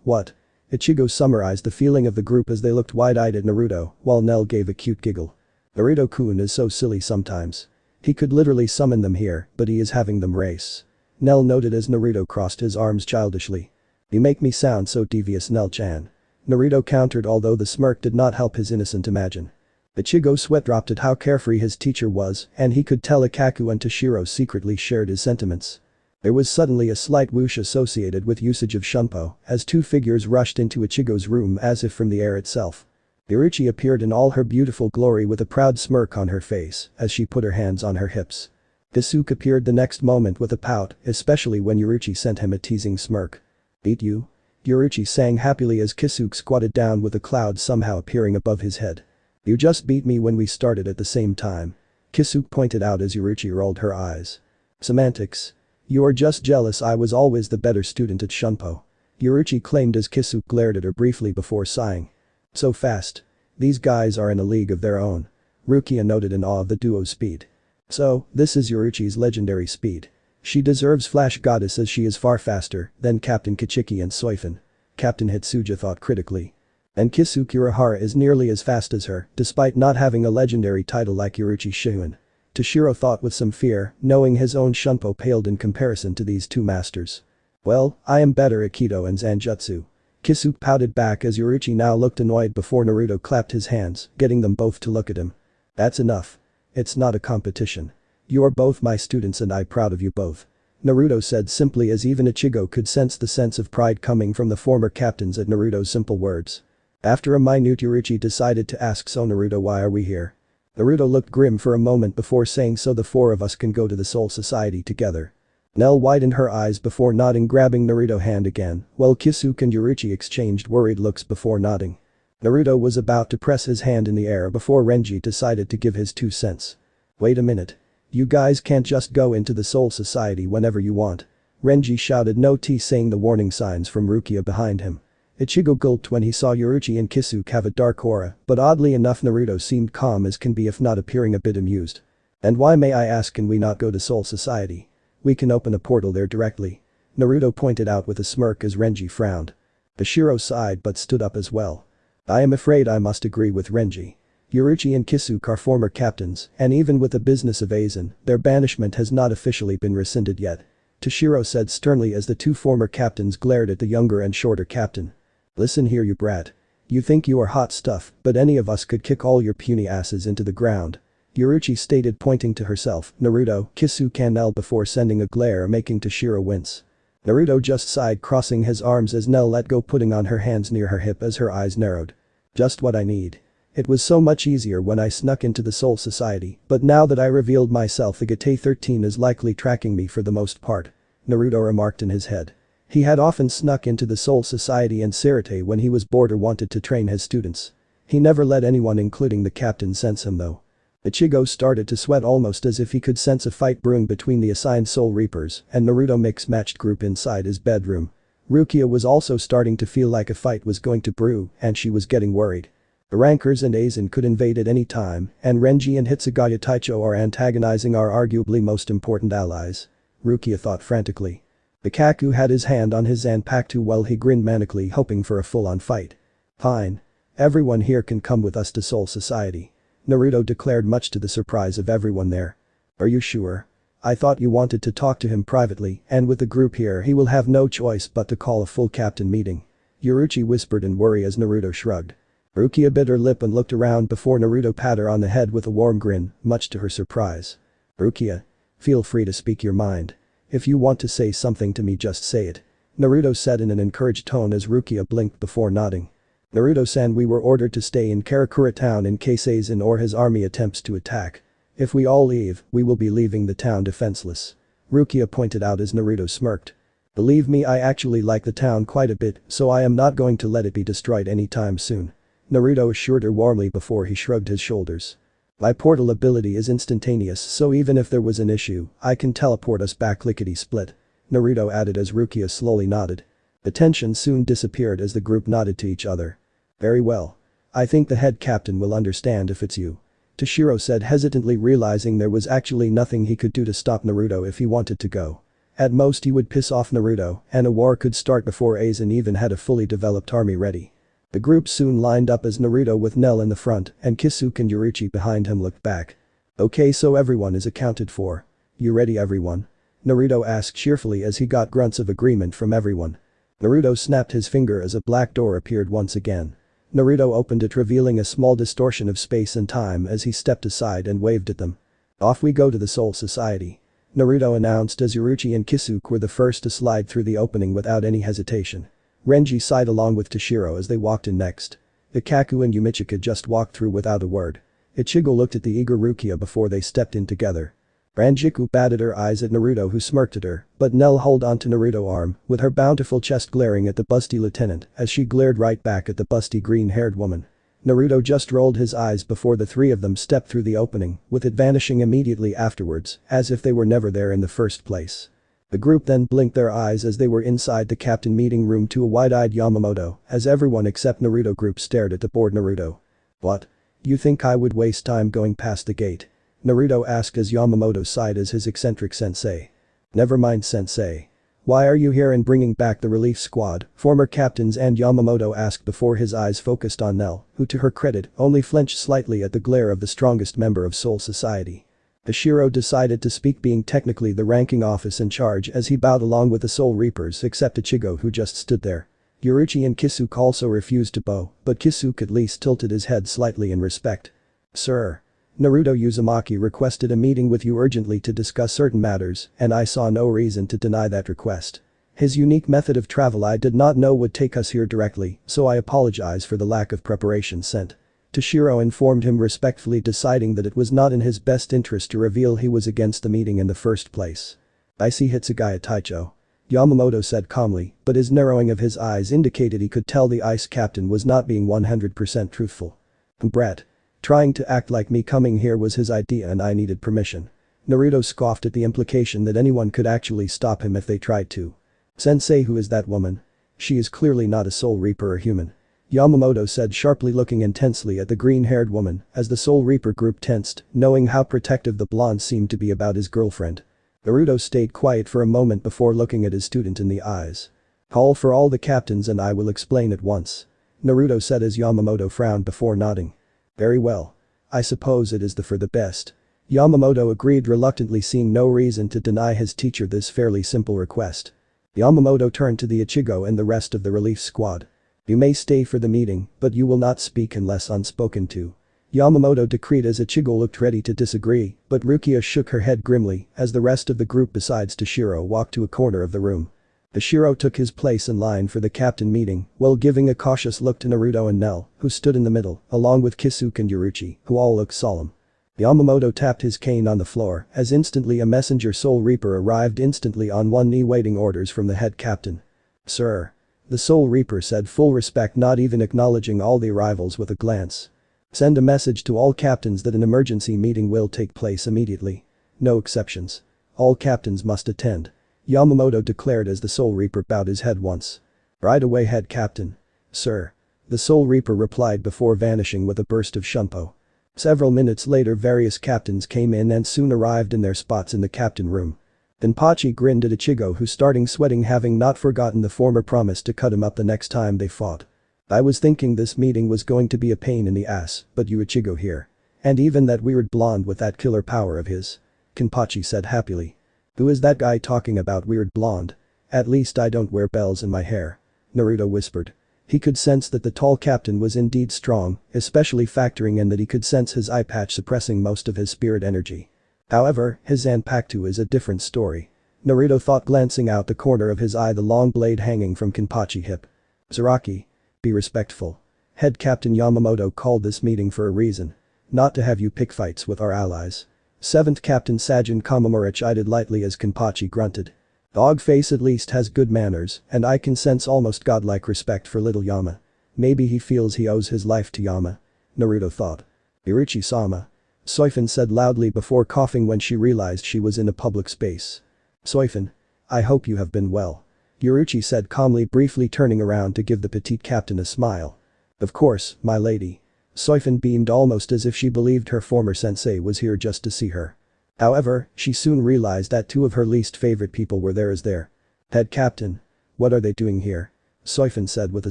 What? Ichigo summarized the feeling of the group as they looked wide-eyed at Naruto, while Nell gave a cute giggle. Naruto-kun is so silly sometimes. He could literally summon them here, but he is having them race. Nell noted as Naruto crossed his arms childishly. You make me sound so devious, Nell-chan. Naruto countered, although the smirk did not help his innocent imagine. Ichigo sweat-dropped at how carefree his teacher was, and he could tell Ikaku and Toshiro secretly shared his sentiments. There was suddenly a slight whoosh associated with usage of shunpo as two figures rushed into Ichigo's room as if from the air itself. Yoruichi appeared in all her beautiful glory with a proud smirk on her face as she put her hands on her hips. Kisuke appeared the next moment with a pout, especially when Yoruichi sent him a teasing smirk. Beat you? Yoruichi sang happily as Kisuke squatted down with a cloud somehow appearing above his head. You just beat me when we started at the same time. Kisuke pointed out as Yoruichi rolled her eyes. Semantics. You are just jealous, I was always the better student at shunpo. Yoruichi claimed as Kisuke glared at her briefly before sighing. So fast. These guys are in a league of their own. Rukia noted in awe of the duo's speed. So, this is Yoruichi's legendary speed. She deserves Flash Goddess as she is far faster than Captain Kichiki and Soifun. Captain Hitsuja thought critically. And Kisuke Urahara is nearly as fast as her, despite not having a legendary title like Yoruichi Shiun. Toshiro thought with some fear, knowing his own shunpo paled in comparison to these two masters. Well, I am better at Kido and Zanjutsu. Kisuke pouted back as Yoruichi now looked annoyed before Naruto clapped his hands, getting them both to look at him. That's enough. It's not a competition. You are both my students and I'm proud of you both. Naruto said simply as even Ichigo could sense the sense of pride coming from the former captains at Naruto's simple words. After a minute Yoruichi decided to ask, so Naruto, why are we here? Naruto looked grim for a moment before saying, so the four of us can go to the Soul Society together. Nell widened her eyes before nodding, grabbing Naruto's hand again, while Kisuke and Yoruichi exchanged worried looks before nodding. Naruto was about to press his hand in the air before Renji decided to give his 2 cents. Wait a minute. You guys can't just go into the Soul Society whenever you want. Renji shouted, no tea, saying the warning signs from Rukia behind him. Ichigo gulped when he saw Yoruichi and Kisuke have a dark aura, but oddly enough Naruto seemed calm as can be, if not appearing a bit amused. And why, may I ask, can we not go to Soul Society? We can open a portal there directly. Naruto pointed out with a smirk as Renji frowned. Hashirama sighed but stood up as well. I am afraid I must agree with Renji. Yoruichi and Kisuke are former captains, and even with the business of Aizen, their banishment has not officially been rescinded yet. Toshiro said sternly as the two former captains glared at the younger and shorter captain. Listen here, you brat. You think you are hot stuff, but any of us could kick all your puny asses into the ground. Yoruichi stated, pointing to herself, Naruto, Kisuke and Nell before sending a glare making Toshiro wince. Naruto just sighed, crossing his arms as Nell let go, putting on her hands near her hip as her eyes narrowed. Just what I need. It was so much easier when I snuck into the Soul Society, but now that I revealed myself, the Gate 13 is likely tracking me for the most part. Naruto remarked in his head. He had often snuck into the Soul Society and Sarate when he was bored or wanted to train his students. He never let anyone, including the captain, sense him though. Ichigo started to sweat, almost as if he could sense a fight brewing between the assigned Soul Reapers and Naruto mix-matched group inside his bedroom. Rukia was also starting to feel like a fight was going to brew, and she was getting worried. The Rankers and Aizen could invade at any time, and Renji and Hitsugaya Taicho are antagonizing our arguably most important allies. Rukia thought frantically. The Kaku had his hand on his Zanpakuto while he grinned manically, hoping for a full-on fight. Fine. Everyone here can come with us to Soul Society. Naruto declared, much to the surprise of everyone there. Are you sure? I thought you wanted to talk to him privately, and with the group here he will have no choice but to call a full captain meeting. Yoruichi whispered in worry as Naruto shrugged. Rukia bit her lip and looked around before Naruto patted her on the head with a warm grin, much to her surprise. Rukia. Feel free to speak your mind. If you want to say something to me, just say it. Naruto said in an encouraged tone as Rukia blinked before nodding. Naruto-san, we were ordered to stay in Karakura town in case Aizen or his army attempts to attack. If we all leave, we will be leaving the town defenseless. Rukia pointed out as Naruto smirked. Believe me, I actually like the town quite a bit, so I am not going to let it be destroyed anytime soon. Naruto assured her warmly before he shrugged his shoulders. My portal ability is instantaneous, so even if there was an issue, I can teleport us back lickety-split. Naruto added as Rukia slowly nodded. The tension soon disappeared as the group nodded to each other. Very well. I think the head captain will understand if it's you. Toshiro said, hesitantly, realizing there was actually nothing he could do to stop Naruto if he wanted to go. At most he would piss off Naruto, and a war could start before Aizen even had a fully developed army ready. The group soon lined up as Naruto with Nell in the front and Kisuke and Yoruichi behind him looked back. Okay, so everyone is accounted for. You ready, everyone? Naruto asked cheerfully as he got grunts of agreement from everyone. Naruto snapped his finger as a black door appeared once again. Naruto opened it, revealing a small distortion of space and time as he stepped aside and waved at them. Off we go to the Soul Society. Naruto announced as Yoruichi and Kisuke were the first to slide through the opening without any hesitation. Renji sighed along with Toshiro as they walked in next. Ikaku and Yumichika just walked through without a word. Ichigo looked at the eager Rukia before they stepped in together. Rangiku batted her eyes at Naruto, who smirked at her, but Nell held onto Naruto's arm, with her bountiful chest glaring at the busty lieutenant as she glared right back at the busty green-haired woman. Naruto just rolled his eyes before the three of them stepped through the opening, with it vanishing immediately afterwards, as if they were never there in the first place. The group then blinked their eyes as they were inside the captain meeting room to a wide-eyed Yamamoto, as everyone except Naruto group stared at the bored Naruto. What? You think I would waste time going past the gate? Naruto asked as Yamamoto sighed as his eccentric sensei. Never mind, sensei. Why are you here and bringing back the relief squad, former captains? And Yamamoto asked before his eyes focused on Nell, who to her credit only flinched slightly at the glare of the strongest member of Soul Society. Hashirama decided to speak, being technically the ranking officer in charge, as he bowed along with the Soul Reapers except Ichigo, who just stood there. Yoruichi and Kisuke also refused to bow, but Kisuke at least tilted his head slightly in respect. Sir. Naruto Uzumaki requested a meeting with you urgently to discuss certain matters, and I saw no reason to deny that request. His unique method of travel I did not know would take us here directly, so I apologize for the lack of preparation sent. Toshiro informed him respectfully, deciding that it was not in his best interest to reveal he was against the meeting in the first place. I see Hitsugaya Taicho. Yamamoto said calmly, but his narrowing of his eyes indicated he could tell the ice captain was not being 100% truthful. Brett. Trying to act like me coming here was his idea and I needed permission. Naruto scoffed at the implication that anyone could actually stop him if they tried to. Sensei, who is that woman? She is clearly not a Soul Reaper or human. Yamamoto said, sharply, looking intensely at the green-haired woman as the Soul Reaper group tensed, knowing how protective the blonde seemed to be about his girlfriend. Naruto stayed quiet for a moment before looking at his student in the eyes. Call for all the captains and I will explain at once. Naruto said as Yamamoto frowned before nodding. Very well. I suppose it is for the best. Yamamoto agreed reluctantly, seeing no reason to deny his teacher this fairly simple request. Yamamoto turned to the Ichigo and the rest of the relief squad. You may stay for the meeting, but you will not speak unless unspoken to. Yamamoto decreed as Ichigo looked ready to disagree, but Rukia shook her head grimly as the rest of the group besides Toshiro walked to a corner of the room. Toshiro took his place in line for the captain meeting while giving a cautious look to Naruto and Nel, who stood in the middle, along with Kisuke and Yoruichi, who all looked solemn. Yamamoto tapped his cane on the floor as instantly a messenger Soul Reaper arrived, instantly on one knee waiting orders from the head captain. Sir. The Soul Reaper said, full respect, not even acknowledging all the arrivals with a glance. Send a message to all captains that an emergency meeting will take place immediately. No exceptions. All captains must attend. Yamamoto declared as the Soul Reaper bowed his head once. Right away, head captain. Sir. The Soul Reaper replied before vanishing with a burst of shunpo. Several minutes later various captains came in and soon arrived in their spots in the captain room. Denpachi grinned at Ichigo, who starting sweating, having not forgotten the former promise to cut him up the next time they fought. I was thinking this meeting was going to be a pain in the ass, but you Ichigo here. And even that weird blonde with that killer power of his. Kenpachi said happily. Who is that guy talking about, weird blonde? At least I don't wear bells in my hair. Naruto whispered. He could sense that the tall captain was indeed strong, especially factoring in that he could sense his eye patch suppressing most of his spirit energy. However, his Zanpakuto is a different story. Naruto thought, glancing out the corner of his eye the long blade hanging from Kenpachi hip. Zaraki. Be respectful. Head Captain Yamamoto called this meeting for a reason. Not to have you pick fights with our allies. 7th Captain Sajin Kamamura chided lightly as Kenpachi grunted. Dogface at least has good manners, and I can sense almost godlike respect for little Yama. Maybe he feels he owes his life to Yama. Naruto thought. Yoruichi-sama. Soifin said loudly before coughing when she realized she was in a public space. Soifin. I hope you have been well. Yoruichi said calmly, briefly turning around to give the petite captain a smile. Of course, my lady. Soifin beamed almost as if she believed her former sensei was here just to see her. However, she soon realized that two of her least favorite people were there as their head captain. What are they doing here? Soifin said with a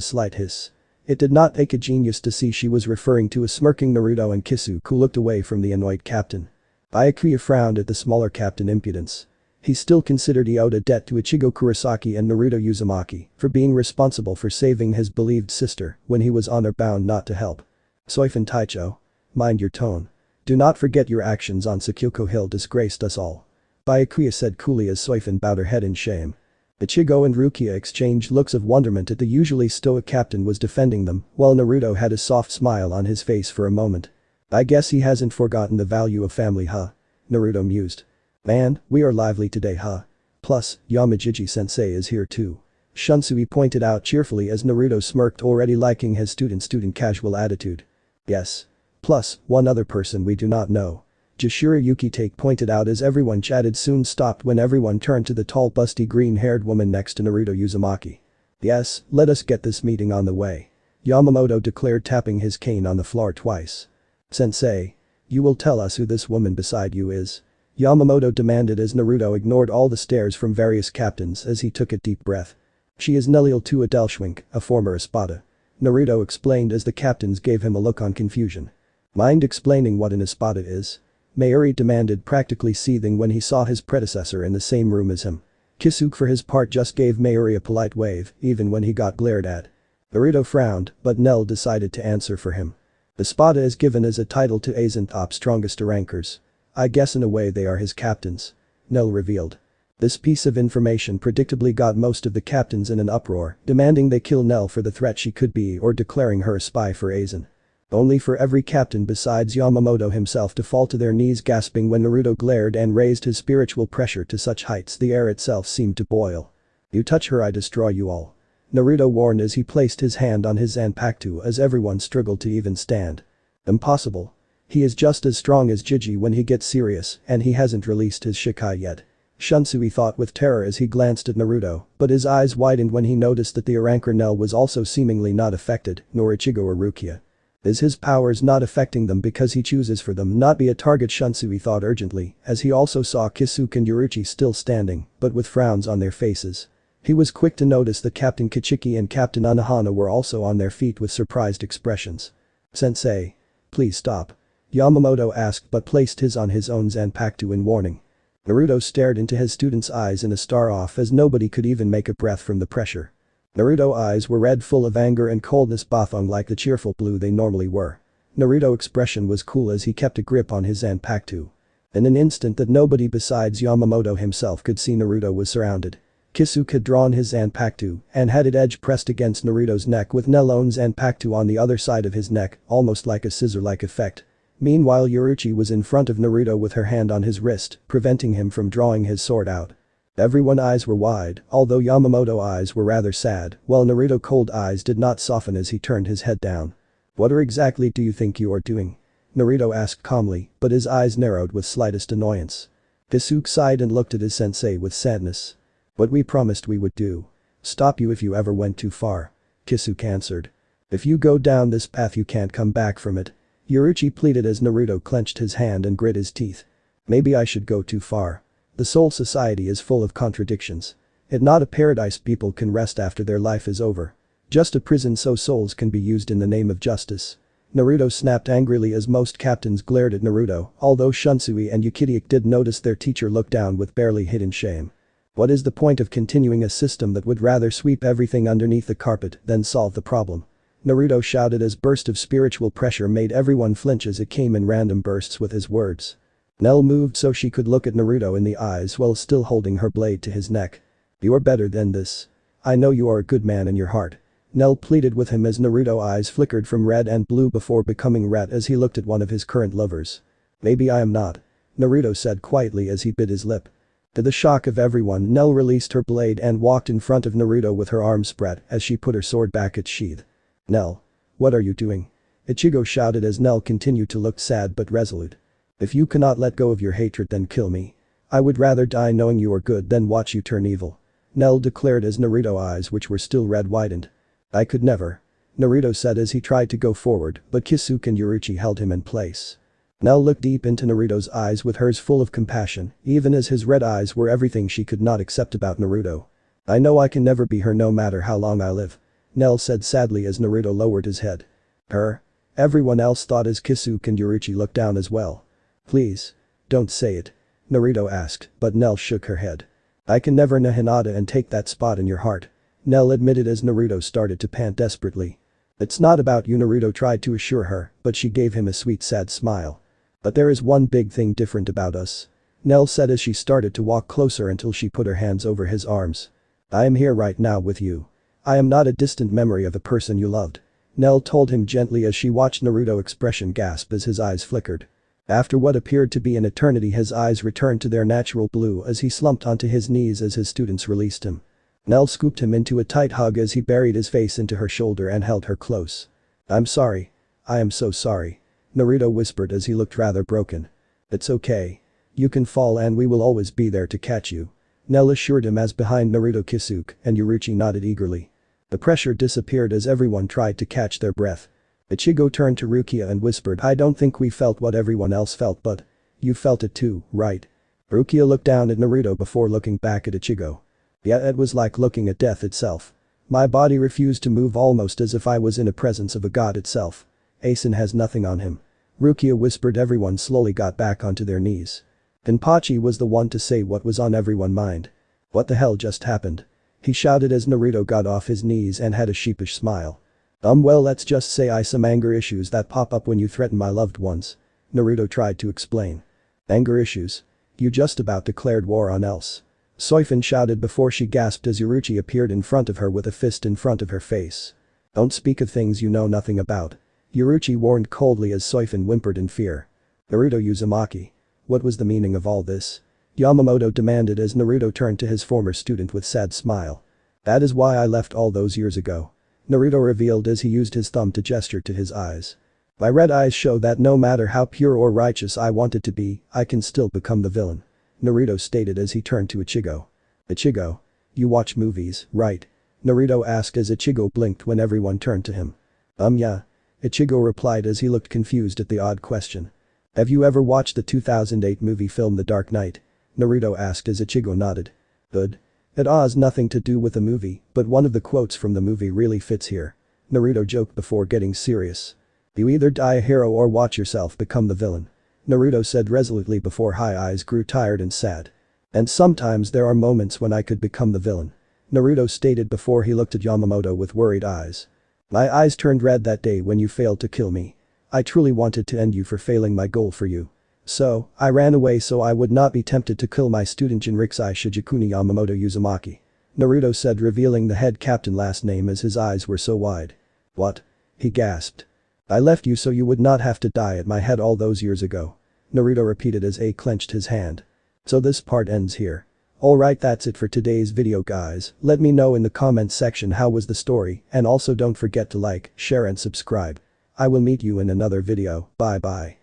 slight hiss. It did not take a genius to see she was referring to a smirking Naruto and Kisuke, who looked away from the annoyed captain. Byakuya frowned at the smaller captain impudence. He still considered he owed a debt to Ichigo Kurosaki and Naruto Uzumaki for being responsible for saving his believed sister when he was honor-bound not to help. Soifin Taicho. Mind your tone. Do not forget your actions on Sakyoko Hill disgraced us all. Byakuya said coolly as Soifin bowed her head in shame. Ichigo and Rukia exchanged looks of wonderment at the usually stoic captain was defending them, while Naruto had a soft smile on his face for a moment. I guess he hasn't forgotten the value of family, huh? Naruto mused. Man, we are lively today, huh? Plus, Yamajiji-sensei is here too. Shunsui pointed out cheerfully as Naruto smirked, already liking his student casual attitude. Yes. Plus, one other person we do not know. Jashira Yukitake pointed out as everyone chatted, soon stopped when everyone turned to the tall busty green-haired woman next to Naruto Uzumaki. Yes, let us get this meeting on the way. Yamamoto declared, tapping his cane on the floor twice. Sensei. You will tell us who this woman beside you is? Yamamoto demanded as Naruto ignored all the stares from various captains as he took a deep breath. She is Neliel Tua Delschwink, a former Espada. Naruto explained as the captains gave him a look on confusion. Mind explaining what an Espada is? Mayuri demanded, practically seething when he saw his predecessor in the same room as him. Kisuke for his part just gave Mayuri a polite wave, even when he got glared at. Naruto frowned, but Nel decided to answer for him. Espada is given as a title to Aizen top strongest rankers. I guess in a way they are his captains. Nel revealed. This piece of information predictably got most of the captains in an uproar, demanding they kill Nel for the threat she could be or declaring her a spy for Aizen. Only for every captain besides Yamamoto himself to fall to their knees gasping when Naruto glared and raised his spiritual pressure to such heights the air itself seemed to boil. "You touch her I destroy you all," Naruto warned as he placed his hand on his Zanpakuto as everyone struggled to even stand. "Impossible. He is just as strong as Jiji when he gets serious and he hasn't released his Shikai yet." Shunsui thought with terror as he glanced at Naruto, but his eyes widened when he noticed that the Arankor Nell was also seemingly not affected, nor Ichigo or Rukia. Is his powers not affecting them because he chooses for them not be a target? Shunsui thought urgently, as he also saw Kisuke and Yoruichi still standing, but with frowns on their faces. He was quick to notice that Captain Kichiki and Captain Anohana were also on their feet with surprised expressions. "Sensei. Please stop," Yamamoto asked but placed his on his own Zanpakuto in warning. Naruto stared into his student's eyes in a stare-off as nobody could even make a breath from the pressure. Naruto's eyes were red, full of anger and coldness, both unlike the cheerful blue they normally were. Naruto's expression was cool as he kept a grip on his Zanpakuto. In an instant that nobody besides Yamamoto himself could see, Naruto was surrounded. Kisuke had drawn his Zanpakuto and had it edge pressed against Naruto's neck with Nellone's Zanpakuto on the other side of his neck, almost like a scissor-like effect. Meanwhile Yoruichi was in front of Naruto with her hand on his wrist, preventing him from drawing his sword out. Everyone's eyes were wide, although Yamamoto's eyes were rather sad, while Naruto's cold eyes did not soften as he turned his head down. "What exactly do you think you are doing?" Naruto asked calmly, but his eyes narrowed with slightest annoyance. Kisuke sighed and looked at his sensei with sadness. "What we promised we would do. Stop you if you ever went too far," Kisuke answered. "If you go down this path you can't come back from it," Yoruichi pleaded as Naruto clenched his hand and grit his teeth. "Maybe I should go too far. The Soul Society is full of contradictions. It's not a paradise people can rest after their life is over. Just a prison so souls can be used in the name of justice." Naruto snapped angrily as most captains glared at Naruto, although Shunsui and Yukitiak did notice their teacher look down with barely hidden shame. What is the point of continuing a system that would rather sweep everything underneath the carpet than solve the problem? Naruto shouted as burst of spiritual pressure made everyone flinch as it came in random bursts with his words. Nell moved so she could look at Naruto in the eyes while still holding her blade to his neck. "You are better than this. I know you are a good man in your heart," Nell pleaded with him as Naruto's eyes flickered from red and blue before becoming red as he looked at one of his current lovers. "Maybe I am not," Naruto said quietly as he bit his lip. To the shock of everyone, Nell released her blade and walked in front of Naruto with her arms spread as she put her sword back its sheath. "Nell. What are you doing?" Ichigo shouted as Nell continued to look sad but resolute. "If you cannot let go of your hatred then kill me. I would rather die knowing you are good than watch you turn evil," Nell declared as Naruto's eyes, which were still red, widened. "I could never," Naruto said as he tried to go forward, but Kisuke and Yoruichi held him in place. Nell looked deep into Naruto's eyes with hers full of compassion, even as his red eyes were everything she could not accept about Naruto. "I know I can never be her no matter how long I live," Nell said sadly as Naruto lowered his head. "Her?" everyone else thought as Kisuke and Yoruichi looked down as well. "Please. Don't say it," Naruto asked, but Nell shook her head. "I can never know Hinata and take that spot in your heart," Nell admitted as Naruto started to pant desperately. "It's not about you," Naruto tried to assure her, but she gave him a sweet sad smile. "But there is one big thing different about us," Nell said as she started to walk closer until she put her hands over his arms. "I am here right now with you. I am not a distant memory of a person you loved," Nell told him gently as she watched Naruto's expression gasp as his eyes flickered. After what appeared to be an eternity, his eyes returned to their natural blue as he slumped onto his knees as his students released him. Nell scooped him into a tight hug as he buried his face into her shoulder and held her close. "I'm sorry. I am so sorry," Naruto whispered as he looked rather broken. "It's okay. You can fall and we will always be there to catch you," Nell assured him as behind Naruto Kisuke and Yoruichi nodded eagerly. The pressure disappeared as everyone tried to catch their breath. Ichigo turned to Rukia and whispered, "I don't think we felt what everyone else felt, but you felt it too, right?" Rukia looked down at Naruto before looking back at Ichigo. "Yeah, it was like looking at death itself. My body refused to move almost as if I was in the presence of a god itself. Aizen has nothing on him," Rukia whispered. Everyone slowly got back onto their knees. Itachi was the one to say what was on everyone's mind. "What the hell just happened?" he shouted as Naruto got off his knees and had a sheepish smile. Well, let's just say I some anger issues that pop up when you threaten my loved ones," Naruto tried to explain. "Anger issues? You just about declared war on else," Soifin shouted before she gasped as Yoruichi appeared in front of her with a fist in front of her face. "Don't speak of things you know nothing about," Yoruichi warned coldly as Soifun whimpered in fear. Naruto Uzumaki. What was the meaning of all this? Yamamoto demanded as Naruto turned to his former student with sad smile. That is why I left all those years ago. Naruto revealed as he used his thumb to gesture to his eyes. My red eyes show that no matter how pure or righteous I wanted to be, I can still become the villain. Naruto stated as he turned to Ichigo. Ichigo. You watch movies, right? Naruto asked as Ichigo blinked when everyone turned to him. Yeah. Ichigo replied as he looked confused at the odd question. Have you ever watched the 2008 movie film The Dark Knight? Naruto asked as Ichigo nodded. Good. It has nothing to do with the movie, but one of the quotes from the movie really fits here. Naruto joked before getting serious. You either die a hero or watch yourself become the villain. Naruto said resolutely before his eyes grew tired and sad. And sometimes there are moments when I could become the villain. Naruto stated before he looked at Yamamoto with worried eyes. My eyes turned red that day when you failed to kill me. I truly wanted to end you for failing my goal for you. So, I ran away so I would not be tempted to kill my student Jinrikisai Shijikuni Yamamoto Uzumaki. Naruto said revealing the head captain last name as his eyes were so wide. What? He gasped. I left you so you would not have to die at my head all those years ago. Naruto repeated as A clenched his hand. So this part ends here. Alright, that's it for today's video guys. Let me know in the comments section how was the story, and also don't forget to like, share and subscribe. I will meet you in another video. Bye bye.